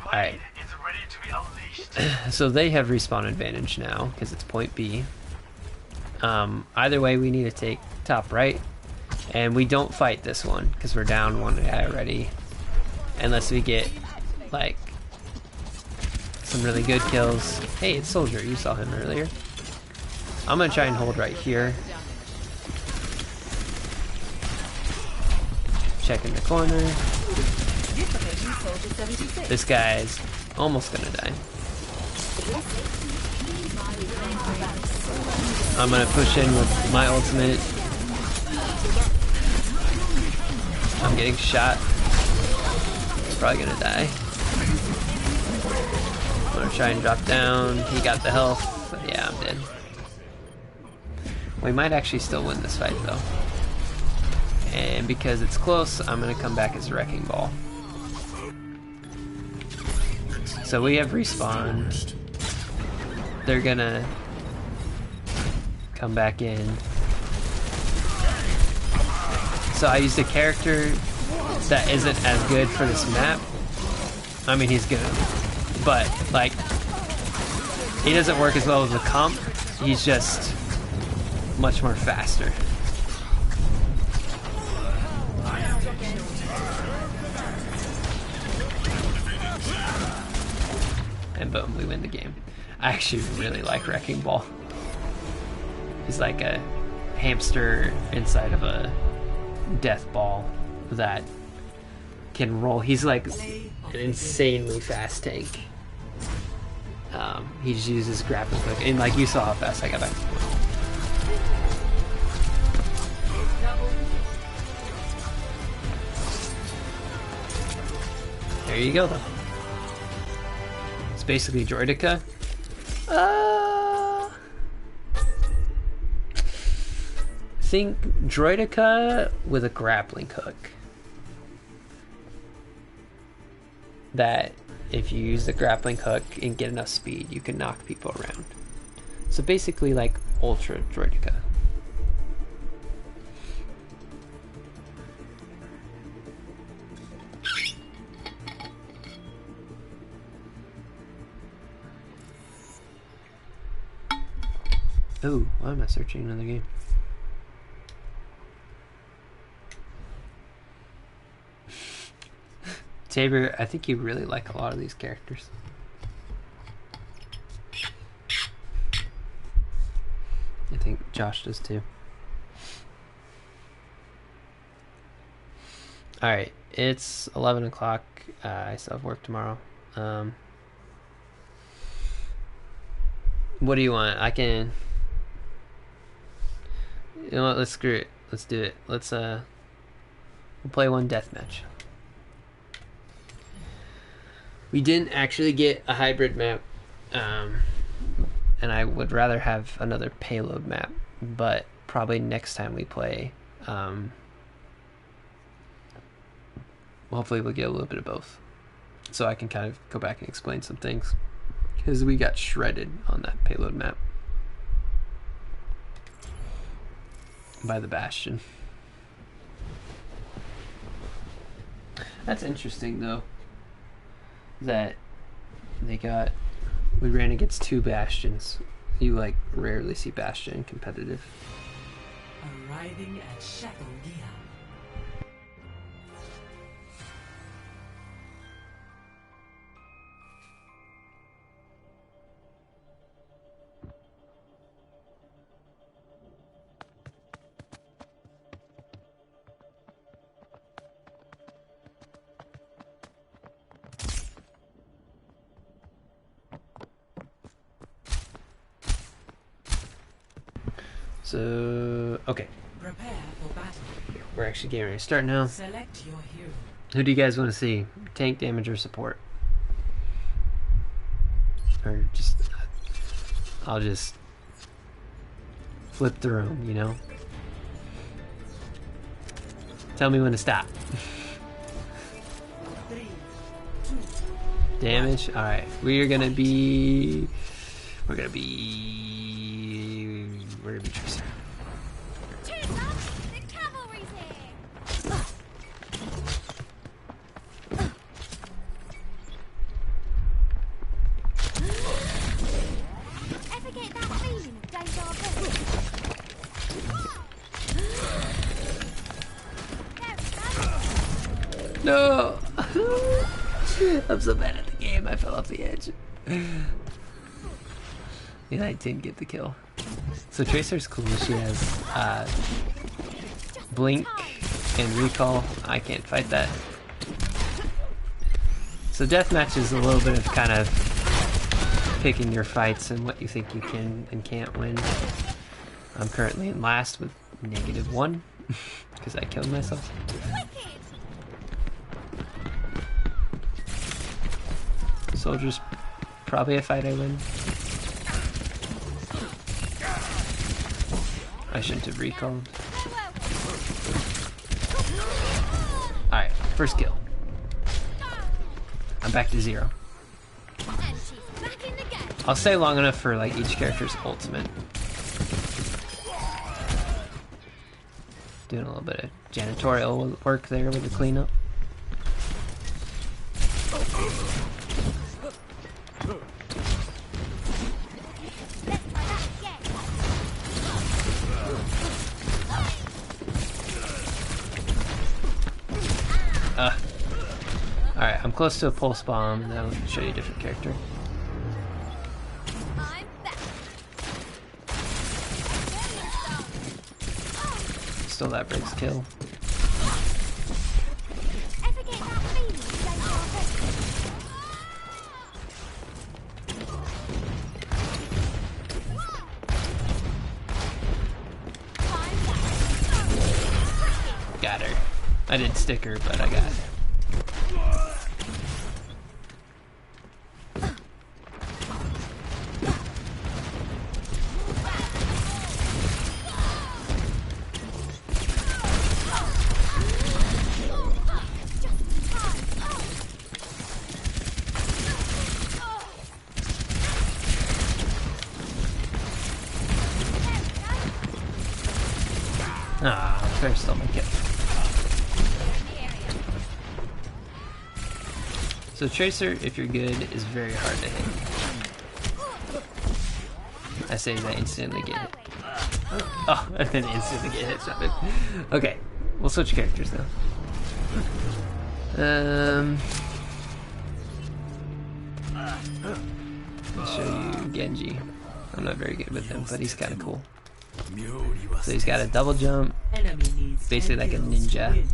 Alright. So they have respawn advantage now, because it's point B. Either way, we need to take top right. And we don't fight this one, because we're down one guy already. Unless we get, like, some really good kills. Hey, it's Soldier. You saw him earlier. I'm going to try and hold right here. Check in the corner. This guy's almost gonna die. I'm gonna push in with my ultimate. I'm getting shot. Probably gonna die. I'm gonna try and drop down. He got the health. Yeah, I'm dead. We might actually still win this fight though. And because it's close, I'm gonna come back as a Wrecking Ball. So we have respawn. They're gonna come back in. So I used a character that isn't as good for this map. I mean, he's good, but like, he doesn't work as well as the comp. He's just much more faster. And boom, we win the game. I actually really like Wrecking Ball. He's like a hamster inside of a death ball that can roll. He's like an insanely fast tank. He just uses grappling hook, and like you saw how fast I got back to the point. There you go, though. It's basically Droidica. Think Droidica with a grappling hook. That if you use the grappling hook and get enough speed, you can knock people around. So basically like Ultra Droidica. Oh, why am I searching another game? Tabor, I think you really like a lot of these characters. I think Josh does too. Alright, it's 11 o'clock. I still have work tomorrow. What do you want? I can... You know what? Let's screw it. Let's do it. Let's we'll play one deathmatch. We didn't actually get a hybrid map, and I would rather have another payload map. But probably next time we play, hopefully we'll get a little bit of both. so I can kind of go back and explain some things, because we got shredded on that payload map by the Bastion. That's interesting though, that we ran against 2 Bastions. You like rarely see Bastion competitive. Arriving at Shadow Gia. So, okay. Prepare for battle. We're actually getting ready to start now. Select your hero. Who do you guys want to see? Tank, damage, or support? Or just... I'll just flip through them, you know? Tell me when to stop. 3, 2, Damage? Alright. We're gonna be Tracer. Cheers up! The cavalry's here! Ever get that feeling of deja vu? There we go. No! I'm so bad at the game, I fell off the edge. Yeah, I didn't get the kill. So Tracer's cool. She has blink and recall. I can't fight that. So deathmatch is a little bit of kind of picking your fights and what you think you can and can't win. I'm currently in last with -1 because I killed myself. Soldiers, probably a fight I win. I shouldn't have recalled. Alright, first kill. I'm back to 0. And she's back in the game. I'll stay long enough for like each character's ultimate. Doing a little bit of janitorial work there with the cleanup. Let's try that again. Alright, I'm close to a pulse bomb, and that'll show you a different character. I'm back. Still that breaks kill. Ever get that feeling of deja vu? Got her. I didn't stick her, but I got her. Ah, fair still make it. So Tracer, if you're good, is very hard to hit. I say that instantly get hit. Oh, and then instantly get hit. Stop it. Okay, we'll switch characters now. I'll show you Genji. I'm not very good with him, but he's kind of cool. So he's got a double jump, enemy needs basically like a 10 kills to ninja. win.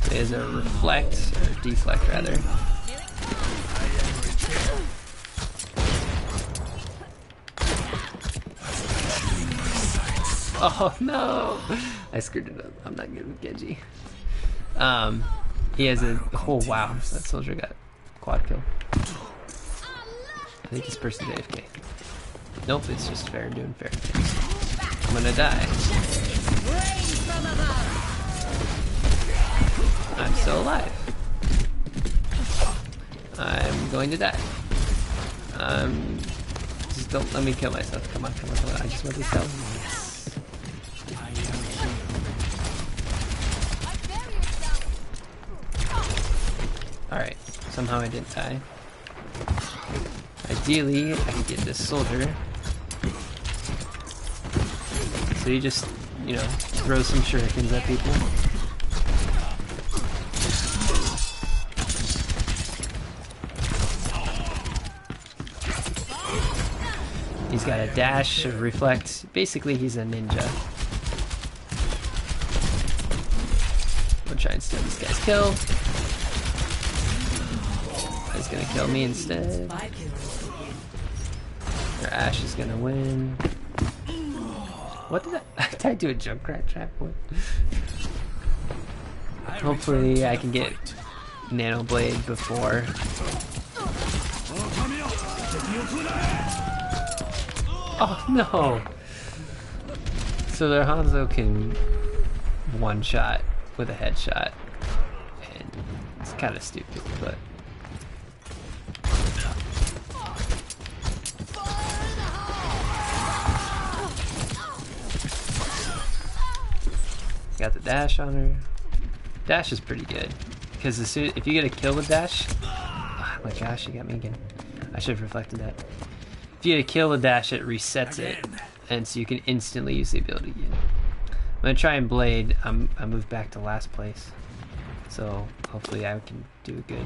There's a reflect, or deflect rather. Oh no! I screwed it up. I'm not good with Genji. He has a... Oh wow, that soldier got quad kill. I think this person's AFK. Nope, it's just fair doing fair things. I'm gonna die. I'm still alive. I'm going to die. Just don't let me kill myself. Come on, come on, come on. I just want to tell you. Alright, somehow I didn't die. Ideally, I can get this soldier. So you just, you know, throw some shurikens at people. He's got a dash, a reflect. Basically, he's a ninja. We'll try and steal this guy's kill. He's gonna kill me instead. Or Ash is gonna win. What did did I do a Junkrat trap? What? Hopefully I can get Nano Blade before. Oh no! So their Hanzo can one-shot with a headshot. And it's kind of stupid, but... Got the dash on her. Dash is pretty good. Because if you get a kill with dash... Oh my gosh, you got me again. I should have reflected that. If you get a kill with dash, it resets it, and so you can instantly use the ability again. I'm gonna try and blade. I moved back to last place, so hopefully I can do it good.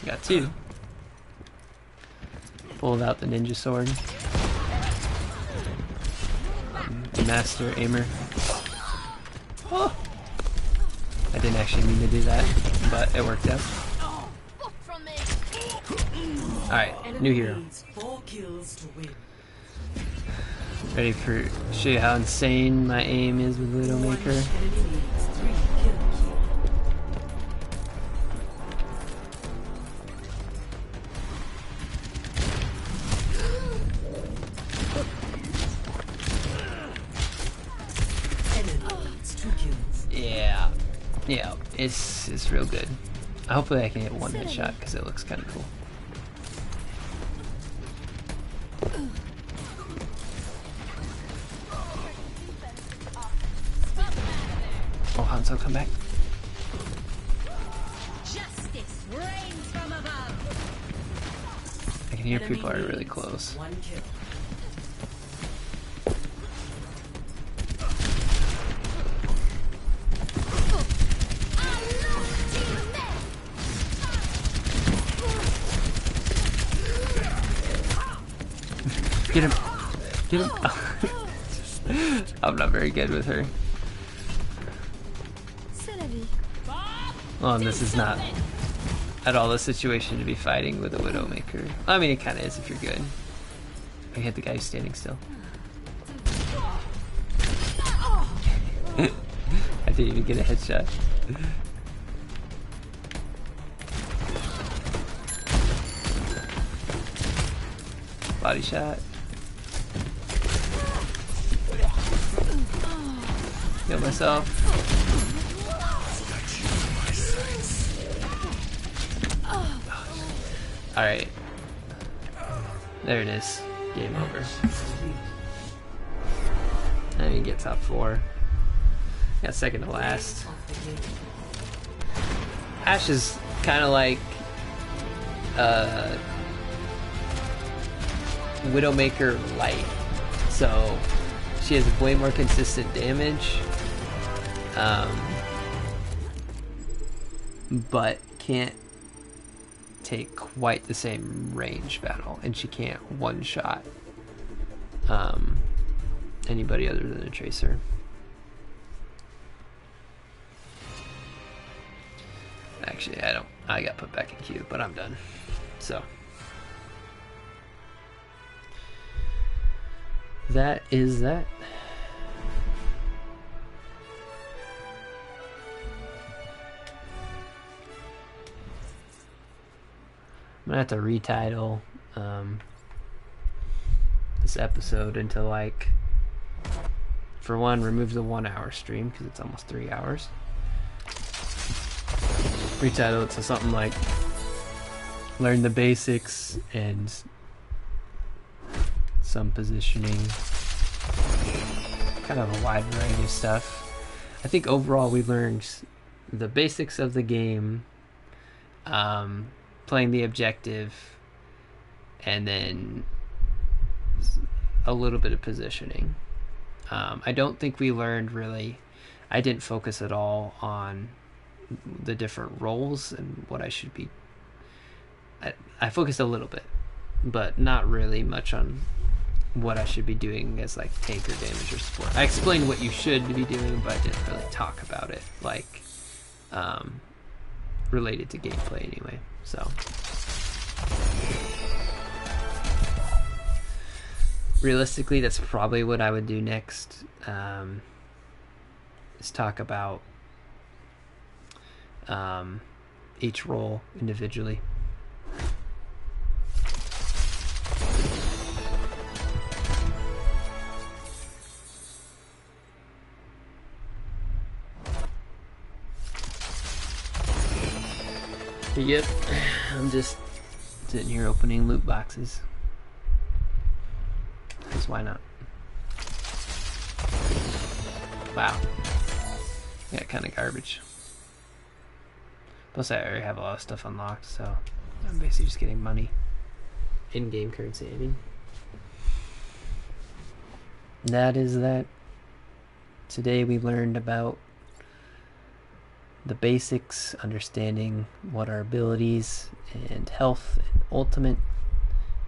Got two. Pulled out the ninja sword. Master aimer. Oh. I didn't actually mean to do that, but it worked out. Alright, new hero. Ready for show you how insane my aim is with Widowmaker. Yeah, it's real good. Hopefully I can hit one headshot because it looks kind of cool. Oh, Hanzo, come back. Justice reigns from above. I can hear people are really close. Get him! Get him! I'm not very good with her. Well, and this is not at all the situation to be fighting with a Widowmaker. I mean, it kind of is if you're good. I hit the guy who's standing still. I didn't even get a headshot. Body shot. Kill myself. Alright. There it is. Game over. I didn't get top 4. Got second to last. Ash is kind of like Widowmaker light. So she has way more consistent damage. But can't take quite the same range battle, and she can't one-shot anybody other than a tracer. Actually, I got put back in queue, but I'm done. So that is that. gonna have to retitle this episode into like, for one, remove the 1 hour stream because it's almost 3 hours. Retitle it to something like learn the basics and some positioning, kind of a wide variety of stuff. I think overall we learned the basics of the game, playing the objective, and then a little bit of positioning. I don't think we learned really, I didn't focus at all on the different roles and what I should be. I focused a little bit, but not really much on what I should be doing as like tank or damage or support. I explained what you should be doing, but I didn't really talk about it like related to gameplay anyway. So realistically, that's probably what I would do next, is talk about each role individually. Yep, I'm just sitting here opening loot boxes. Because why not? Wow. Yeah, kind of garbage. Plus I already have a lot of stuff unlocked, so I'm basically just getting money. In-game currency, I mean. That is that. Today we learned about the basics, understanding what our abilities and health and ultimate.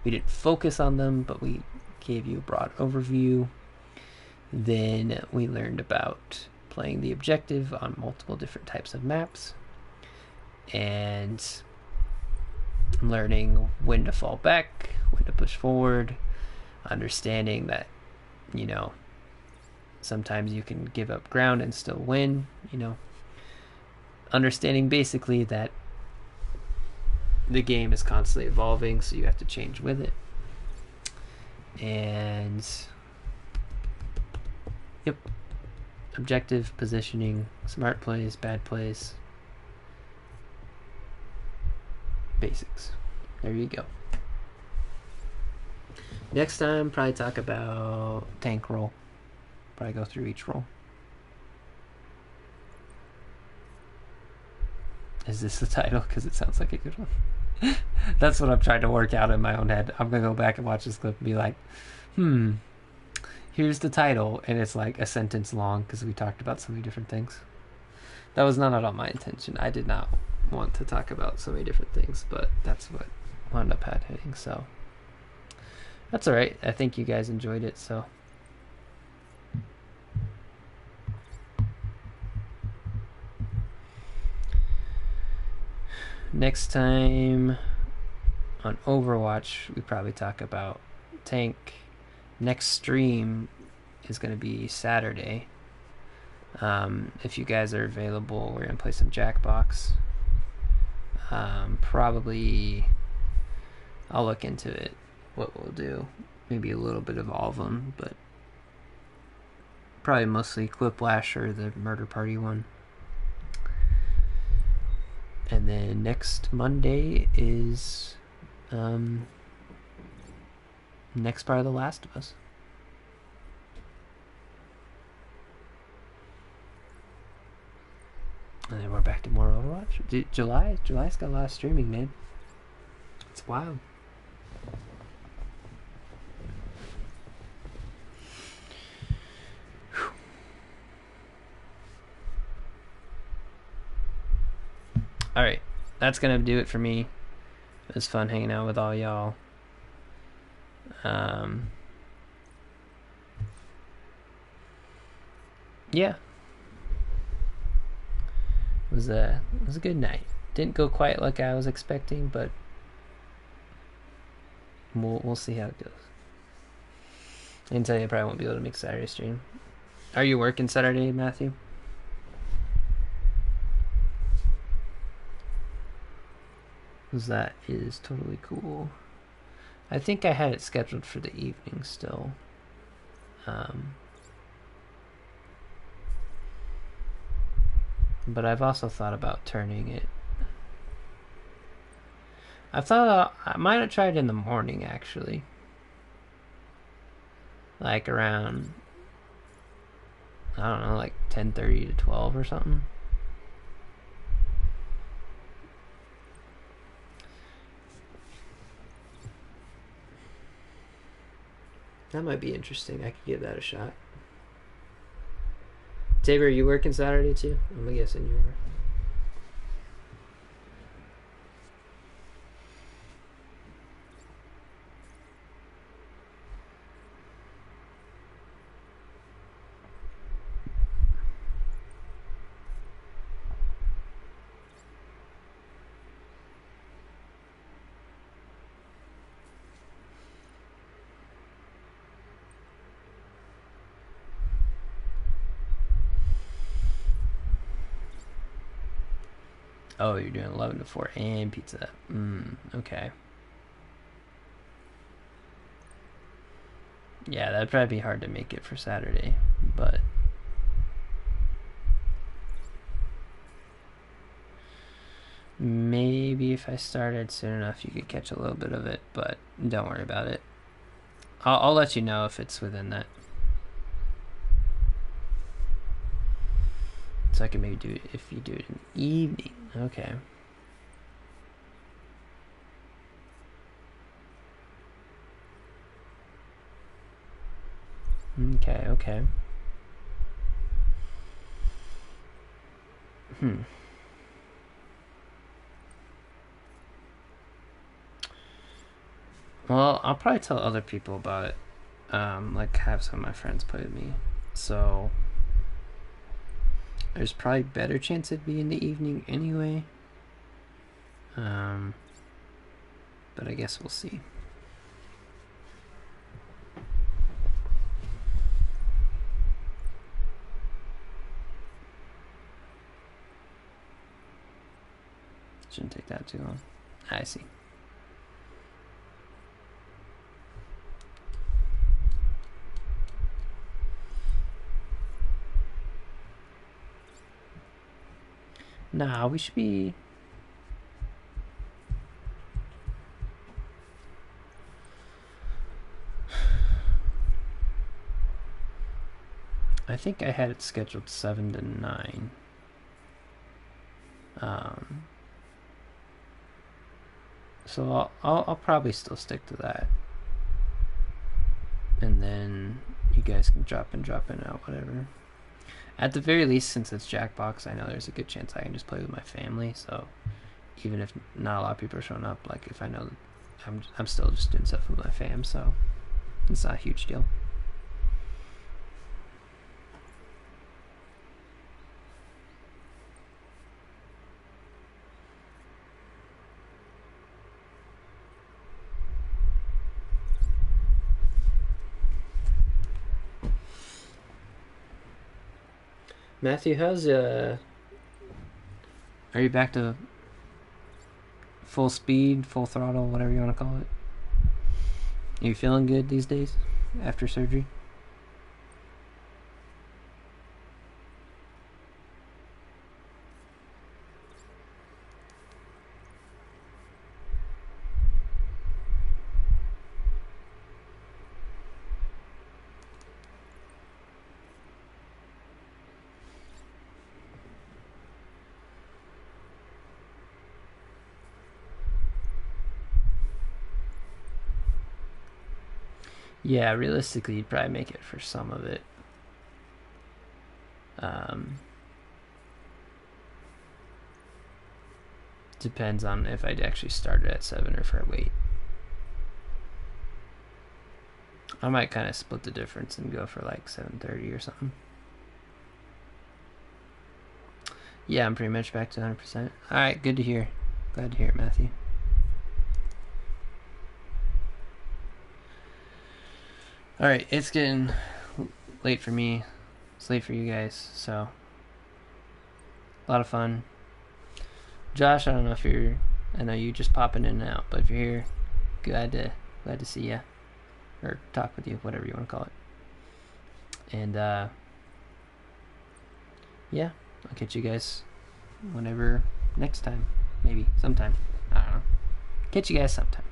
We didn't focus on them, but we gave you a broad overview. Then we learned about playing the objective on multiple different types of maps and learning when to fall back, when to push forward, understanding that, you know, sometimes you can give up ground and still win, you know. Understanding basically that the game is constantly evolving, so you have to change with it. And yep, objective, positioning, smart plays, bad plays, basics. There you go. Next time, probably talk about tank role. Probably go through each role. Is this the title? Because it sounds like a good one. That's what I'm trying to work out in my own head. I'm going to go back and watch this clip and be like, here's the title. And it's like a sentence long because we talked about so many different things. That was not at all my intention. I did not want to talk about so many different things, but that's what wound up happening. So that's all right. I think you guys enjoyed it, so. Next time on Overwatch, we probably talk about tank. Next stream is going to be Saturday. If you guys are available, we're going to play some Jackbox. Probably, I'll look into it, what we'll do. Maybe a little bit of all of them, but probably mostly Quiplash or the Murder Party one. And then next Monday is next part of The Last of Us. And then we're back to more Overwatch. July's got a lot of streaming, man. It's wild. Alright, that's gonna do it for me. It was fun hanging out with all y'all. Yeah. It was a good night. Didn't go quite like I was expecting, but we'll see how it goes. I can tell you I probably won't be able to make Saturday stream. Are you working Saturday, Matthew? because that is totally cool. I think I had it scheduled for the evening still. But I've also thought about turning it. I thought I might have tried in the morning actually. Like around, I don't know, like 10:30 to 12 or something. That might be interesting. I could give that a shot. Tabor, are you working Saturday too? I'm guessing you are. Oh, you're doing 11 to 4 and pizza. Okay. Yeah, that'd probably be hard to make it for Saturday, but maybe if I started soon enough, you could catch a little bit of it, but don't worry about it. I'll let you know if it's within that. So I can maybe do it if you do it in the evening. Okay. Okay. Well, I'll probably tell other people about it. Like have some of my friends play with me. So there's probably better chance it'd be in the evening anyway. But I guess we'll see. Shouldn't take that too long. I see. Nah, we should be... I think I had it scheduled 7 to 9. So I'll probably still stick to that. And then you guys can drop in out, whatever. At the very least, since it's Jackbox, I know there's a good chance I can just play with my family. So even if not a lot of people are showing up, like if I know that I'm still just doing stuff with my fam, so it's not a huge deal. Matthew, how's are you back to full speed, full throttle, whatever you want to call it? Are you feeling good these days after surgery? Yeah, realistically, you'd probably make it for some of it. Depends on if I'd actually started at 7 or if I wait. I might kind of split the difference and go for like 7:30 or something. Yeah, I'm pretty much back to 100%. Alright, good to hear. Glad to hear it, Matthew. Alright, it's getting late for me. It's late for you guys, so a lot of fun. Josh, I don't know if you're I know you just popping in and out, but if you're here, glad to see ya, or talk with you, whatever you want to call it. And yeah, I'll catch you guys whenever next time, maybe sometime. I don't know. Catch you guys sometime.